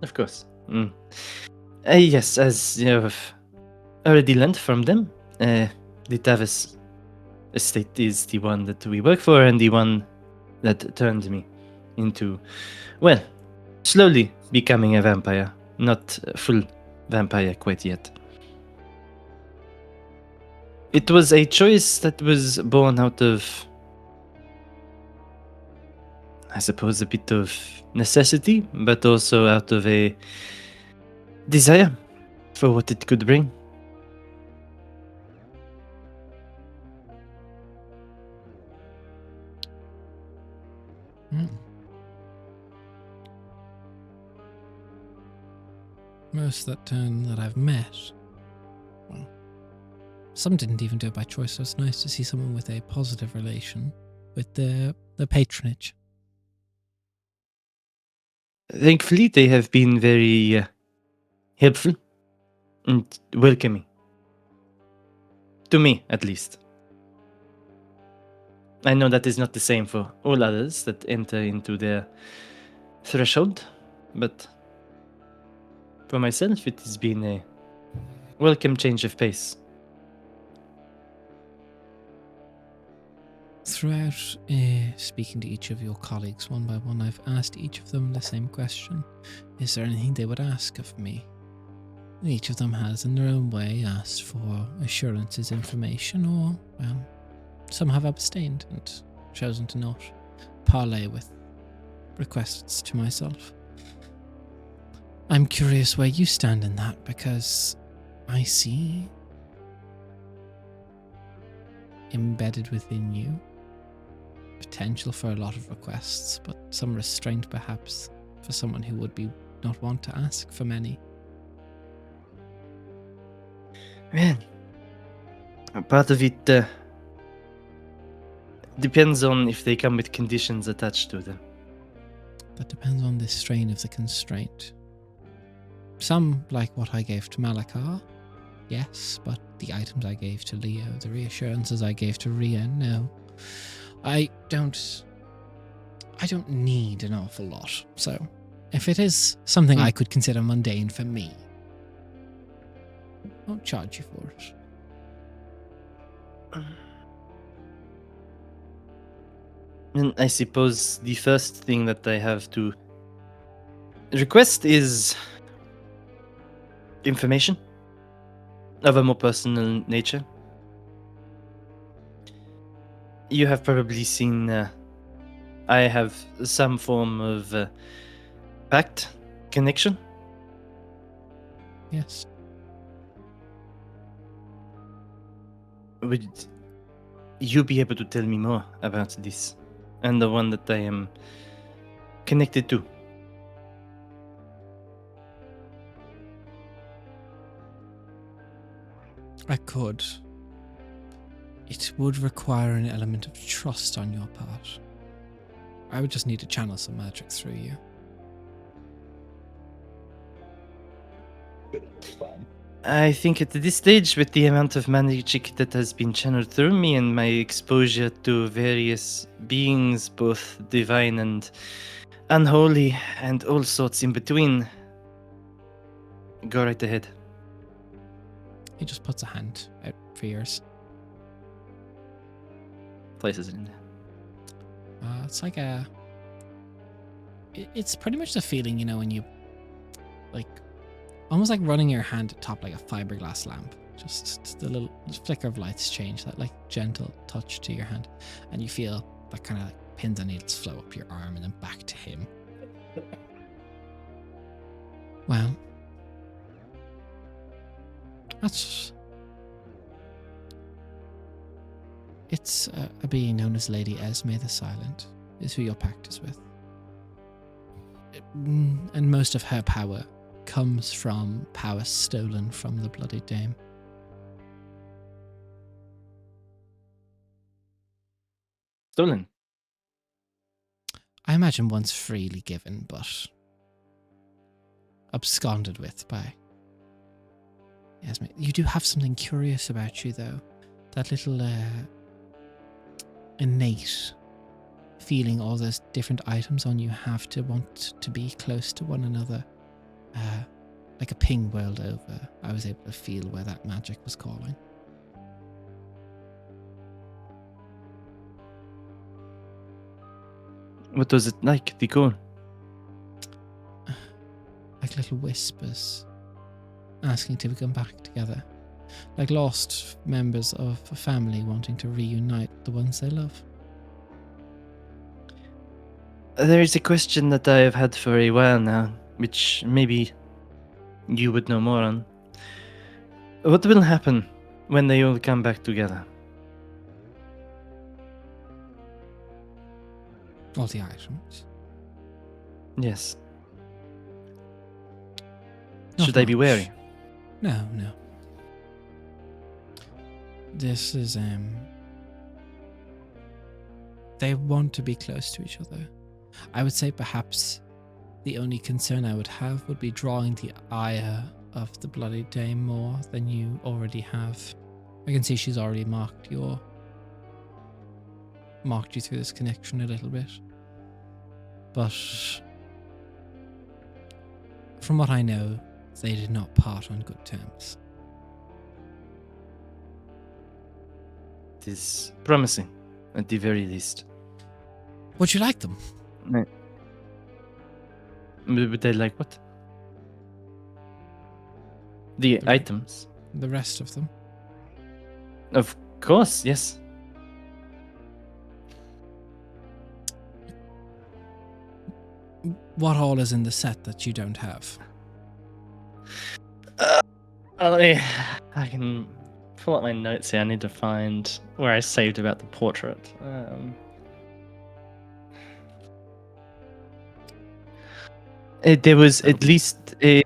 Of course. Yes, as you have already learned from them, the Tavis estate is the one that we work for and the one that turned me into, well, slowly becoming a vampire. Not a full vampire quite yet. It was a choice that was born out of, I suppose, a bit of necessity, but also out of a desire for what it could bring. Most that I've met, well, some didn't even do it by choice, so it's nice to see someone with a positive relation with the patronage. Thankfully, they have been very helpful and welcoming. To me, at least. I know that is not the same for all others that enter into their threshold, but for myself, it has been a welcome change of pace. Throughout speaking to each of your colleagues one by one, I've asked each of them the same question. Is there anything they would ask of me? Each of them has, in their own way, asked for assurances, information, or, well, some have abstained and chosen to not parley with requests to myself. I'm curious where you stand in that, because I see embedded within you potential for a lot of requests, but some restraint perhaps for someone who would be not want to ask for many. Well, a part of it depends on if they come with conditions attached to them. That depends on the strain of the constraint. Some, like what I gave to Malakar, yes, but the items I gave to Leo, the reassurances I gave to Ria, no. I don't need an awful lot, so if it is something I could consider mundane for me, I won't charge you for it. And I suppose the first thing that I have to request is information of a more personal nature. You have probably seen I have some form of pact connection. Yes. Would you be able to tell me more about this and the one that I am connected to? I could. It would require an element of trust on your part. I would just need to channel some magic through you. I think at this stage, with the amount of magic that has been channeled through me and my exposure to various beings, both divine and unholy, and all sorts in between, go right ahead. He just puts a hand out for yours. Places it in there. It's like a... It's pretty much the feeling, you know, when you, like, almost like running your hand atop like a fiberglass lamp. Just the little flicker of lights change, that like gentle touch to your hand, and you feel that kind of like pins and needles flow up your arm and then back to him. Well, it's a being known as Lady Esme the Silent is who your pact is with. And most of her power comes from power stolen from the Bloody Dame. Stolen? I imagine once freely given, but absconded with by Esme. You do have something curious about you, though. That little innate feeling all those different items on you have to want to be close to one another. Like a ping world over, I was able to feel where that magic was calling. What was it like, Ticor? Like little whispers asking to come back together. Like lost members of a family wanting to reunite the ones they love. There is a question that I have had for a while now, which maybe you would know more on. What will happen when they all come back together? All the items. Yes. Not Should I be much. wary? No. This is, they want to be close to each other. I would say perhaps the only concern I would have would be drawing the ire of the Bloody Dame more than you already have. I can see she's already marked you through this connection a little bit. But from what I know, they did not part on good terms. It is promising, at the very least. Would you like them? Would they like what? The items? The rest of them? Of course, yes. What all is in the set that you don't have? I can pull up my notes here. I need to find where I saved about the portrait. There was at least a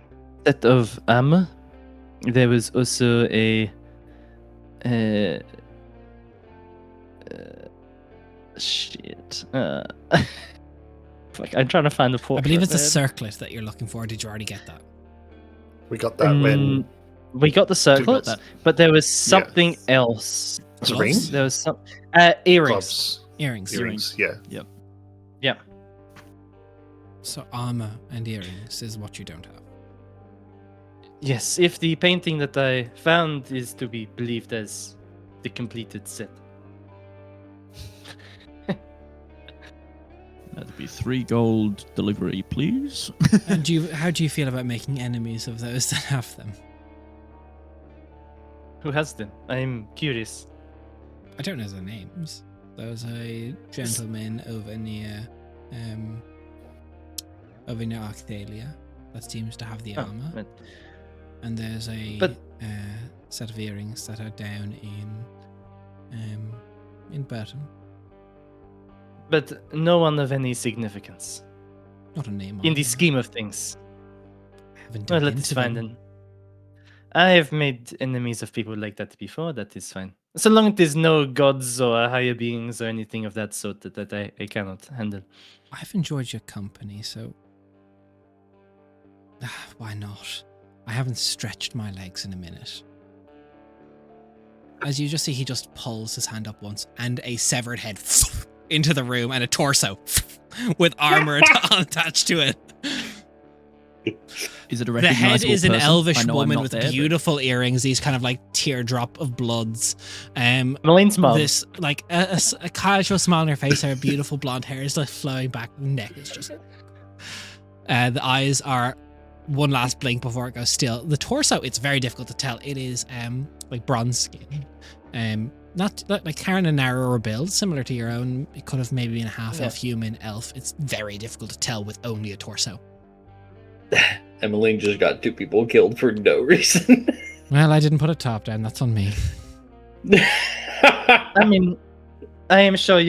set of armor. There was also a shit. Fuck, I'm trying to find the portrait. I believe it's a man. circlet that you're looking for. Did you already get that? We got that when we got the circlet, that. but there was something else. it's a Gloves? ring. There was some earrings. Gloves. Earrings. Earrings. Yeah. Yeah. So armor and earrings is what you don't have. Yes, if the painting that I found is to be believed as the completed set. That'd be 3 gold delivery, please. And how do you feel about making enemies of those that have them? Who has them? I'm curious. I don't know their names. There's a gentleman over near Arctalia that seems to have the armor. But And there's a But- set of earrings that are down in Burton. but no one of any significance Not a name on in the them. scheme of things. I haven't Well, dug that is into fine them. then. I have made enemies of people like that before. That is fine. So long as there's no gods or higher beings or anything of that sort that I cannot handle. I've enjoyed your company, so why not? I haven't stretched my legs in a minute. As you just see, he just pulls his hand up once, and a severed head into the room, and a torso with armor attached to it. Is it a The head recognizable is an person? I elvish know I'm woman not with there, but- beautiful earrings, these kind of like teardrop of bloods. Maline's mom. This like a casual smile on her face, her beautiful blonde hair is like flowing back, neck is just. The eyes are one last blink before it goes still. The torso, it's very difficult to tell. It is like bronze skin, not like Karen and narrower build, similar to your own. It could have maybe been a half elf, human, elf. It's very difficult to tell with only a torso. Emmeline just got 2 people killed for no reason. Well, I didn't put a top down. That's on me. I mean, I am sure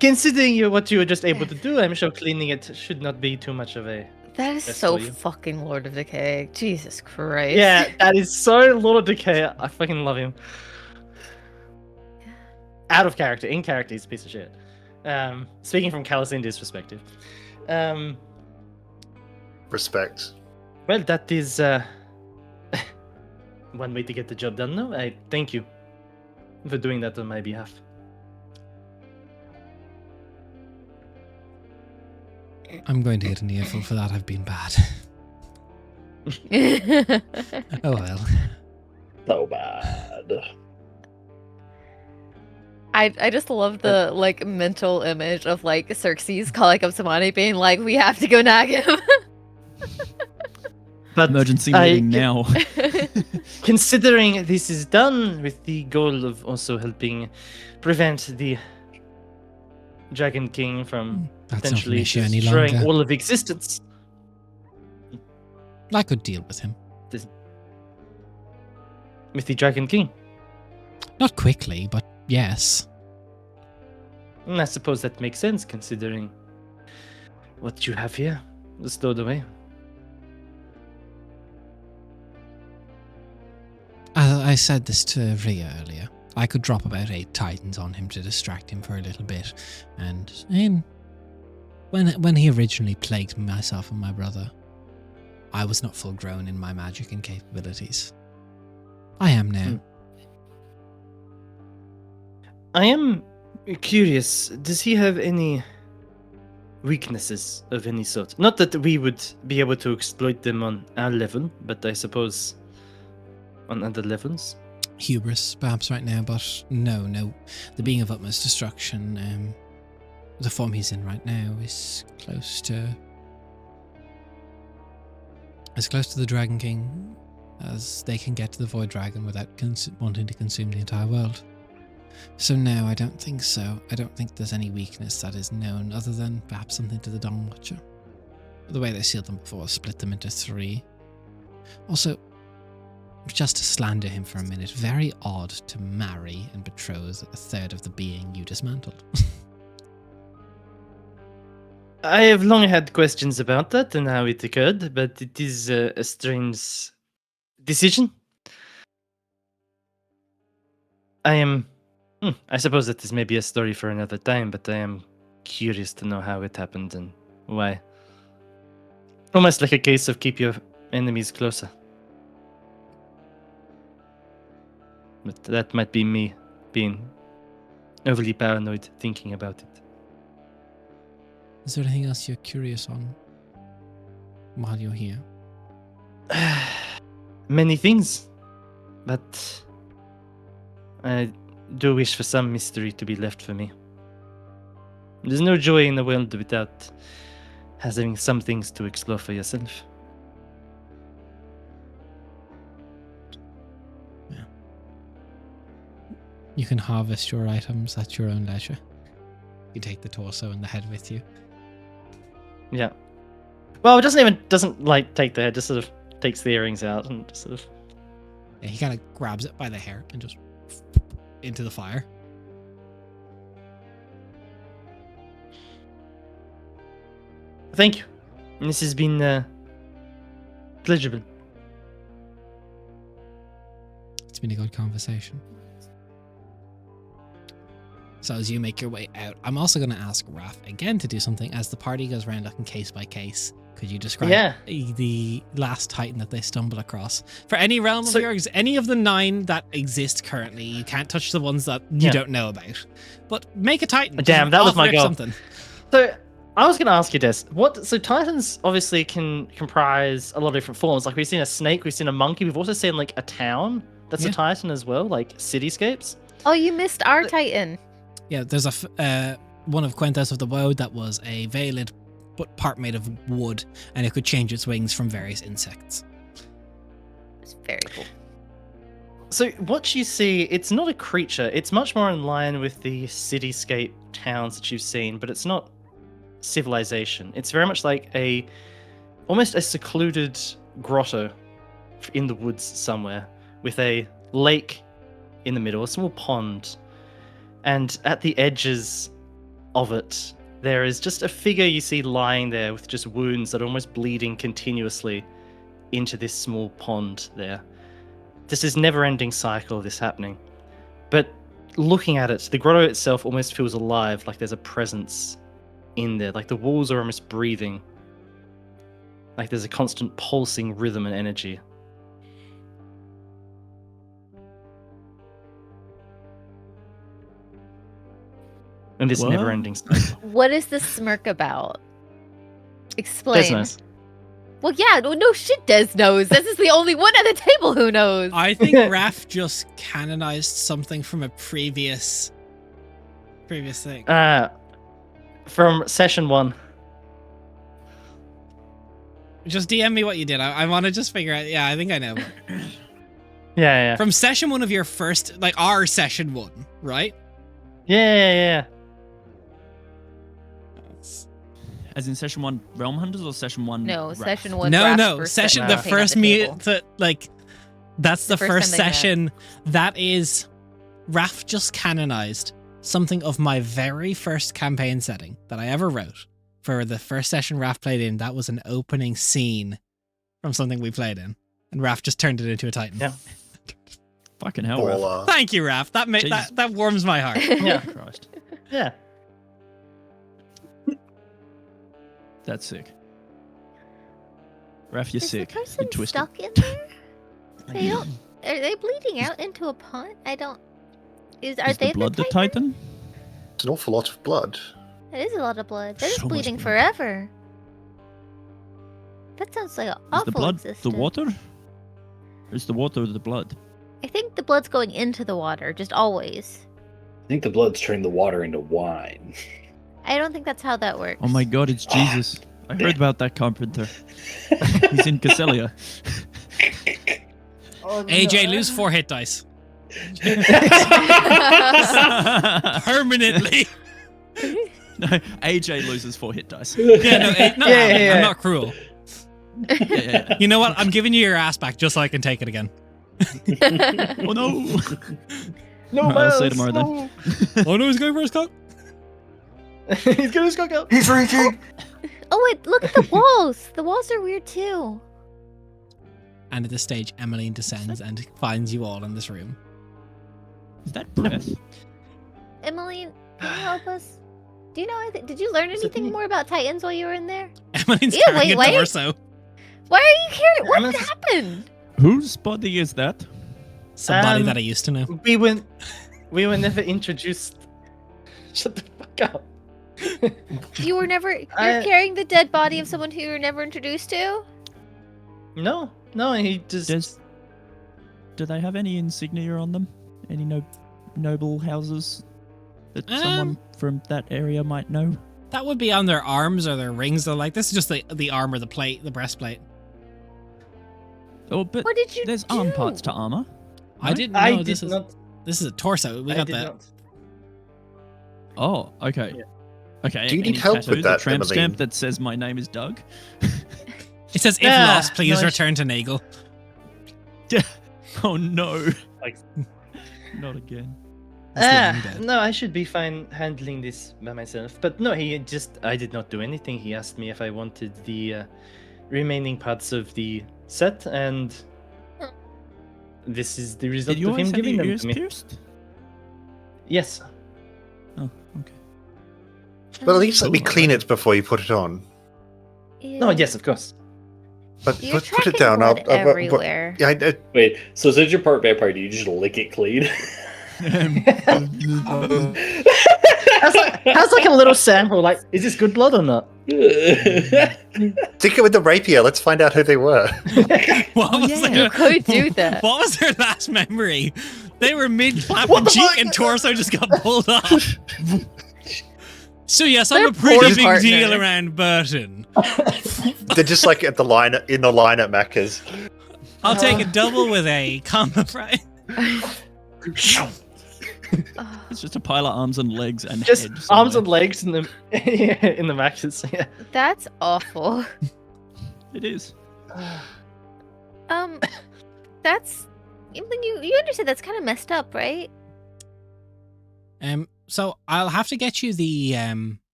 considering what you were just able to do, I'm sure cleaning it should not be too much of a. That is That's so for you. fucking Lord of Decay. Jesus Christ. Yeah, that is so Lord of Decay. I fucking love him. Out of character, in character, he's a piece of shit. Speaking from Calicindia's perspective. Respect. Well, that is one way to get the job done. No, I thank you for doing that on my behalf. I'm going to get an earful for that. I've been bad. Oh well. So bad. I just love the like mental image of like Xerxes calling up Samani being like, we have to go nag him. But Emergency meeting now. Considering this is done with the goal of also helping prevent the Dragon King from That's not an potentially issue any destroying longer. all of existence. I could deal with him. With the Dragon King. Not quickly, but yes. I suppose that makes sense considering what you have here stowed away. I said this to Rhea earlier. I could drop about 8 titans on him to distract him for a little bit. And when he originally plagued myself and my brother, I was not full grown in my magic and capabilities. I am now. I am curious, does he have any weaknesses of any sort? Not that we would be able to exploit them on our level, but I suppose on other levels. Hubris, perhaps right now, but no. The being of utmost destruction, the form he's in right now is close to the Dragon King as they can get to the Void Dragon without wanting to consume the entire world. So no, I don't think so. I don't think there's any weakness that is known other than perhaps something to the Dawn Watcher. The way they sealed them before split them into 3. Also, just to slander him for a minute, very odd to marry and betroth a third of the being you dismantled. I have long had questions about that and how it occurred, but it is a strange decision. I suppose that is maybe a story for another time, but I am curious to know how it happened and why. Almost like a case of keep your enemies closer. But that might be me being overly paranoid thinking about it. Is there anything else you're curious on while you're here? Many things, but I do wish for some mystery to be left for me. There's no joy in the world without having some things to explore for yourself. Yeah. You can harvest your items at your own leisure. You take the torso and the head with you. Yeah. Well, it doesn't like take the head, just sort of takes the earrings out and just sort of. Yeah, he kind of grabs it by the hair and just into the fire. Thank you. This has been pleasurable. It's been a good conversation. So as you make your way out, I'm also going to ask Raph again to do something as the party goes around looking case by case. Could you describe the last Titan that they stumble across? For any realm of yours, any of the 9 that exist currently, you can't touch the ones that you don't know about. But make a Titan. Damn, that was my goal. Something. So I was going to ask you this. So Titans obviously can comprise a lot of different forms. Like we've seen a snake, we've seen a monkey, we've also seen like a town that's a Titan as well, like cityscapes. Oh, you missed our Titan. Yeah, there's one of Quenthos of the Woad that was a veiled, but part made of wood, and it could change its wings from various insects. It's very cool. So what you see, it's not a creature. It's much more in line with the cityscape towns that you've seen, but it's not civilization. It's very much like almost a secluded grotto in the woods somewhere, with a lake in the middle, a small pond. And at the edges of it, there is just a figure you see lying there with just wounds that are almost bleeding continuously into this small pond there. This is never-ending cycle of this happening. But looking at it, the grotto itself almost feels alive, like there's a presence in there. Like the walls are almost breathing. Like there's a constant pulsing rhythm and energy. And this What? never-ending cycle. What is this smirk about? Explain. Desnos. Well, yeah, no shit, Des knows. This is the only one at the table who knows. I think Raph just canonized something from a previous thing. From session 1. Just DM me what you did. I want to just figure out. Yeah, I think I know. Yeah. From session 1 of your first, like our session 1, right? Yeah. As in session 1 Realmhunters or session 1? No, Raph? session 1. No, Raph's no. first Session, session the thing at first the meet, table. that's the The first first time they met. session. That is, Raph just canonized something of my very first campaign setting that I ever wrote. For the first session Raph played in, that was an opening scene from something we played in. And Raph just turned it into a Titan. Yeah. Fucking hell, Raph. Baller. Thank you, Raph. Jesus. That warms my heart. Yeah. Christ. Yeah. That's sick. Raph, you're Is sick. the person You're twisted. stuck in there? They don't. Are they bleeding out into a pond? I don't. Are Is they the blood the Titan? Titan? It's an awful lot of blood. That is a lot of blood. They're just So much bleeding blood. forever. That sounds like an Is awful the blood existence. the water? Or is the water the blood? I think the blood's going into the water, just always. I think the blood's turning the water into wine. I don't think that's how that works. Oh my god, it's Jesus. I heard about that carpenter. He's in Casselia. AJ, lose 4 hit dice. Permanently. No, AJ loses 4 hit dice. Yeah, no, not Yeah, happening. yeah. I'm not cruel. Yeah. You know what? I'm giving you your ass back just so I can take it again. Oh no! No, I'll say tomorrow then. Oh no, he's going for his cock. He's gonna skunk out. He's reaching. Oh wait, look at the walls. The walls are weird too. And at this stage, Emmeline descends and finds you all in this room. Is that breath? Emmeline, can you help us? Do you know anything? Did you learn anything more about Titans while you were in there? Emmeline's Ew, carrying wait, a wait. torso. Why are you carrying? What Emmeline- happened? Whose body is that? Somebody Um, that I used to know. We were never introduced. Shut the fuck up. You were never. You're I- carrying the dead body of someone who you were never introduced to. No, he just. Do they have any insignia on them? Any noble houses that someone from that area might know? That would be on their arms or their rings. Though, like this is just the armor, the plate, the breastplate. Oh, but What did you there's do? arm parts to armor. I right? didn't know I this did is not. this is a torso. We I got did that. not. Oh, okay. Yeah. Okay. Do you need any help with tattoos, that, a tramp Emmeline? stamp that says my name is Doug? It says, "If Yeah, lost, please no, return to Nagel." Oh no. Like- Not again. That's long dead. No, I should be fine handling this by myself. But no, I did not do anything. He asked me if I wanted the remaining parts of the set, and this is the result Did you of him always have giving your them ears to me. pierced? Yes. Oh, okay. Well, at least let me Oh, clean okay. it before you put it on. No, yes, of course. But You're put it tracking down. blood everywhere. Yeah, Wait, so since you're part vampire, do you just lick it clean? How's like a little sample? Like, is this good blood or not? stick it with the rapier. Let's find out who they were. What was yeah. their, You could do that. What was their last memory? They were mid What flapping the cheek fuck? and torso just got pulled off. So yes, I'm Their a pretty poor big partner. deal around Burton. They're just like at the line in the line at Macca's. I'll take a double with a combo fry. It's just a pile of arms and legs and Just head arms somewhere. and legs in the in the matches. Yeah. That's awful. It is. That's. You understand that's kind of messed up, right? So I'll have to get you the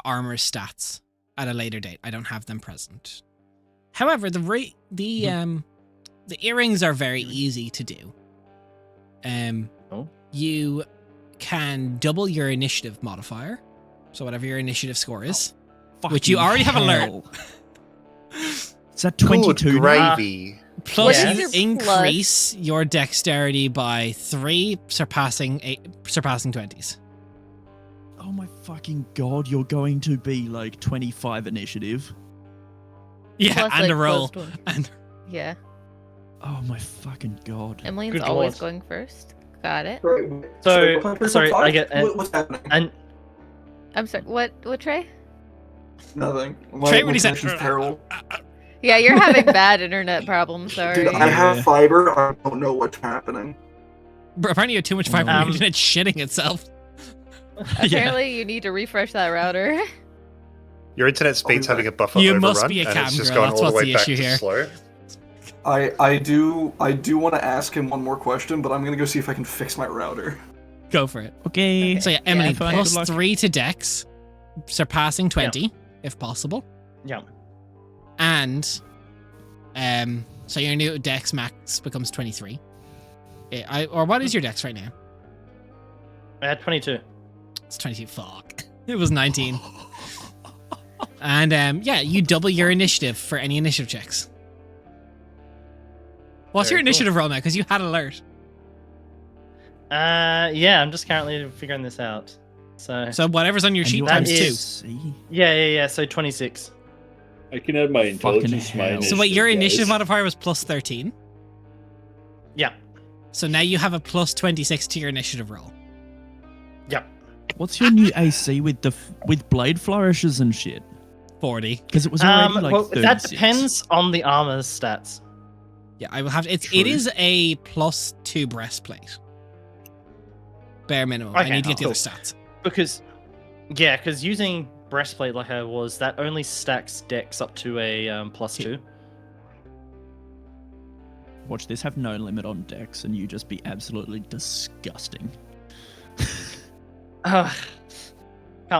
armor stats at a later date. I don't have them present. However, the earrings are very easy to do. Oh. You can double your initiative modifier. So whatever your initiative score is. Which you Fucking already have a learn. hell. Is that 22 Good now? gravy. Plus What you is your increase your dexterity by 3, surpassing 20s. Oh my fucking god, you're going to be like 25 initiative. Yeah, Plus, and like, a roll. plus 20. And Yeah. Oh my fucking god. Emmeline's Good always lord. going first. Got it. Right. So, what sorry, time? I get What's happening? and I'm sorry. What, Trey? Nothing. Trey, what he said. connection's terrible. Yeah, you're having bad internet problems. Sorry. Dude, I have Yeah. fiber. I don't know what's happening. Bro, apparently you have too much fiber on Um, your internet shitting itself. Apparently, you need to refresh that router. Your internet speed's back. having a buffer You overrun, must be a and cam it's just girl, going that's all the what's way the back issue to here. slow. I do want to ask him one more question, but I'm gonna go see if I can fix my router. Go for it. Okay. So yeah, Emily, fine. plus Good luck. 3 to dex, surpassing 20, if possible. yeah, And so your new dex max becomes 23. Or what is your dex right now? I had 22. It's 22. Fuck. It was 19. And yeah, you double your initiative for any initiative checks. What's your Very cool. initiative roll now? Because you had alert. Yeah, I'm just currently figuring this out. So So whatever's on your And sheet you times that 2. is- see? yeah. So 26. I can add my intelligence, my hell. initiative. So wait, your initiative guys. modifier was plus 13. Yeah. So now you have a plus 26 to your initiative roll. Yeah. What's your new AC with with blade flourishes and shit? 40. Because it was already like Well, 36. that depends on the armor's stats. Yeah, I will have it True. is a plus 2 breastplate. Bare minimum. I Okay, need to get the cool. other stats. Because using breastplate like I was, that only stacks dex up to a +2. Watch this have no limit on dex and you just be absolutely disgusting. Can't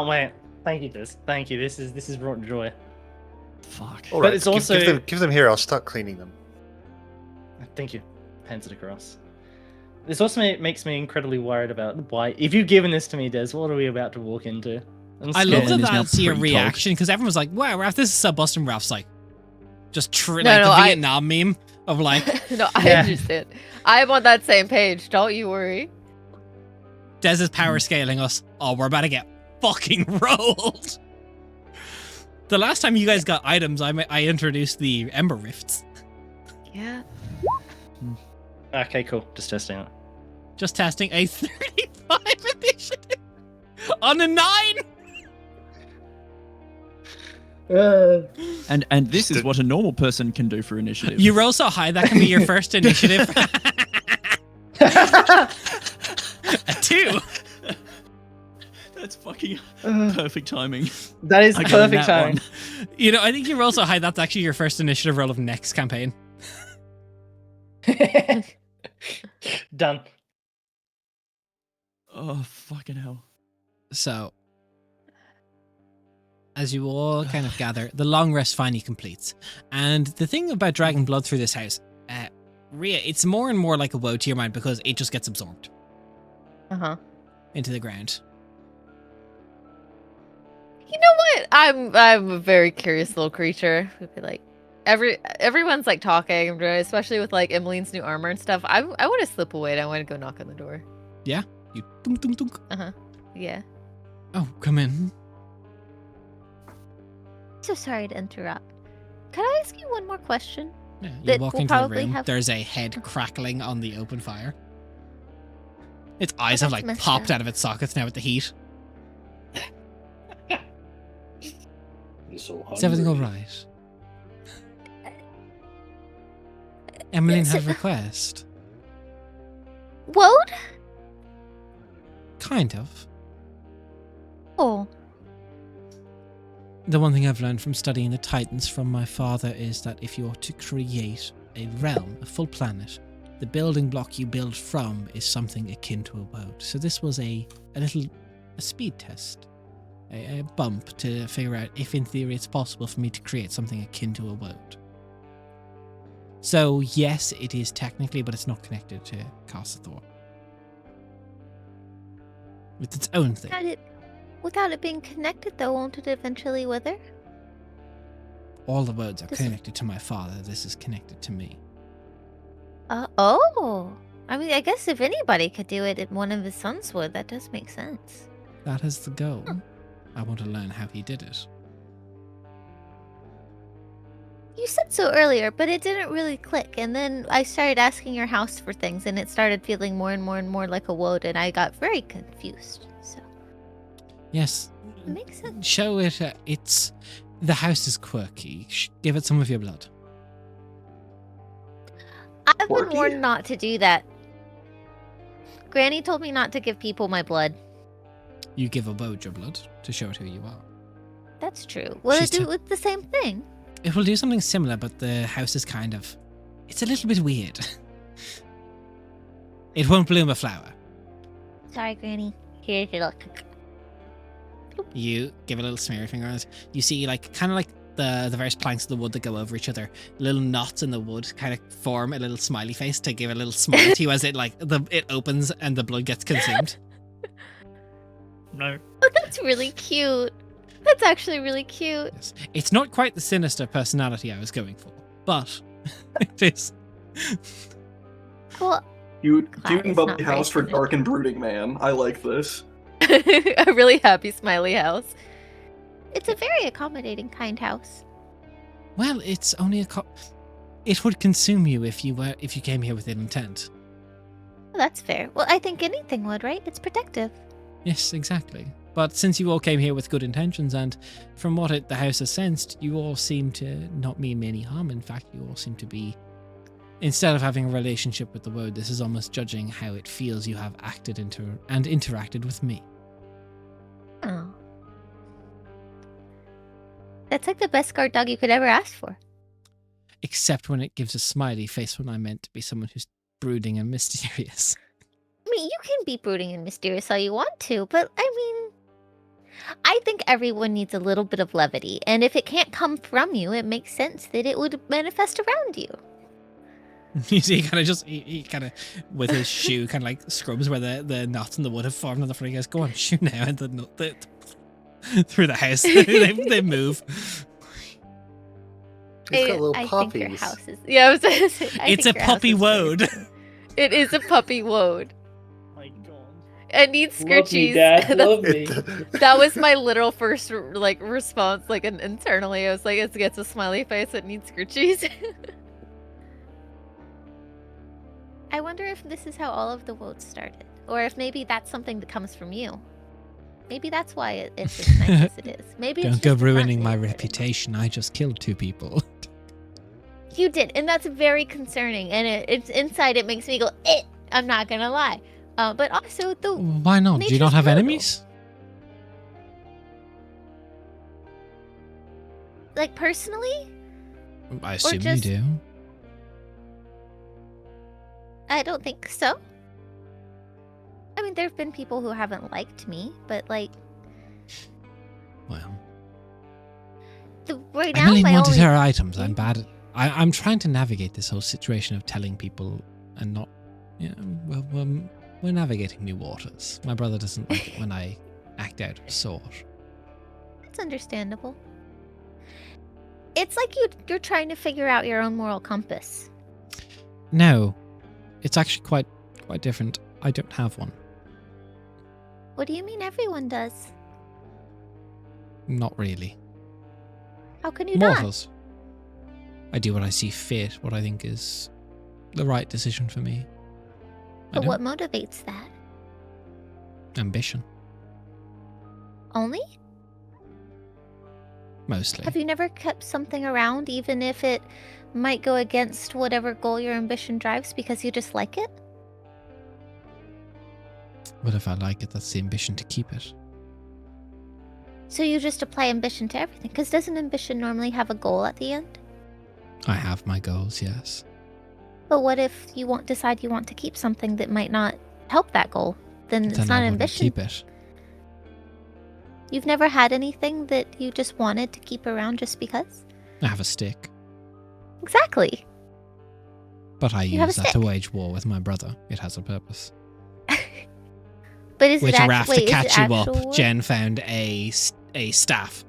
wait. Thank you, Diz. Thank you. This is brought joy. Fuck. All But right, it's give, also- give them here. I'll start cleaning them. Thank you. Hands it across. This also makes me incredibly worried about why. If you've given this to me, Des, what are we about to walk into? I'm I scared. love that Is now that's your pre-talk. reaction because everyone's like, wow, Ralph, this is so busting. Ralph's like, just No, like no, the I- Vietnam meme of like, No, I Yeah. understand. I'm on that same page. Don't you worry. Des is power scaling us. Oh, we're about to get fucking rolled. The last time you guys got items, I introduced the Ember Rifts. Yeah. Okay, cool. Just testing it. Just testing a 35 initiative on a 9. And this is what a normal person can do for initiative. You roll so high that can be your first initiative. A 2. That's fucking perfect timing. That is I got perfect that timing. one. You know, I think you roll so high that's actually your first initiative roll of next campaign. Done. Oh, fucking hell. So, as you all kind of gather, the long rest finally completes. And the thing about dragging blood through this house, Rhea, it's more and more like a woe to your mind because it just gets absorbed Uh-huh. into the ground. You know what? I'm a very curious little creature. Would be like everyone's like talking, especially with like Emmeline's new armor and stuff. I want to slip away and I want to go knock on the door. You dunk, dunk, dunk. Yeah. Oh, come in. So sorry to interrupt. Could I ask you one more question? Yeah, you That walk will into the probably room. have- There's a head crackling on the open fire. Its eyes Oh, have that's like messed popped up. out of its sockets now with the heat. You're so Is everything all hungry. right? Emmeline Yes, had a request. Woad? Kind of. Oh, The one thing I've learned from studying the Titans from my father is that if you're to create a realm, a full planet, the building block you build from is something akin to a boat. So this was a speed test, a bump to figure out if in theory it's possible for me to create something akin to a boat. So yes, it is technically, but it's not connected to Casa Thor. With its own thing. Without it being connected, though, won't it eventually wither? All the words are This- connected to my father. This is connected to me. Oh. I mean, I guess if anybody could do it, one of his sons would. That does make sense. That is the goal. I want to learn how he did it. You said so earlier, but it didn't really click. And then I started asking your house for things, and it started feeling more and more and more like a woad, and I got very confused. So Yes. it makes sense. Show it. It's the house is quirky. Give it some of your blood. I've been Quirky? warned not to do that. Granny told me not to give people my blood. You give a woad your blood to show it who you are. That's true. Will She's it do with the same thing? It will do something similar, but the house is kind of... It's a little bit weird. It won't bloom a flower. Sorry, Granny. Here's your look. You give a little smear finger on it. You see, like, kind of like the various planks of the wood that go over each other. Little knots in the wood kind of form a little smiley face to give a little smile to you as it, like, it opens and the blood gets consumed. No. Oh, that's really cute. That's actually really cute. Yes. It's not quite the sinister personality I was going for, but it is. Well, Cute Glad it's bubbly not house for racist. dark and brooding man. I like this. A really happy, smiley house. it's a very accommodating, kind house. Well, it's only it would consume you if you came here with an intent. Well, that's fair. Well, I think anything would, right? It's protective. Yes, exactly. But since you all came here with good intentions, and from what the house has sensed, you all seem to not mean me any harm. In fact, you all seem to be, instead of having a relationship with the word, this is almost judging how it feels you have acted and interacted with me. Oh. That's like the best guard dog you could ever ask for. Except when it gives a smiley face when I meant to be someone who's brooding and mysterious. I mean, you can be brooding and mysterious all you want to, but I mean, I think everyone needs a little bit of levity, and if it can't come from you, it makes sense that it would manifest around you. You see, he kind of, with his shoe, kind of like scrubs where the knots in the wood have formed on the front. He goes, "Go on, shoe now," and through the house, they move. He's got little I think puppies. your house is. Yeah, I was gonna say, It's a puppy woad. It is a puppy woad. My God. It needs Love me, scritchies. Dad. Love me. That was my literal first response, internally. I was like, it gets a smiley face. It needs scritchies. I wonder if this is how all of the woads started, or if maybe that's something that comes from you. Maybe that's why it's as nice as it is. Maybe it's Don't go just the ruining nut my that it started. reputation. I just killed 2 people. You did, and that's very concerning. And it's inside. It makes me go, I'm not gonna lie. But also the Why not? Do you Nature's not have brutal. enemies? like personally, I assume just- you do. I don't think so. I mean, there have been people who haven't liked me, but like Well, right now, Emily my wanted only her items. I'm bad. I'm trying to navigate this whole situation of telling people and not. Yeah, well, we're navigating new waters. My brother doesn't like it when I act out of sort. It's understandable. It's like you're trying to figure out your own moral compass. No, it's actually quite different. I don't have one. What do you mean everyone does? Not really. How can you not? Mortals. I do what I see fit, what I think is the right decision for me. But what motivates that? Ambition, Only? mostly. Have you never kept something around even if it might go against whatever goal your ambition drives because you just like it? But if I like it, that's the ambition to keep it. So you just apply ambition to everything? Because doesn't ambition normally have a goal at the end? I have my goals, yes. But what if you decide you want to keep something that might not help that goal? Then it's Then not I wouldn't ambition. keep it. You've never had anything that you just wanted to keep around just because? I have a stick, Exactly. but I You have use a that to stick. wage war with my brother. It has a purpose. But is With it a raft wait, to is it catch you actual up, wood? Jen found a staff.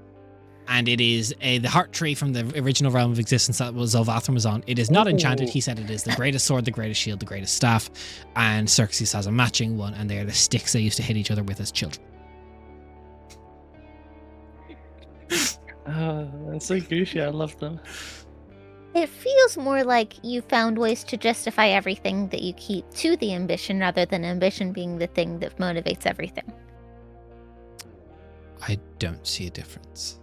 And it is the heart tree from the original realm of existence that was Zolvathran was on. It is not enchanted. He said it is the greatest sword, the greatest shield, the greatest staff. And Xerxes has a matching one, and they are the sticks they used to hit each other with as children. That's so goofy. I love them. It feels more like you found ways to justify everything that you keep to the ambition rather than ambition being the thing that motivates everything. I don't see a difference.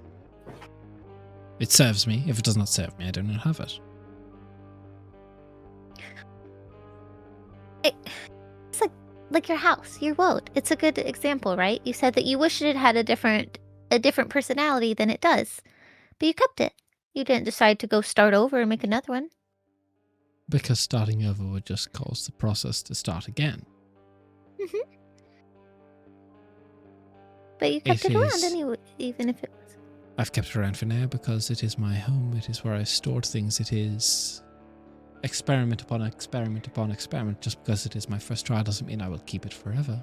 It serves me. If it does not serve me, I do not have it. It's like your house, your world. It's a good example, right? You said that you wished it had a different personality than it does, but you kept it. You didn't decide to go start over and make another one. Because starting over would just cause the process to start again. Mm-hmm. But you kept It it around is- anyway, even if it was. I've kept it around for now because it is my home. It is where I stored things. It is experiment upon experiment upon experiment. Just because it is my first trial doesn't mean I will keep it forever.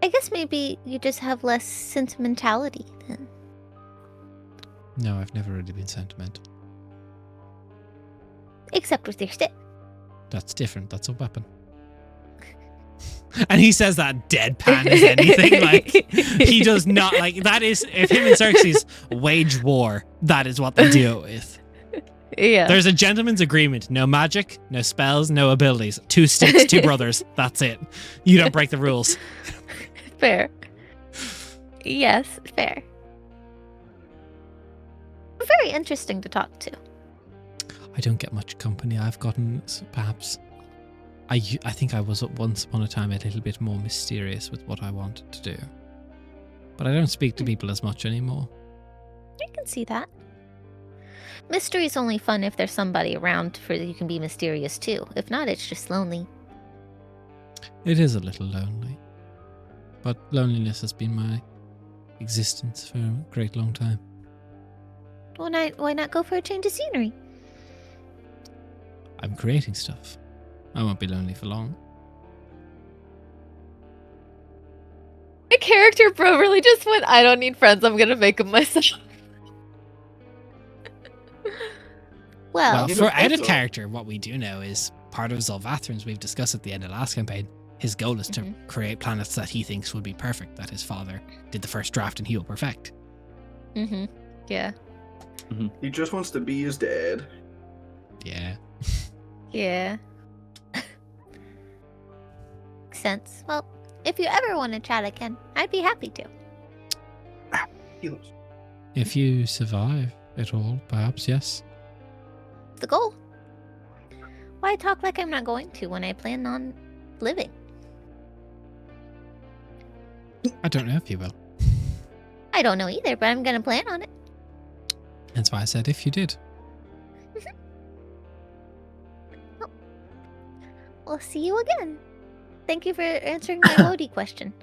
I guess maybe you just have less sentimentality then. No, I've never really been sentimental. Except with your stick. That's different. That's a weapon. And he says that deadpan as anything. Like, he does not, like, that is, if him and Xerxes wage war, that is what they do it with. Yeah. There's a gentleman's agreement. No magic, no spells, no abilities. 2 sticks, 2 brothers. That's it. You don't break the rules. Fair. Yes, fair. Very interesting to talk to. I don't get much company. I've gotten, perhaps, I think I was at once upon a time a little bit more mysterious with what I wanted to do. But I don't speak to people as much anymore. I can see that. Mystery is only fun if there's somebody around for you can be mysterious too. If not, it's just lonely. It is a little lonely. But loneliness has been my existence for a great long time. Why not go for a change of scenery? I'm creating stuff. I won't be lonely for long. My character bro really just went, I don't need friends, I'm gonna make them myself. Well, Well, you for don't think out of so. character, what we do know is part of Zolvathran's we've discussed at the end of last campaign. His goal is to create planets that he thinks would be perfect, that his father did the first draft and he will perfect. Mm-hmm. Yeah. He just wants to be his dad. Yeah. Yeah. makes sense. Well, if you ever want to chat again, I'd be happy to. He lives. If you survive it all, perhaps, yes. The goal. Why talk like I'm not going to when I plan on living? I don't know if you will. I don't know either, but I'm gonna plan on it. That's why I said if you did. We'll see you again. Thank you for answering my Lodi question.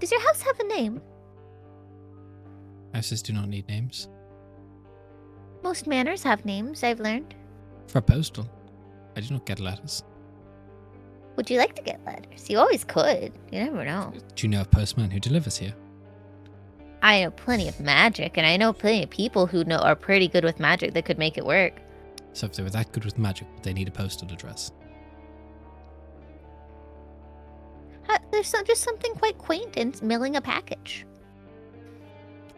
Does your house have a name? Houses do not need names. Most manors have names, I've learned. For postal, I do not get letters. Would you like to get letters? You always could. You never know. Do you know a postman who delivers here? I know plenty of magic, and I know plenty of people who are pretty good with magic that could make it work. So if they were that good with magic, they need a postal address. There's just something quite quaint in mailing a package.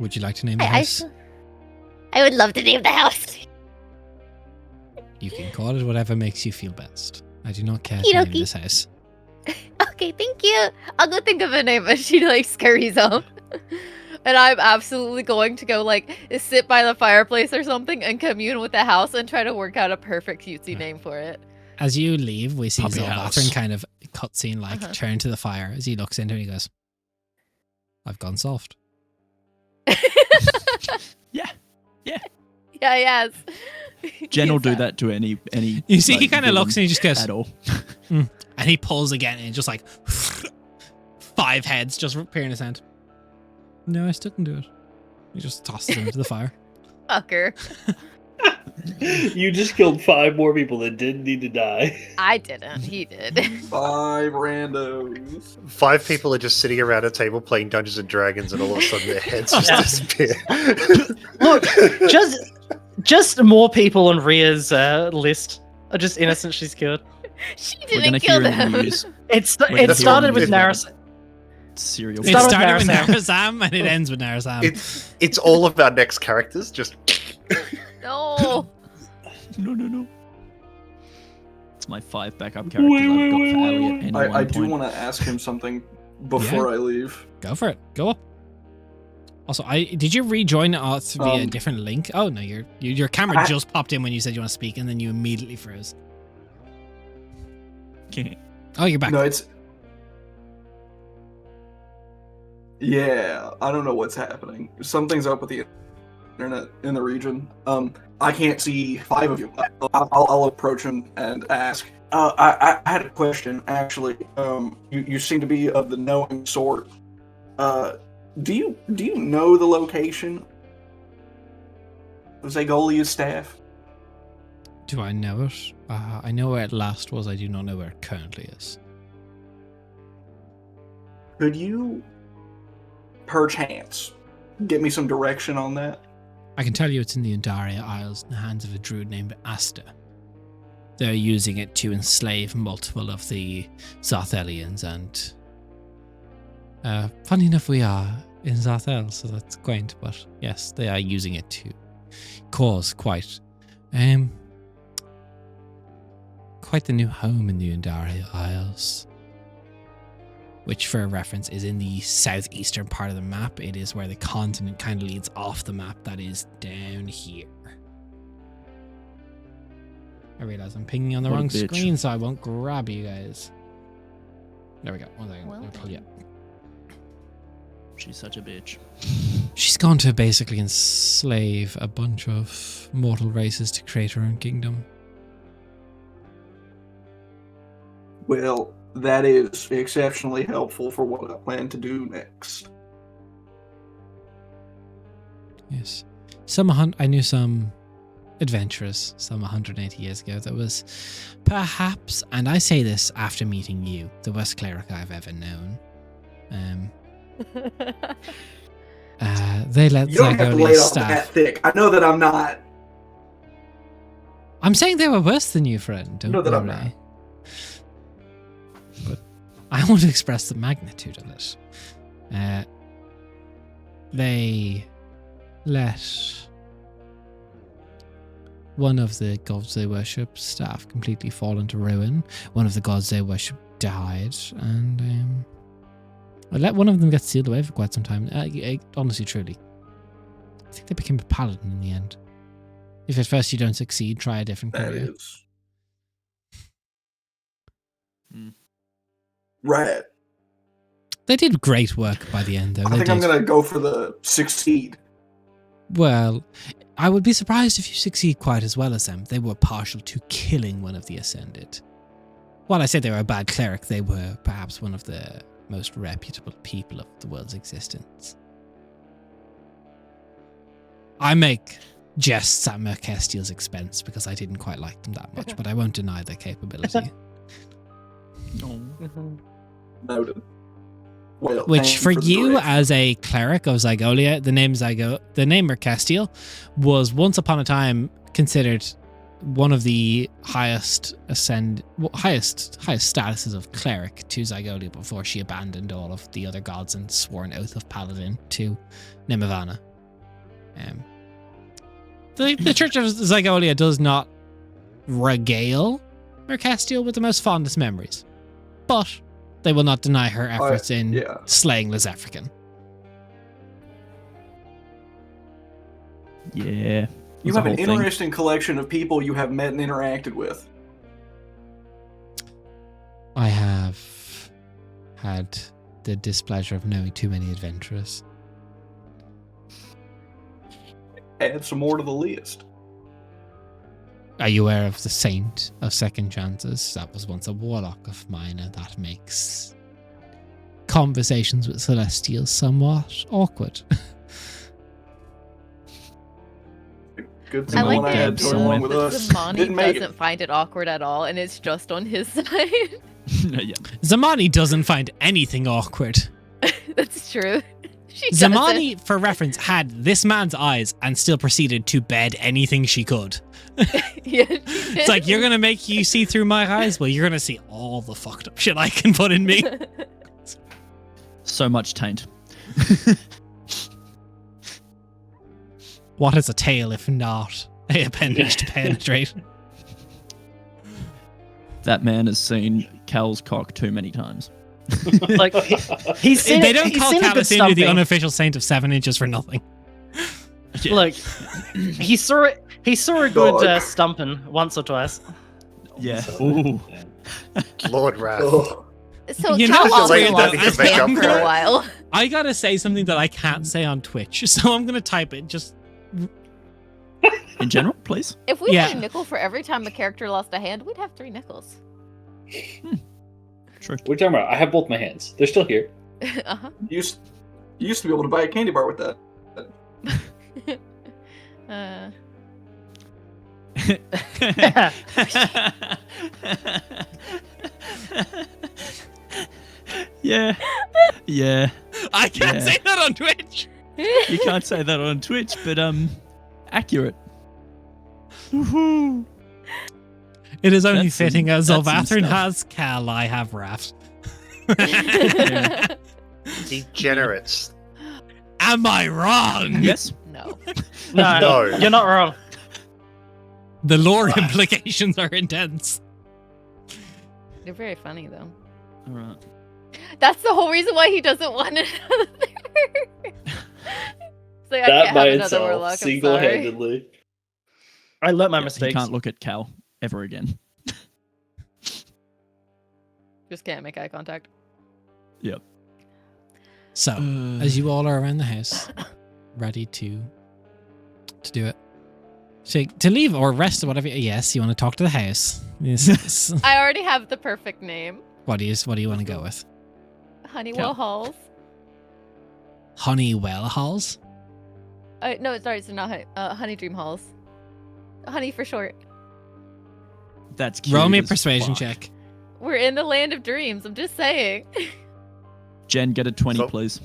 Would you like to name the I house? would love to name the house. You can call it whatever makes you feel best. I do not care to Okie name dokie. this house. Okay, thank you. I'll go think of a name, and she like scurries off. And I'm absolutely going to go like sit by the fireplace or something and commune with the house and try to work out a perfect cutesy name for it. As you leave, we see Puppy house. Zolvathran kind of cutscene like Uh-huh. turn to the fire as he looks into it and he goes, I've gone soft. Yeah, yes. Jen will do Yes, that to any. You see, he like, kind of looks and he just goes, at all. and he pulls again and just like 5 heads just appear in his hand. No, I still can do it. He just tosses it into the fire. Fucker. You just killed 5 more people that didn't need to die. I didn't. He did. 5 randos. 5 people are just sitting around a table playing Dungeons and Dragons, and all of a sudden their heads just Yeah. disappear. Look, just more people on Ria's list are just innocent. She's killed. She We're gonna didn't kill hear in the them. news. It We're gonna started hear with in the news Naris. about serial It Start with started with Narasam. Narasam and it ends with Narasam. It's all of our next characters just. No. No. It's my 5 backup characters I've got for Ali at any I one do point. want to ask him something before I leave. Go for it. Go up. Also, did you rejoin us via a different link? Oh no, your camera just popped in when you said you want to speak, and then you immediately froze. Oh, you're back. No, it's. Yeah, I don't know what's happening. Something's up with the internet in the region. I can't see 5 of you. I'll approach him and ask. I had a question actually. You seem to be of the knowing sort. Do you know the location of Zagolia's staff? Do I know it? I know where it last was. I do not know where it currently is. Could you, perchance, get me some direction on that? I can tell you it's in the Undaria Isles in the hands of a druid named Asta. They're using it to enslave multiple of the Zarthelians, and funny enough, we are in Zarthel, so that's quaint, but yes, they are using it to cause quite the new home in the Undaria Isles. Which, for reference, is in the southeastern part of the map. It is where the continent kind of leads off the map. That is down here. I realize I'm pinging on the What a wrong bitch. screen, so I won't grab you guys. There we go. One second. Well I'll pull you up. She's such a bitch. She's gone to basically enslave a bunch of mortal races to create her own kingdom. Well, that is exceptionally helpful for what I plan to do next. Yes. I knew some adventurers some 180 years ago that was perhaps, and I say this after meeting you, the worst cleric I've ever known. They let You don't have to lay Zagolia's it off that staff. thick. I know that I'm not. I'm saying they were worse than you, friend. Don't know that I'm worry. not. But I want to express the magnitude of it. They let one of the gods they worship, staff, completely fall into ruin. One of the gods they worship died, and I let one of them get sealed away for quite some time. Honestly, truly, I think they became a paladin in the end. If at first you don't succeed, try a different That career. is. Hmm. Right. They did great work by the end, though. I They think I'm did. going to go for the succeed. Well, I would be surprised if you succeed quite as well as them. They were partial to killing one of the Ascended. While I said they were a bad cleric, they were perhaps one of the most reputable people of the world's existence. I make jests at Mercastiel's expense because I didn't quite like them that much, but I won't deny their capability. No. Noted. Well, Which, thank for the you direction. as a cleric of Zygolia, the name Mercastiel was once upon a time considered one of the highest statuses of cleric to Zygolia before she abandoned all of the other gods and swore an oath of paladin to Nemavana. The Church of Zygolia does not regale Mercastiel with the most fondest memories, but they will not deny her efforts in yeah. slaying Lizafrican. Yeah. You It's a have an whole thing. interesting collection of people you have met and interacted with. I have had the displeasure of knowing too many adventurers. Add some more to the list. Are you aware of the Saint of Second Chances? That was once a warlock of mine, and that makes conversations with Celestials somewhat awkward. Good thing I no like one the had idea to along with that us. Zamani Didn't make doesn't it. find it awkward at all, and it's just on his side. Yeah. Zamani doesn't find anything awkward. That's true. She doesn't. Zamani, for reference, had this man's eyes and still proceeded to bed anything she could. Yeah, It's like, you're going to make you see through my eyes? Well, you're going to see all the fucked up shit I can put in me. So much taint. What is a tail if not a appendage to penetrate? That man has seen Cal's cock too many times. Like he's seen They it- don't he's call seen a good Calisthenia the stumping. unofficial saint of 7 inches for nothing. Yeah. Look, he saw it. He saw a Dog. good stumping once or twice. Yeah. So, Ooh. yeah. Lord Wrath. Oh. So You know Cal what's also weird, lost though? his I think hand for for a it. while. I gotta say something that I can't say on Twitch, so I'm gonna type it. Just In general, please. If we Yeah. had a nickel for every time a character lost a hand, we'd have 3 nickels. True. What are you talking about? I have both my hands. They're still here. Uh-huh. You used to be able to buy a candy bar with that. Yeah. Yeah. I can't Yeah. say that on Twitch. You can't say that on Twitch, but accurate. Woohoo. It is only That's some- fitting as that's some Zolvathrin stuff. has Cal, I have Raft. Degenerates. Am I wrong? Yes. No. No, No. you're not wrong. The lore implications are intense. They're very funny, though. All right. That's the whole reason why he doesn't want another. It's like, I That can't by have another itself, warlock, I'm sorry. single-handedly. I learnt my You mistakes. can't look at Cal ever again. Just can't make eye contact. Yep. So, as you all are around the house, ready to do it. So, to leave or rest or whatever. Yes, you want to talk to the house. Yes. I already have the perfect name. What do you want to go with? Honeywell Cal. Halls. Honeywell Halls? No, sorry, it's not Honey Dream Halls. Honey for short. That's cute. Roll me a as persuasion fuck. check. We're in the land of dreams. I'm just saying. Jen, get a 20, So- please.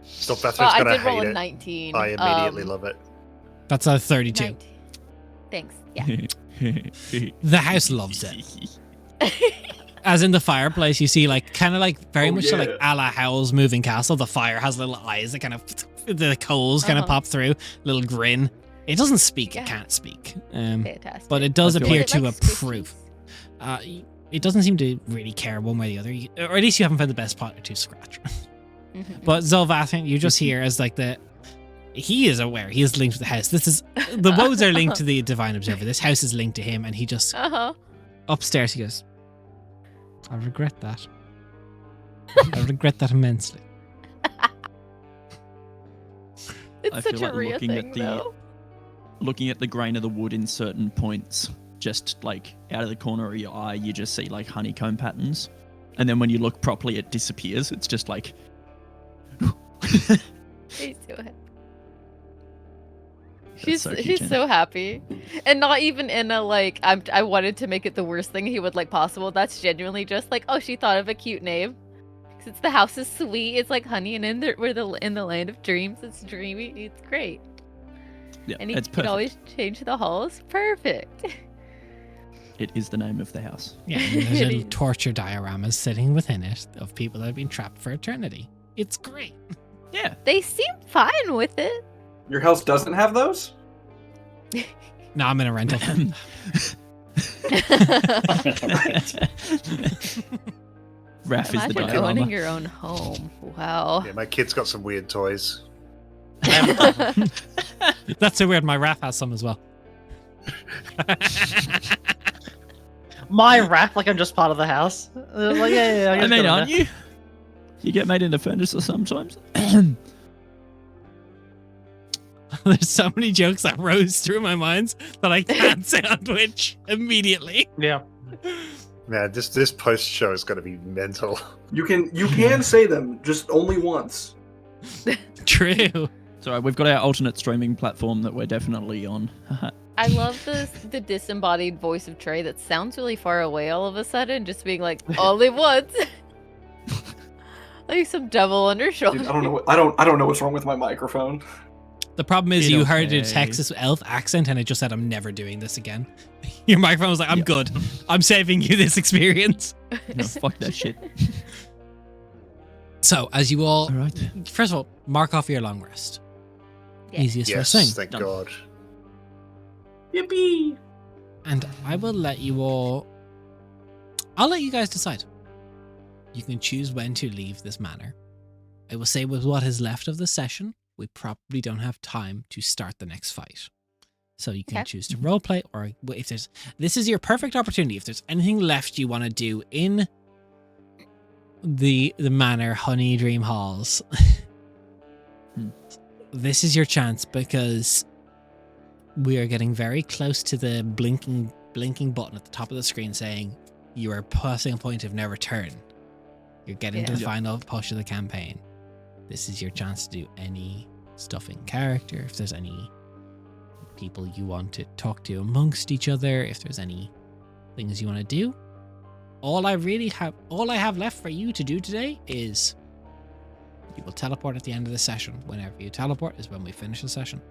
Sylvathrin's Well, I gonna did roll hate a it. 19. I immediately love it. That's a 32. 19. Thanks. Yeah. The house loves it. As in the fireplace, you see, like, kind of like very Oh, much so like yeah. a la Howl's Moving Castle. The fire has little eyes that kind of, the coals kind of Uh-huh. pop through, little grin. It doesn't speak, Yeah. it can't speak. Fantastic. But it does I feel appear Is it to like approve. It doesn't seem to really care one way or the other, or at least you haven't found the best part to scratch. Mhm. But Zolvathrin, you just hear as like he is aware, he is linked to the house. This is, the woes are linked to the Divine Observer. This house is linked to him, and he just, Uh-huh. upstairs, he goes, I regret that. I regret that immensely. It's I such feel like a real looking thing, at the though. looking at the grain of the wood in certain points, just like out of the corner of your eye, you just see like honeycomb patterns, and then when you look properly, it disappears. It's just like He's so happy. That's so cute, He's Jen. so happy, and not even in a like I wanted to make it the worst thing he would like possible. That's genuinely just like, oh, she thought of a cute name. 'Cause it's the house is sweet. It's like honey, and we're in the land of dreams. It's dreamy. It's great. Yeah, And he it's can perfect. always change the halls. Perfect. It is the name of the house. Yeah, and there's It little is. torture dioramas sitting within it of people that have been trapped for eternity. It's great. Yeah. They seem fine with it. Your house doesn't have those? No, I'm in a rental. Raph is the Imagine diorama. owning your own home. Wow. Yeah, my kid's got some weird toys. That's so weird. My Raph has some as well. My rap, like I'm just part of the house. Like, yeah, I guess mean, go aren't there. you? You get made into furniture sometimes. There's so many jokes that rose through my mind that I can't say on Twitch immediately. Yeah. Man, this post show is gonna be mental. You can say them, just only once. True. It's alright, we've got our alternate streaming platform that we're definitely on. I love the disembodied voice of Trey that sounds really far away all of a sudden, just being like, only once. Like some devil on her shoulder. Dude, I don't know what's wrong with my microphone. The problem is It's you heard a okay. Texas elf accent and it just said, I'm never doing this again. Your microphone was like, I'm Yeah. good. I'm saving you this experience. No, fuck that shit. So, as you all, All right. first of all, mark off your long rest. Yeah. Easiest Yes, first thing. thank Done. God. Yippee! And I will let you all, I'll let you guys decide. You can choose when to leave this manor. I will say with what is left of the session, we probably don't have time to start the next fight. So you can Okay. choose to roleplay, or if there's, this is your perfect opportunity. If there's anything left you want to do in the manor, Honey Dream Halls, this is your chance, because we are getting very close to the blinking button at the top of the screen saying you are passing a point of no return. You're getting to the Yeah. final push of the campaign. This is your chance to do any stuff in character. If there's any people you want to talk to amongst each other, if there's any things you want to do, all I have left for you to do today is you will teleport at the end of the session. Whenever you teleport is when we finish the session.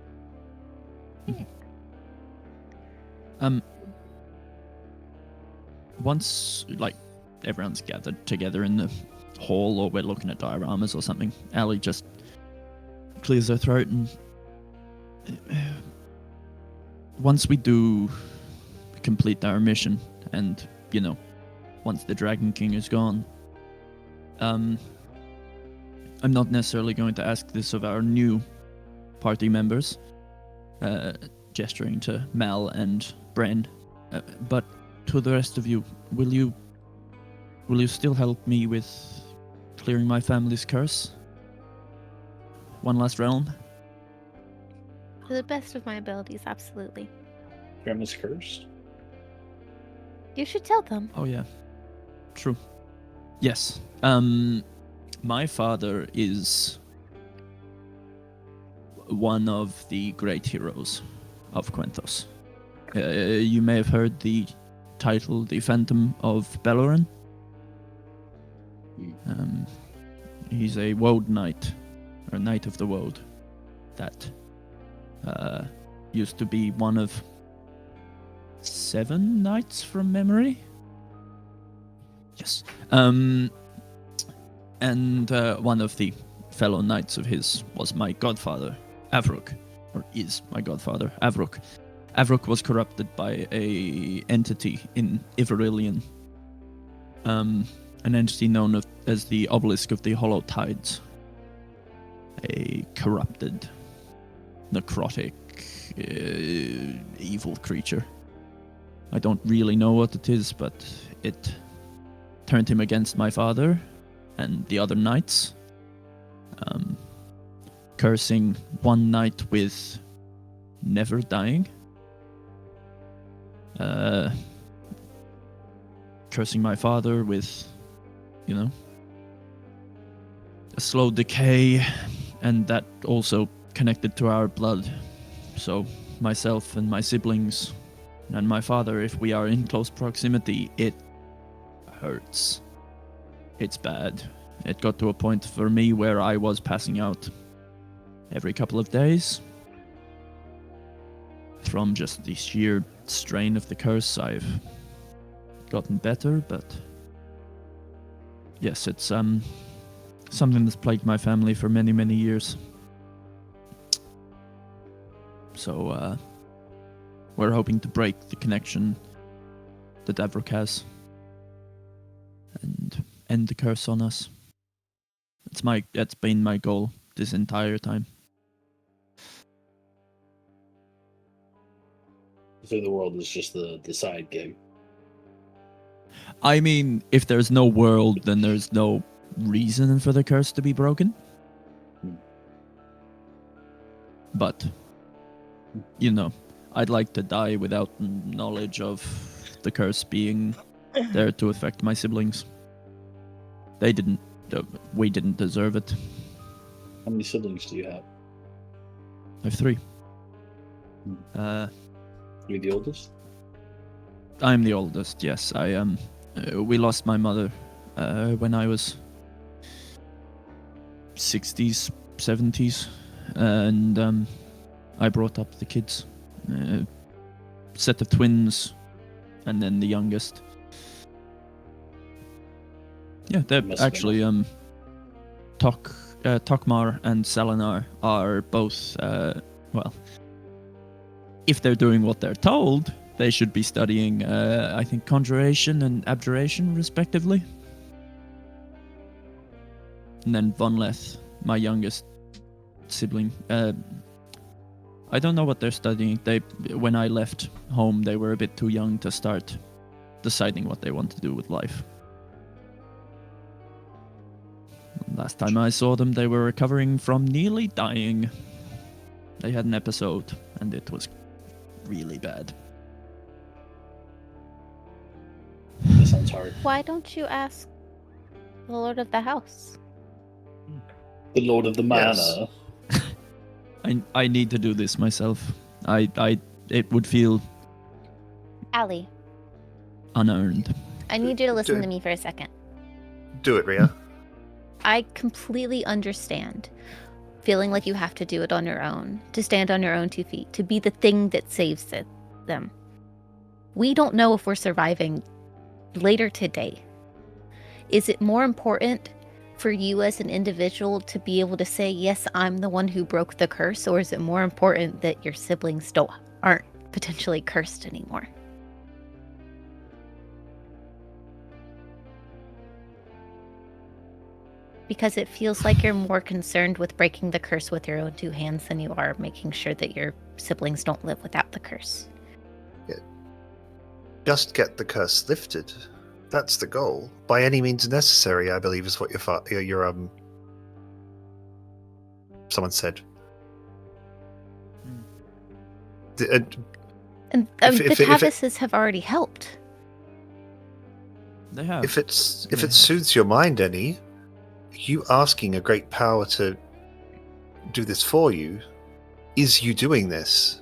Once like everyone's gathered together in the hall, or we're looking at dioramas or something, Allie just clears her throat and once we do complete our mission, and once the Dragon King is gone, I'm not necessarily going to ask this of our new party members, gesturing to Mal and Bren, but to the rest of you, will you still help me with clearing my family's curse? One last realm? To the best of my abilities, absolutely. Grandma's cursed. You should tell them. Oh yeah, true. Yes. My father is one of the great heroes of Quenthos. You may have heard the title, the Phantom of Belloran. He's a Woad Knight, or Knight of the Woad, that used to be one of 7 knights from memory. Yes. And one of the fellow knights of his was my godfather, Avruk, or is my godfather, Avruk. Avruk was corrupted by a entity in Iverillion, an entity known as the Obelisk of the Hollow Tides, a corrupted, necrotic, evil creature. I don't really know what it is, but it turned him against my father and the other knights, cursing one knight with never dying, cursing my father with, a slow decay, and that also connected to our blood. So myself and my siblings and my father, if we are in close proximity, it hurts. It's bad. It got to a point for me where I was passing out every couple of days. From just the sheer strain of the curse, I've gotten better, but yes, it's something that's plagued my family for many, many years. So we're hoping to break the connection that Avruk has and end the curse on us. That's been my goal this entire time. So the world is just the side gig. I mean, if there's no world, then there's no reason for the curse to be broken. But, I'd like to die without knowledge of the curse being there to affect my siblings. We didn't deserve it. How many siblings do you have? I have 3. You're the oldest? I'm the oldest. Yes, I we lost my mother when I was 60s, 70s, and I brought up the kids, set of twins, and then the youngest. Yeah, they're actually Tokmar and Selenar are both well, if they're doing what they're told, they should be studying I think conjuration and abjuration respectively. And then Vonleth, my youngest sibling, I don't know what they're studying. When I left home, they were a bit too young to start deciding what they want to do with life. Last time I saw them, they were recovering from nearly dying. They had an episode, and it was really bad. That sounds hard. Why don't you ask the Lord of the House? The Lord of the Manor. Yes. I need to do this myself. It would feel Allie, unearned. I need you to listen Do- to me for a second. Do it, Ria. I completely understand feeling like you have to do it on your own, to stand on your own 2 feet, to be the thing that saves them. We don't know if we're surviving later today. Is it more important for you as an individual to be able to say, yes, I'm the one who broke the curse, or is it more important that your siblings aren't potentially cursed anymore? Because it feels like you're more concerned with breaking the curse with your own 2 hands than you are making sure that your siblings don't live without the curse. Just get the curse lifted. That's the goal. By any means necessary, I believe, is what your someone said. And If the it- Tavises have already helped. They have. If it soothes your mind any, you asking a great power to do this for you, is you doing this?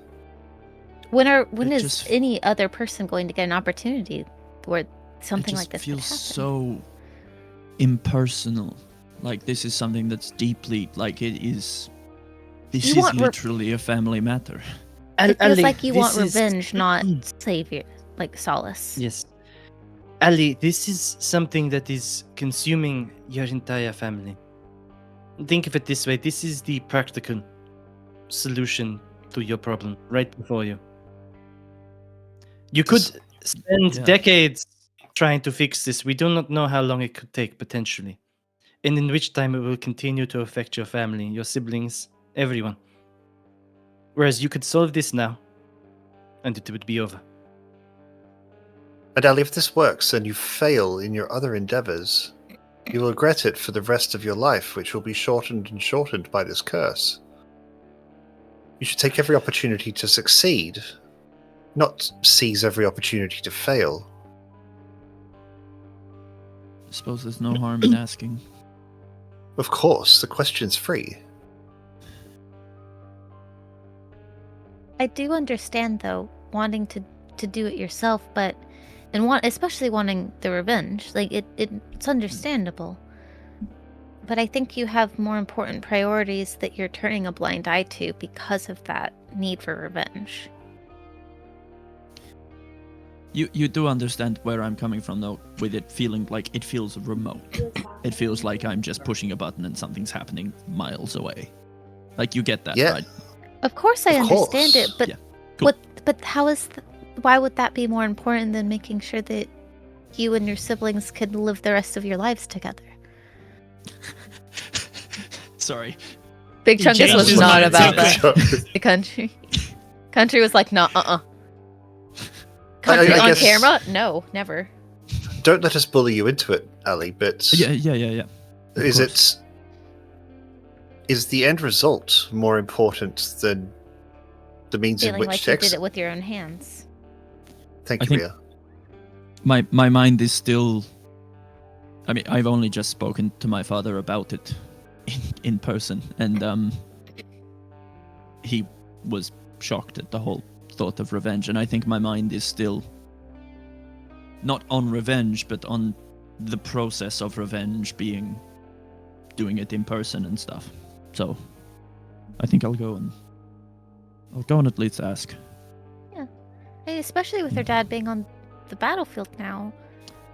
When It is just- any other person going to get an opportunity where something it like just this could feels happen? so impersonal. Like this is something that's deeply like it is. This You is want literally a family matter. It feels Ali, like you want this is- revenge, not savior, like solace. Yes. Ali, this is something that is consuming your entire family. Think of it this way, this is the practical solution to your problem right before you. You could This- spend Yeah. decades trying to fix this. We do not know how long it could take, potentially. And in which time it will continue to affect your family, your siblings, everyone. Whereas you could solve this now, and it would be over. And Ali, if this works and you fail in your other endeavors, you will regret it for the rest of your life, which will be shortened and shortened by this curse. You should take every opportunity to succeed, not seize every opportunity to fail. I suppose there's no harm in asking. Of course, the question's free. I do understand, though, wanting to do it yourself, but especially wanting the revenge. Like it's understandable. But I think you have more important priorities that you're turning a blind eye to because of that need for revenge. You do understand where I'm coming from, though, with it feeling like it feels remote. It feels like I'm just pushing a button and something's happening miles away. Like you get that, Yeah. right? Of course, I Of understand course. it, but Yeah, cool. but how is why would that be more important than making sure that you and your siblings can live the rest of your lives together? Sorry. Big Chungus changed was his not mind about so that. The country. Country was like, nah, Country I on guess- camera? No, never. Don't let us bully you into it, Ali, but Yeah. Of is course. is the end result more important than the means in Feeling which like to you did it with your own hands. Thank I you, think- Ria. My mind is still. I mean, I've only just spoken to my father about it in person, and he was shocked at the whole thought of revenge, and I think my mind is still not on revenge, but on the process of revenge, being doing it in person and stuff. So I think I'll go and at least ask. Yeah. Hey, especially with her dad being on the battlefield now,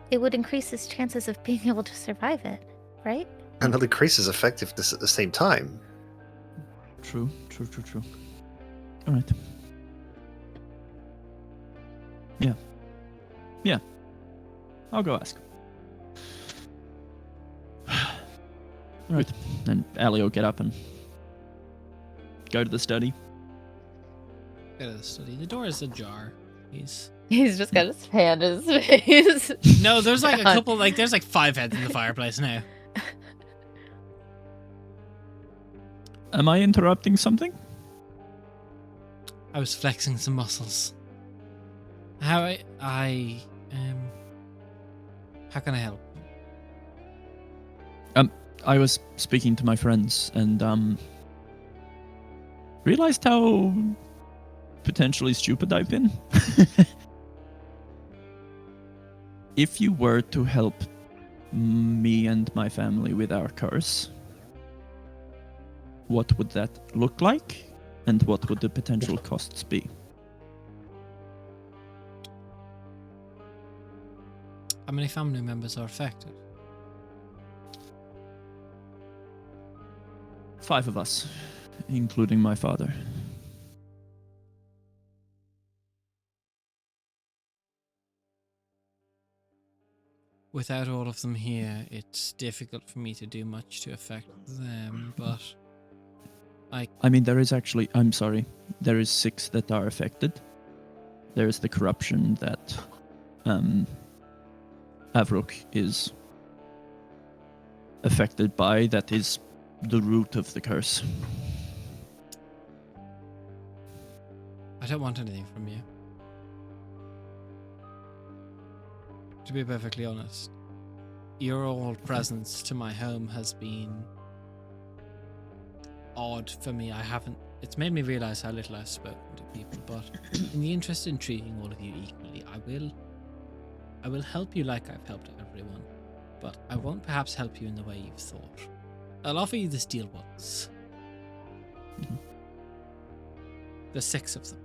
it would increase his chances of being able to survive it, right? And it'll increase his effectiveness at the same time. True. All right. Yeah. I'll go ask. Right. Then Ali will get up and go to the study. Go to the study. The door is ajar. He's He's just got his hand in his face. no. There's like a couple. Like there's like 5 heads in the fireplace now. Am I interrupting something? I was flexing some muscles. How can I help? I was speaking to my friends and realized how potentially stupid I've been. If you were to help me and my family with our curse, what would that look like? And what would the potential costs be? How many family members are affected? 5 of us, including my father. Without all of them here, it's difficult for me to do much to affect them, but I mean, there is actually, I'm sorry, there is 6 that are affected. There is the corruption that Avrok is affected by, that is the root of the curse. I don't want anything from you. To be perfectly honest, your old presence to my home has been odd for me. It's made me realize how little I've spoken to people, but in the interest in treating all of you equally, I will help you like I've helped everyone, but I won't perhaps help you in the way you've thought. I'll offer you this deal once. Mhm. There's 6 of them,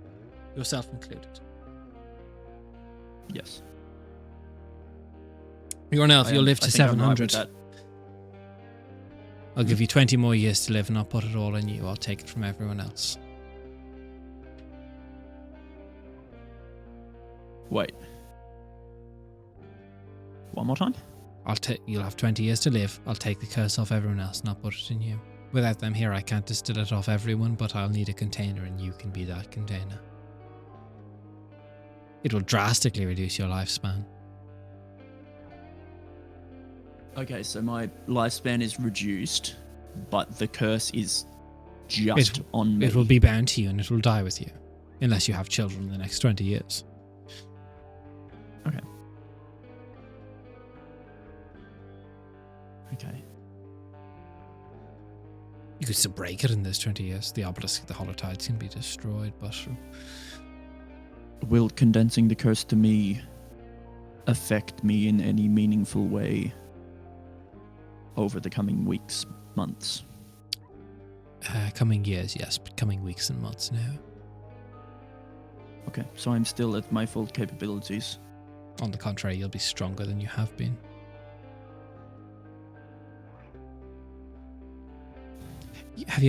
yourself included. Yes. You're an elf, you'll live to I think I'm right with 700. that. I'll give you 20 more years to live and I'll put it all on you. I'll take it from everyone else. Wait. One more time? You'll have 20 years to live. I'll take the curse off everyone else and I'll put it in you. Without them here, I can't distill it off everyone, but I'll need a container and you can be that container. It will drastically reduce your lifespan. Okay, so my lifespan is reduced, but the curse is just on me. It will be bound to you and it will die with you. Unless you have children in the next 20 years. Okay. Okay. You could still break it in those 20 years. The obelisk, the holotides can be destroyed, but Will condensing the curse to me affect me in any meaningful way over the coming weeks, months? Coming years, yes, but coming weeks and months now. Okay, so I'm still at my full capabilities. On the contrary, you'll be stronger than you have been. Have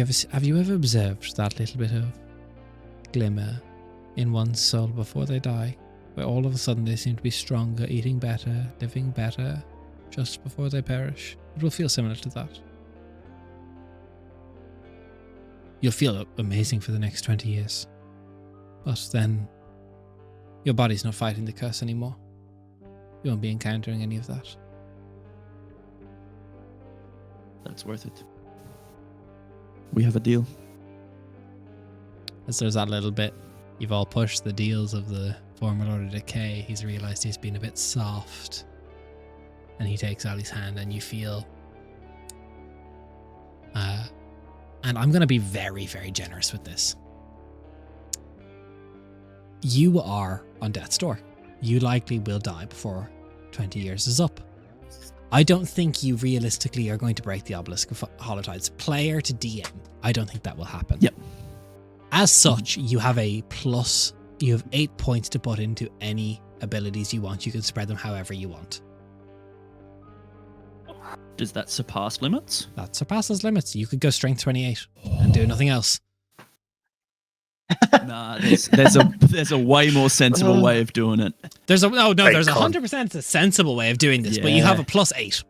you ever observed that little bit of glimmer in one's soul before they die, where all of a sudden they seem to be stronger, eating better, living better, just before they perish? It will feel similar to that. You'll feel amazing for the next 20 years. But then your body's not fighting the curse anymore. You won't be encountering any of that. That's worth it. We have a deal. As there's that little bit, you've all pushed the deals of the former Lord of Decay. He's realised he's been a bit soft. And he takes Ali's hand and you feel... and I'm going to be very, very generous with this. You are on death's door. You likely will die before 20 years is up. I don't think you realistically are going to break the obelisk of Holotides. Player to DM, I don't think that will happen. Yep. As such, you have a plus. You have 8 points to put into any abilities you want. You can spread them however you want. Does that surpass limits? That surpasses limits. You could go strength 28 and do nothing else. Nah, there's a way more sensible way of doing it. There's a there's con. 100% a sensible way of doing this, but you have a plus 8.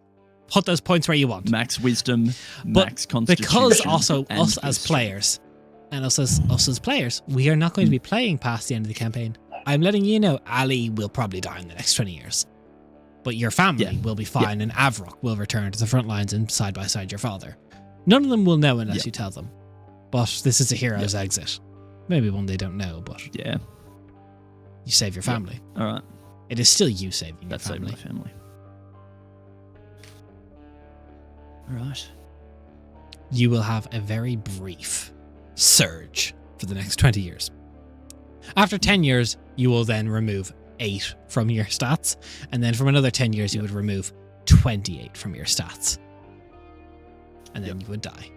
Put those points where you want. Max wisdom, But max constitution. Because also and us as history. players, and us as players, we are not going to be playing past the end of the campaign. I'm letting you know, Ali will probably die in the next 20 years. But your family will be fine, and Avrok will return to the front lines and side by side your father. None of them will know unless you tell them. But this is a hero's exit. Maybe one they don't know, but Yeah. you save your family. All right. It is still you saving That your saved family. my family. All right. You will have a very brief surge for the next 20 years. After 10 years, you will then remove 8 from your stats, and then from another 10 years, you would remove 28 from your stats. And then you would die.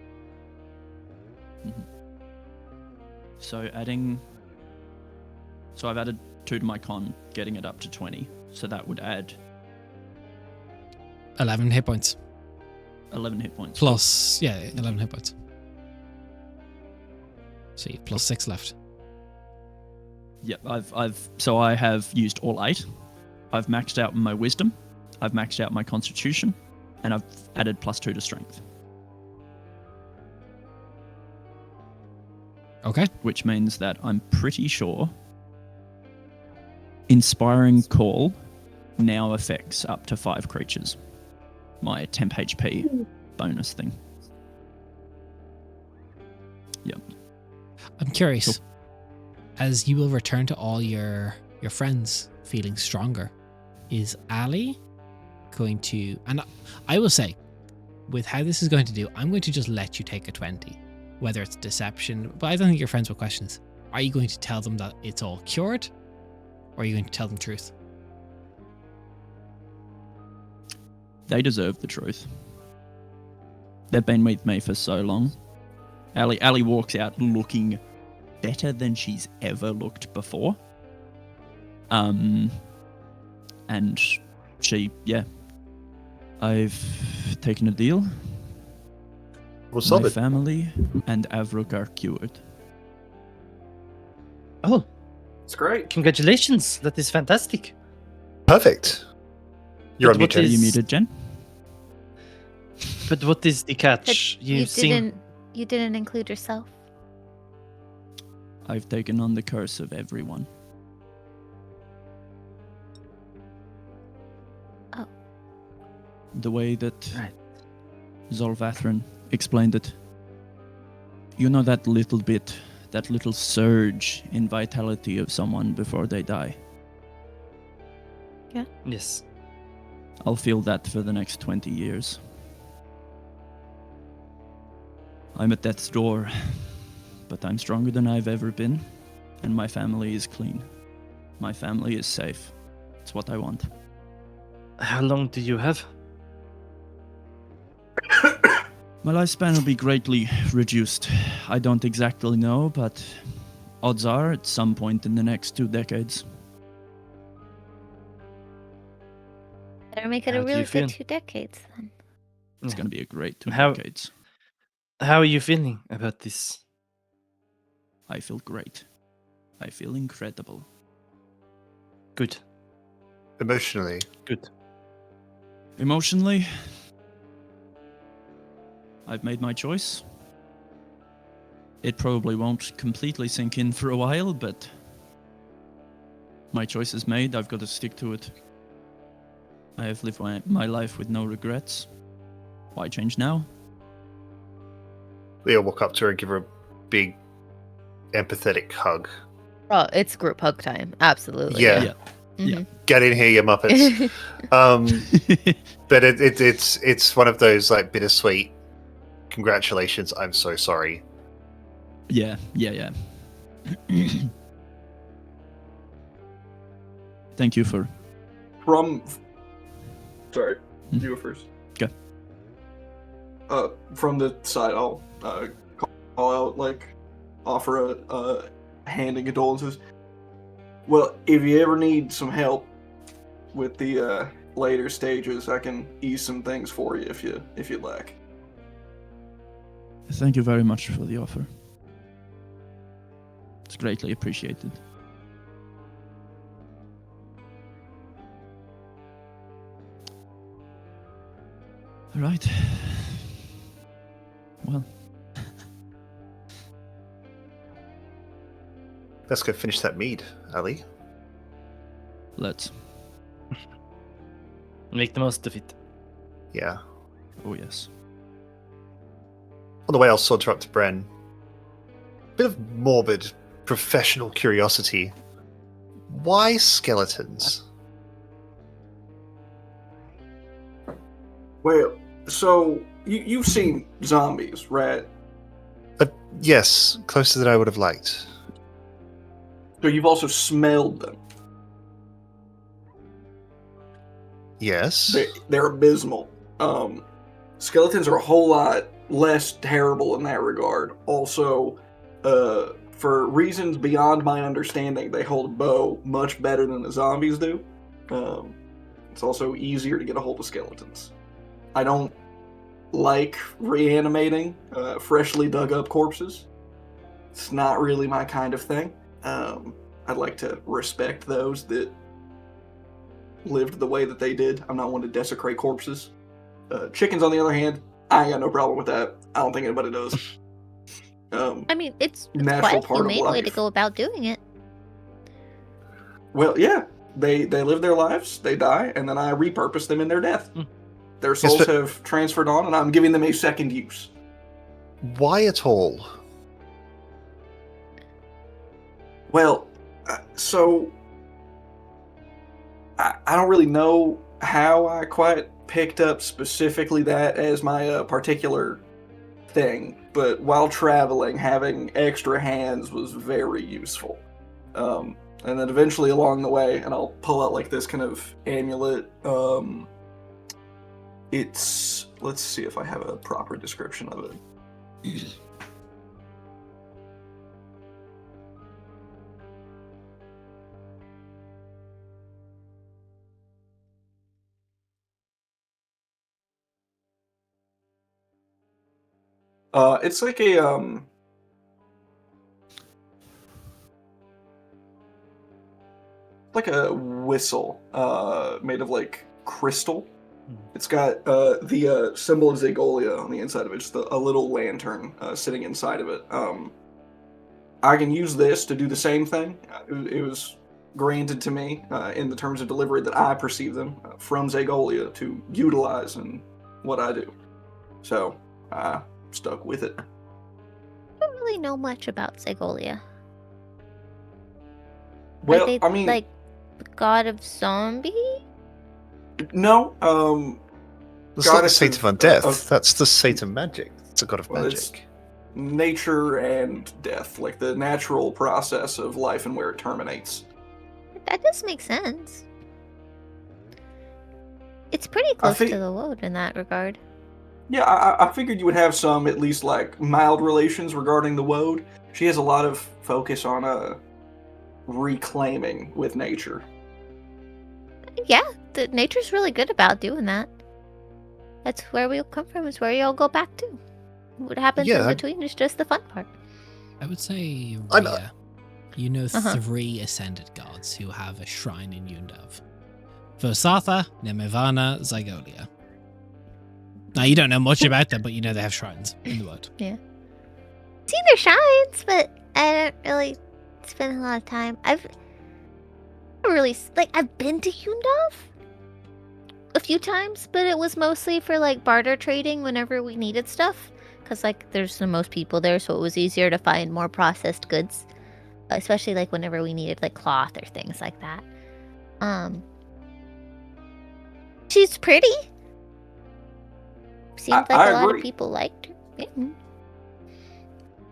So I've added 2 to my con, getting it up to 20. So that would add 11 hit points. 11 hit points. Plus, 11 hit points. So you have plus 6 left. Yep, I have used all 8. I've maxed out my wisdom, I've maxed out my constitution, and I've added plus 2 to strength. Okay. Which means that I'm pretty sure Inspiring Call now affects up to 5 creatures. My temp HP bonus thing. Yep. I'm curious. Cool. As you will return to all your friends feeling stronger, is Ali going to... And I will say, with how this is going to do, I'm going to just let you take a 20. Whether it's deception, but I don't think your friends will question this. Are you going to tell them that it's all cured? Or are you going to tell them truth? They deserve the truth. They've been with me for so long. Ali walks out looking better than she's ever looked before. And she, I've taken a deal. Well, My solid. family and Avrok are cured. Oh, It's great. congratulations. That is fantastic. Perfect. You're on But mute, what Jen. Are you is- muted, Jen? But what is the catch? But you didn't include yourself. I've taken on the curse of everyone. Oh. The way that Right. Zolvathrin explained it. You know that little bit, that little surge in vitality of someone before they die? Yes. I'll feel that for the next 20 years. I'm at death's door, but I'm stronger than I've ever been, and my family is clean. My family is safe. It's what I want. How long do you have? My lifespan will be greatly reduced. I don't exactly know, but odds are at some point in the next 2 decades. Better make it How a do you really feel? good 2 decades then. It's Yeah. going to be a great 2 How- decades. How are you feeling about this? I feel great. I feel incredible. Good. Emotionally. Good. Emotionally, I've made my choice. It probably won't completely sink in for a while, but my choice is made. I've got to stick to it. I have lived my life with no regrets. Why change now? Leo walk up to her and give her a big, empathetic hug. Oh, it's group hug time. Absolutely. Yeah. Mhm. Get in here, you muppets. But it's one of those like bittersweet. Congratulations! I'm so sorry. Yeah. Thank you for... Sorry, you go first. Go. From the side, I'll call out, like, offer a hand in condolences. Well, if you ever need some help with the later stages, I can ease some things for you if you'd like. Thank you very much for the offer. It's greatly appreciated. All right. Well, Let's go finish that mead, Ali. let's. Make the most of it. Yeah. Oh, yes. On the way, I'll saunter up to Bren. Bit of morbid, professional curiosity. Why skeletons? Well, so you've seen zombies, right? Yes, closer than I would have liked. So you've also smelled them. Yes. They're abysmal. Skeletons are a whole lot less terrible in that regard. Also, for reasons beyond my understanding, they hold a bow much better than the zombies do. It's also easier to get a hold of skeletons. I don't like reanimating freshly dug up corpses. It's not really my kind of thing. I'd like to respect those that lived the way that they did. I'm not one to desecrate corpses. Chickens, on the other hand, I ain't got no problem with that. I don't think anybody does. I mean, it's Natural quite a part of humane way to life. go about doing it. Well, yeah, they live their lives, they die, and then I repurpose them in their death. Their souls but- have transferred on, and I'm giving them a second use. Why at all? Well, so I don't really know how I quite picked up specifically that as my particular thing, but while traveling, having extra hands was very useful. And then eventually along the way, and I'll pull out like this kind of amulet. Let's see if I have a proper description of it. It's like a whistle made of like crystal. It's got the symbol of Zagolia on the inside of it, just a little lantern sitting inside of it. I can use this to do the same thing. It was granted to me in the terms of delivery that I perceive them from Zagolia to utilize in what I do. So I stuck with it. I don't really know much about Zagolia. Well, Are they, I mean, like the god of zombie? no. That's not the Goddess Satan of- of Death. of- That's the Satan of Magic. It's a god of Well, it's- magic. Nature and death, like the natural process of life and where it terminates. That does make sense. It's pretty close think- to the Woad in that regard. Yeah, I figured you would have some, at least, like, mild relations regarding the Woad. She has a lot of focus on reclaiming with nature. Yeah, nature's really good about doing that. That's where we come from. It's where you all go back to. What happens Yeah, in I- between is just the fun part. I would say, I'm- Rhea, you know Uh-huh. 3 ascended gods who have a shrine in Yundav. Vosatha, Nemivana, Zygolia. Now, you don't know much about them, but you know they have shrines in the world. Seen their shines, but I don't really spend a lot of time. I've been to Yundav a few times, but it was mostly for like barter trading whenever we needed stuff, because like there's the most people there, so it was easier to find more processed goods, especially like whenever we needed like cloth or things like that. She's pretty. Seems like I a lot agree. of people liked her. Yeah.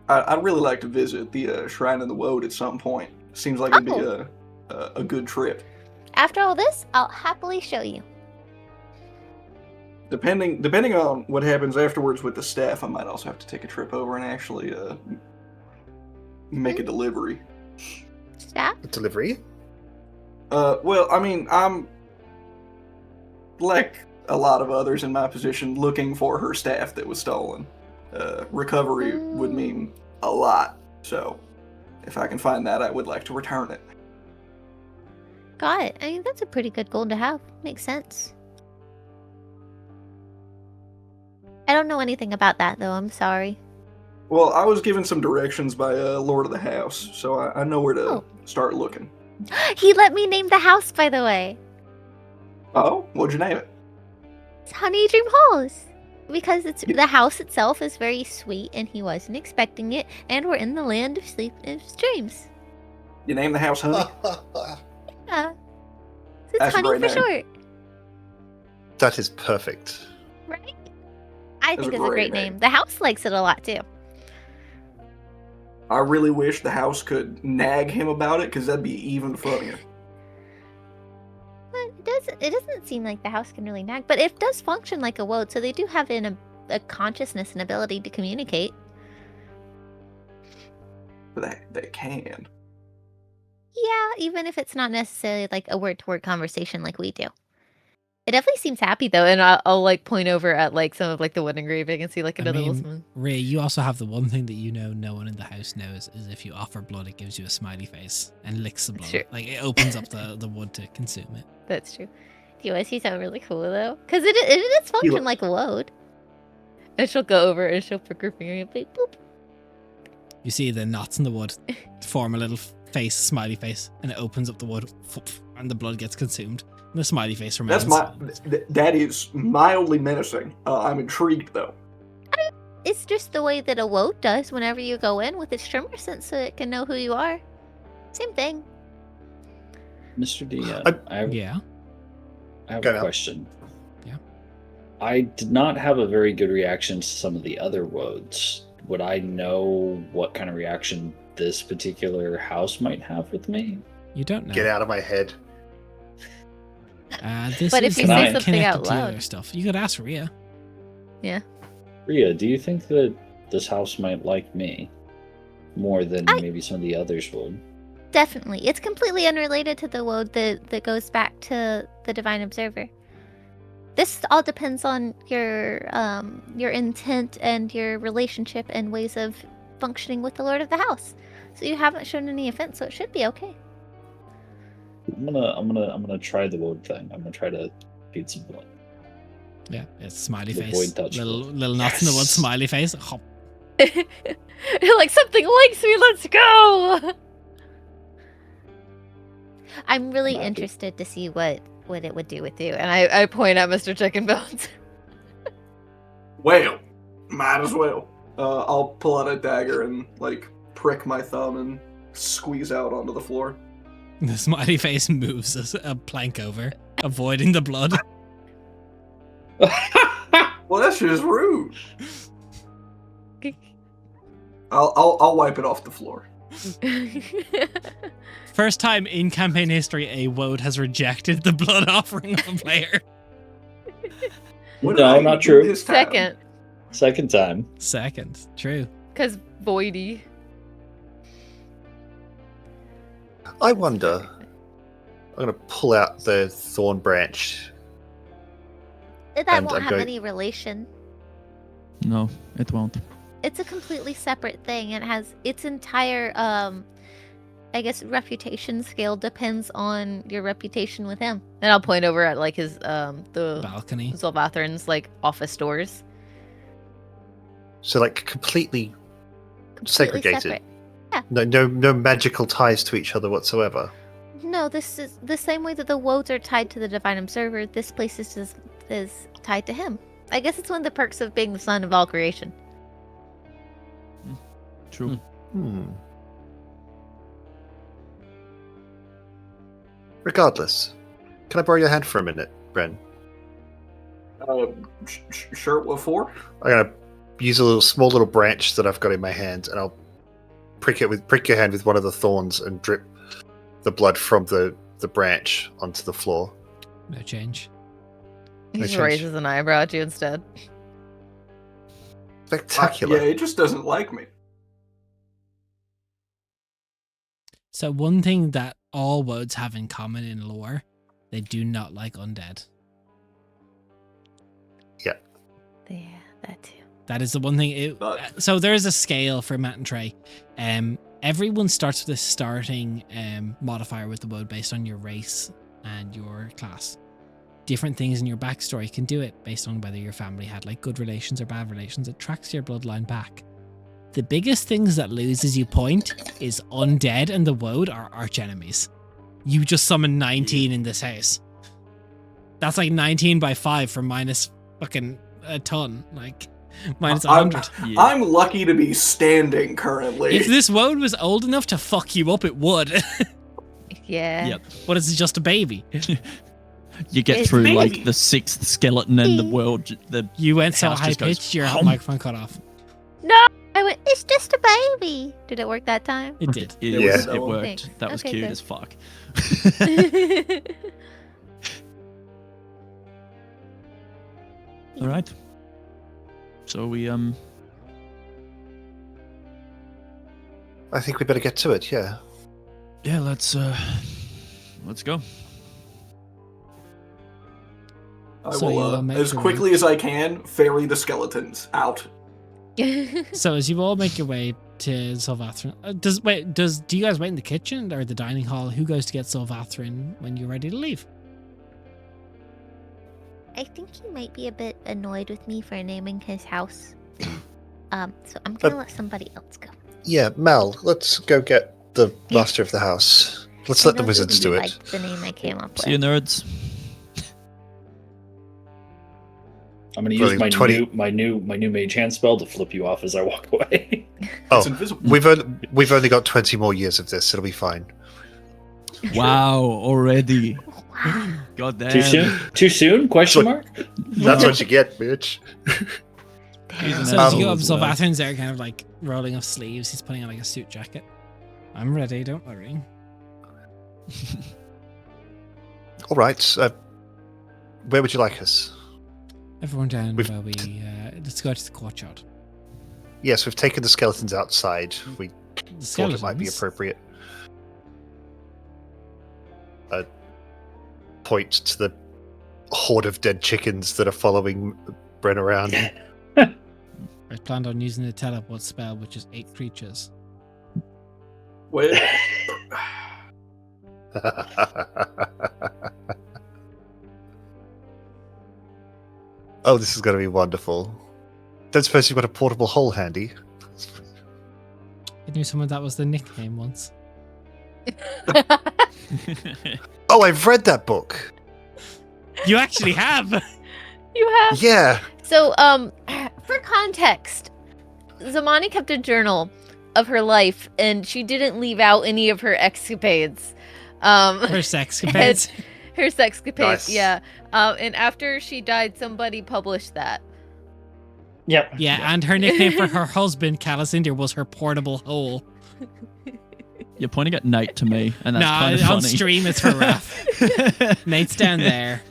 I'd really like to visit the Shrine of the Woad at some point. Seems like it'd be a good trip. After all this, I'll happily show you. Depending on what happens afterwards with the staff, I might also have to take a trip over and actually make a delivery. Staff? A delivery? Well, I mean, I'm like a lot of others in my position looking for her staff that was stolen. Recovery would mean a lot, so if I can find that, I would like to return it. Got it. I mean, that's a pretty good goal to have. Makes sense. I don't know anything about that, though. I'm sorry. Well, I was given some directions by Lord of the House, so I know where to start looking. He let me name the house, by the way. Oh, what'd you name it? It's Honey Dream Halls. Because the house itself is very sweet, and he wasn't expecting it, and we're in the land of sleep and dreams. You named the house Honey? Yeah. It's That's a Honey great for name. short, That is perfect. right? I That's think a it's a great great name. name. The house likes it a lot, too. I really wish the house could nag him about it, because that'd be even funnier. But it doesn't seem like the house can really nag, but it does function like a woad, so they do have a consciousness and ability to communicate. But they can. Yeah, even if it's not necessarily like a word-to-word conversation like we do. It definitely seems happy though, and I'll like point over at like some of like the wood engraving and see like another little smooth. Ray, you also have the one thing that you know no one in the house knows is if you offer blood, it gives you a smiley face and licks the blood. Sure. Like it opens up the wood to consume it. That's true. Do you want to see something really cool though? Because it does function like a woad. And she'll go over and she'll put her finger and be boop. You see the knots in the wood form a little face, smiley face, and it opens up the wood, and the blood gets consumed. And the smiley face remains. That is mildly menacing. I'm intrigued though. It's just the way that a woad does whenever you go in with its tremor sense so it can know who you are. Same thing. Mr. D, Yeah. I have Go a now. question. Yeah. I did not have a very good reaction to some of the other woads. Would I know what kind of reaction this particular house might have with me? You don't know. Get out of my head. This But is if you say not something connected out to the other loud. stuff. You could ask Rhea. Rhea, do you think that this house might like me more than maybe some of the others would? Definitely. It's completely unrelated to the woad that goes back to the Divine Observer. This all depends on your intent and your relationship and ways of functioning with the Lord of the House. So you haven't shown any offense, so it should be okay. I'm gonna try the woad thing. I'm gonna try to feed some blood. Yeah, it's smiley The face. void touch Little knots in the wood, Yes. smiley face. Hop. Like something likes me, let's go! I'm really Magic. interested to see what it would do with you. And I point at Mr. Chicken Bones. Well, might as well. I'll pull out a dagger and like prick my thumb and squeeze out onto the floor. The smiley face moves a plank over, avoiding the blood. Well, that's just rude. I'll wipe it off the floor. First time in campaign history, a woad has rejected the blood offering of a player. What No, did I not do true. this time? Second, Second time. Second, true. because voidy. I wonder. I'm going to pull out the thorn branch. That And won't I'm have going- any relation. No, it won't. It's a completely separate thing. It has its entire, I guess, reputation scale depends on your reputation with him. And I'll point over at like his the Balcony. Zolvathrin's like office doors. So, like, completely Completely segregated. separate. No magical ties to each other whatsoever. No, this is the same way that the woads are tied to the Divine Observer. This place is tied to him. I guess it's one of the perks of being the son of all creation. True. Regardless, can I borrow your hand for a minute, Bren? Sure, what for? I'm gonna use a small little branch that I've got in my hand, and I'll prick your hand with one of the thorns and drip the blood from the the branch onto the floor. No change. He No just change. raises an eyebrow at you instead. Spectacular. Yeah, it just doesn't like me. So one thing that all woads have in common in lore, they do not like undead. Yeah, that too. That is the one thing. So there is a scale for Matt and Trey. Everyone starts with a starting modifier with the woad based on your race and your class. Different things in your backstory can do it based on whether your family had like good relations or bad relations. It tracks your bloodline back. The biggest things that loses you point is undead and the woad are arch enemies. You just summon 19 in this house. That's like 19 by 5 for minus fucking a ton. Like minus 100. I'm lucky to be standing currently. If this woad was old enough to fuck you up, it would. Yeah. Yep. But it's just a baby. You get It's through baby. like the 6th skeleton and the world. You went so house high just goes, pitched, your "Hum." microphone cut off. I went, it's just a baby. Did it work that time? It did. It worked. Thanks. That was Okay, cute good. as fuck. All right. So we I think we better get to it, yeah. yeah, let's go. I So you will, all make as your quickly as I can, ferry the skeletons out. So as you all make your way to Sylvathrin, do you guys wait in the kitchen or the dining hall? Who goes to get Sylvathrin when you're ready to leave? I think he might be a bit annoyed with me for naming his house. So I'm But- gonna let somebody else go. Yeah, Mal, let's go get the master of the house. Let's I let the know wizards he do it. liked the name I came up with. See you, nerds. I'm going to Really, use my 20 new mage hand spell to flip you off as I walk away. It's Oh, invisible. we've only got 20 more years of this. It'll be fine. Wow, already. Wow. God damn. Too soon? Too soon? Question mark? That's what you get, bitch. So Um, as you go up, wow. Sylvathrin's there kind of like rolling off sleeves. He's putting on like a suit jacket. I'm ready, don't worry. All right. Where would you like us? Everyone down We've- where we let's go to the courtyard. Yes, we've taken the skeletons outside. We The thought it might be skeletons- appropriate. Point to the horde of dead chickens that are following Bren around. I planned on using the teleport spell, which is 8 creatures. Wait. Oh, this is going to be wonderful. Don't suppose you've got a portable hole handy? I knew someone that was the nickname once. Oh, I've read that book. You actually have. You have. Yeah. So, for context, Zamani kept a journal of her life, and she didn't leave out any of her escapades. Her sexcapades. Her sexcapades, Nice. yeah. And after she died, somebody published that. Yep. Yeah, and her nickname for her husband, Callisinder, was her portable hole. You're pointing at Nate to me, and that's Nah, kind of on funny. stream it's for Raph. Nate's down there.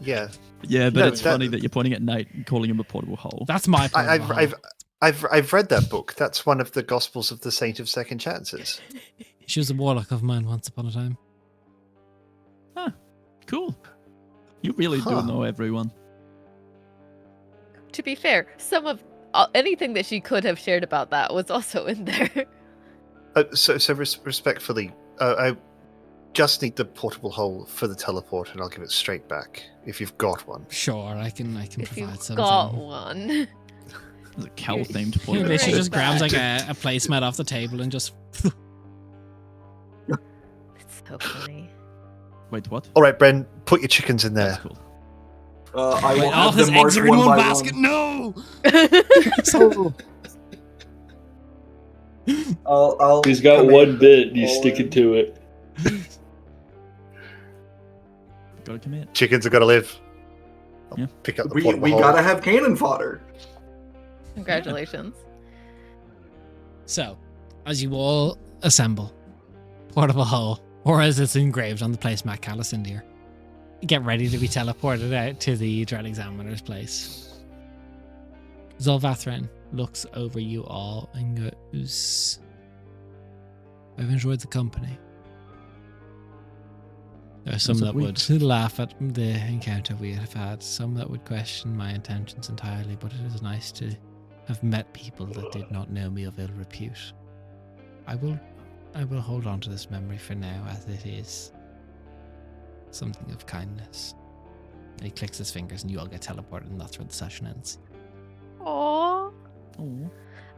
Yeah. Yeah, but No, it's that- funny that you're pointing at Nate and calling him a portable hole. That's my I, portable I've, hole. I've read that book. That's one of the Gospels of the Saint of Second Chances. She was a warlock of mine once upon a time. Cool. You really Huh. do know everyone. To be fair, some of anything that she could have shared about that was also in there. Respectfully, I just need the portable hole for the teleport, and I'll give it straight back if you've got one. Sure, I can If provide you've something. got one. There's a cow-themed He portable literally hole. just grabs like a placemat off the table and just. It's so funny. Wait, what? All right, Bren, put your chickens in there. That's cool. I Wait, will all have his them eggs marked are in one one by basket. one. No. I'll He's got come one in. bit and he's All sticking in. to it. Gotta commit. Chickens are gonna live. I'll Yeah. pick up the We portable hole. gotta have cannon fodder. Congratulations. So, as you all assemble, portable hole Or as it's engraved on the placemat Calicindir. Get ready to be teleported out to the Dread Examiner's place. Zolvathrin looks over you all and goes, I've enjoyed the company. There are some that would laugh at the encounter we have had, some that would question my intentions entirely, but it is nice to have met people that did not know me of ill repute. I will hold on to this memory for now, as it is something of kindness. And he clicks his fingers and you all get teleported, and that's where the session ends. Aww. Oh.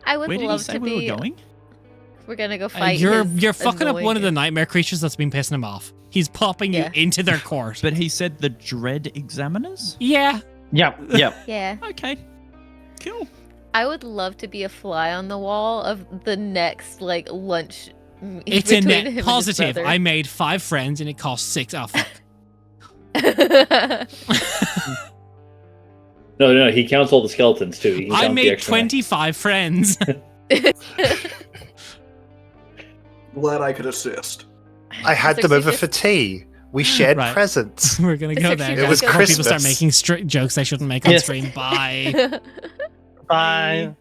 I would Where did he love say to we be. were going? We're gonna go fight. You're his fucking up one of the annoying- nightmare creatures that's been pissing him off. He's popping Yeah. you into their court. But he said the Dread Examiners? Yeah. Yeah, yeah. Yeah. Okay. Cool. I would love to be a fly on the wall of the next like lunch. It's a between him net and his positive. brother. I made 5 friends and it cost 6. Oh, fuck. No, he counts all the skeletons too. He can I count the made extra nine. 25 friends. Glad I could assist. I had them 60 over for tea. We shared Right. presents. We're going to go 60 there. It guys, was before people start Christmas. making jokes they shouldn't make on Yes. stream. Bye. Bye.